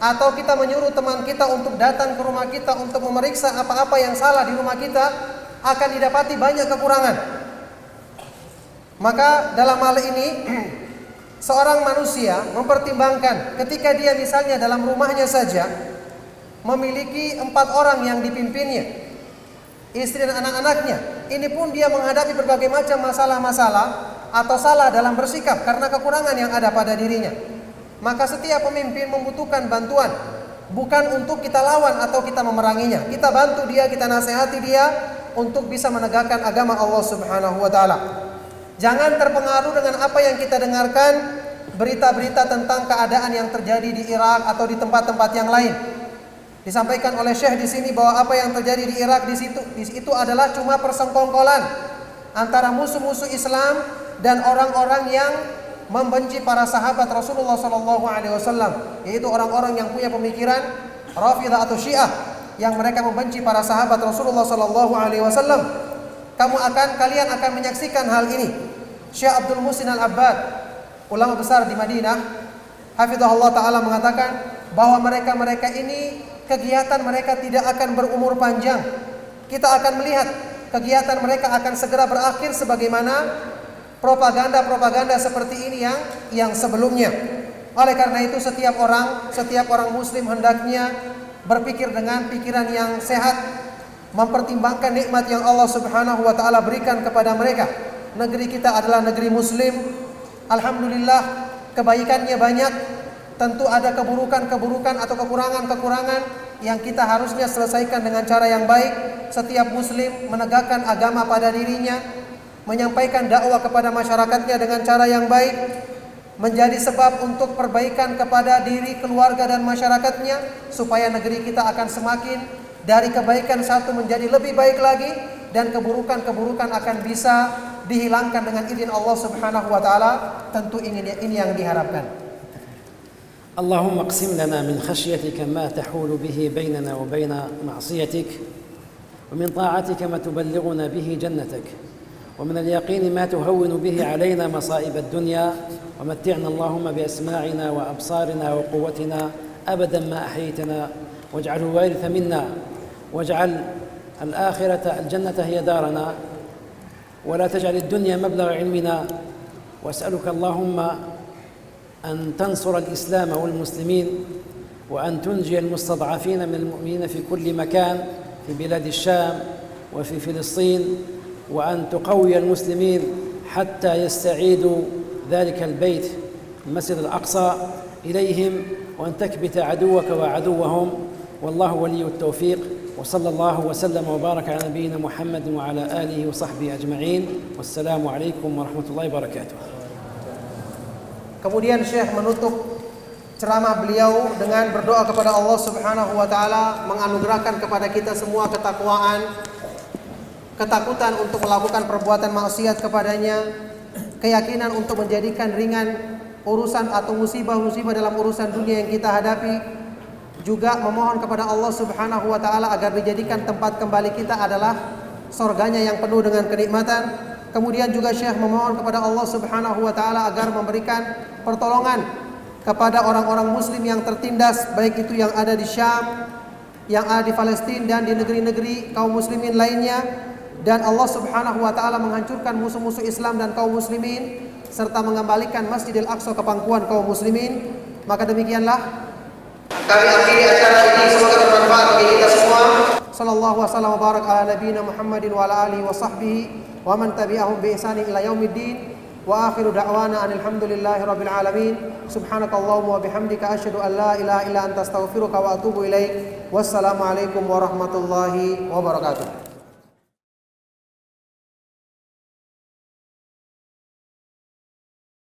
S1: atau kita menyuruh teman kita untuk datang ke rumah kita untuk memeriksa apa-apa yang salah di rumah kita, akan didapati banyak kekurangan. Maka dalam hal ini seorang manusia mempertimbangkan ketika dia misalnya dalam rumahnya saja memiliki 4 orang yang dipimpinnya, istri dan anak-anaknya. Ini pun dia menghadapi berbagai macam masalah-masalah atau salah dalam bersikap karena kekurangan yang ada pada dirinya. Maka setiap pemimpin membutuhkan bantuan, bukan untuk kita lawan atau kita memeranginya. Kita bantu dia, kita nasihati dia untuk bisa menegakkan agama Allah Subhanahu wa taala. Jangan terpengaruh dengan apa yang kita dengarkan, berita-berita tentang keadaan yang terjadi di Irak atau di tempat-tempat yang lain. Disampaikan oleh Syekh di sini bahwa apa yang terjadi di Irak di situ adalah cuma persengkongkolan antara musuh-musuh Islam dan orang-orang yang membenci para sahabat Rasulullah SAW, yaitu orang-orang yang punya pemikiran Rafidah atau Syiah, yang mereka membenci para sahabat Rasulullah SAW. Kalian akan menyaksikan hal ini. Syekh Abdul Muhsin Al-Abbad, ulama besar di Madinah, hafizahullah taala, mengatakan bahwa mereka ini kegiatan mereka tidak akan berumur panjang. Kita akan melihat kegiatan mereka akan segera berakhir sebagaimana propaganda-propaganda seperti ini yang sebelumnya. Oleh karena itu setiap orang muslim hendaknya berpikir dengan pikiran yang sehat, mempertimbangkan nikmat yang Allah Subhanahu wa taala berikan kepada mereka. Negeri kita adalah negeri muslim. Alhamdulillah, kebaikannya banyak. Tentu ada keburukan-keburukan atau kekurangan-kekurangan yang kita harusnya selesaikan dengan cara yang baik. Setiap muslim menegakkan agama pada dirinya, menyampaikan dakwah kepada masyarakatnya dengan cara yang baik, menjadi sebab untuk perbaikan kepada diri, keluarga dan masyarakatnya, supaya negeri kita akan semakin dari kebaikan satu menjadi lebih baik lagi, dan keburukan-keburukan akan bisa dihilangkan dengan izin Allah Subhanahu wa taala. Tentu ini yang diharapkan.
S2: اللهم اقسم لنا من خشيتك ما تحول به بيننا وبين معصيتك، ومن طاعتك ما تبلغنا به جنتك، ومن اليقين ما تهون به علينا مصائب الدنيا، ومتعنا اللهم بأسماعنا وأبصارنا وقوتنا أبدا ما أحييتنا، واجعله وارث منا، واجعل الآخرة الجنة هي دارنا، ولا تجعل الدنيا مبلغ علمنا. وأسألك اللهم أن تنصر الإسلام والمسلمين، وأن تنجي المستضعفين من المؤمنين في كل مكان، في بلاد الشام وفي فلسطين، وأن تقوي المسلمين حتى يستعيدوا ذلك البيت المسجد الأقصى إليهم، وأن تكبت عدوك وعدوهم، والله ولي التوفيق. وصلى الله وسلم وبارك على نبينا محمد وعلى آله وصحبه أجمعين، والسلام عليكم ورحمة الله وبركاته.
S1: Kemudian Syekh menutup ceramah beliau dengan berdoa kepada Allah Subhanahu wa taala menganugerahkan kepada kita semua ketakwaan, ketakutan untuk melakukan perbuatan maksiat kepadanya, keyakinan untuk menjadikan ringan urusan atau musibah-musibah dalam urusan dunia yang kita hadapi, juga memohon kepada Allah Subhanahu wa taala agar dijadikan tempat kembali kita adalah surganya yang penuh dengan kenikmatan. Kemudian juga Syekh memohon kepada Allah Subhanahu wa taala agar memberikan pertolongan kepada orang-orang muslim yang tertindas, baik itu yang ada di Syam, yang ada di Palestina dan di negeri-negeri kaum muslimin lainnya, dan Allah Subhanahu wa taala menghancurkan musuh-musuh Islam dan kaum muslimin serta mengembalikan Masjidil Aqsa ke pangkuan kaum muslimin. Maka demikianlah kami akhiri acara ini, semoga bermanfaat bagi kita semua. Sallallahu wasallam wa barak ala nabiyina Muhammadin wa ala alihi wa sahbihi wa man tabi'ahum bi ihsanin ila yaumiddin. Wa akhiru da'wana alhamdulillahi rabbil alamin. Subhanakallahumma wa bihamdika asyhadu an la ilaha illa anta astaghfiruka wa atubu ilaik. Wassalamu alaikum warahmatullahi wabarakatuh.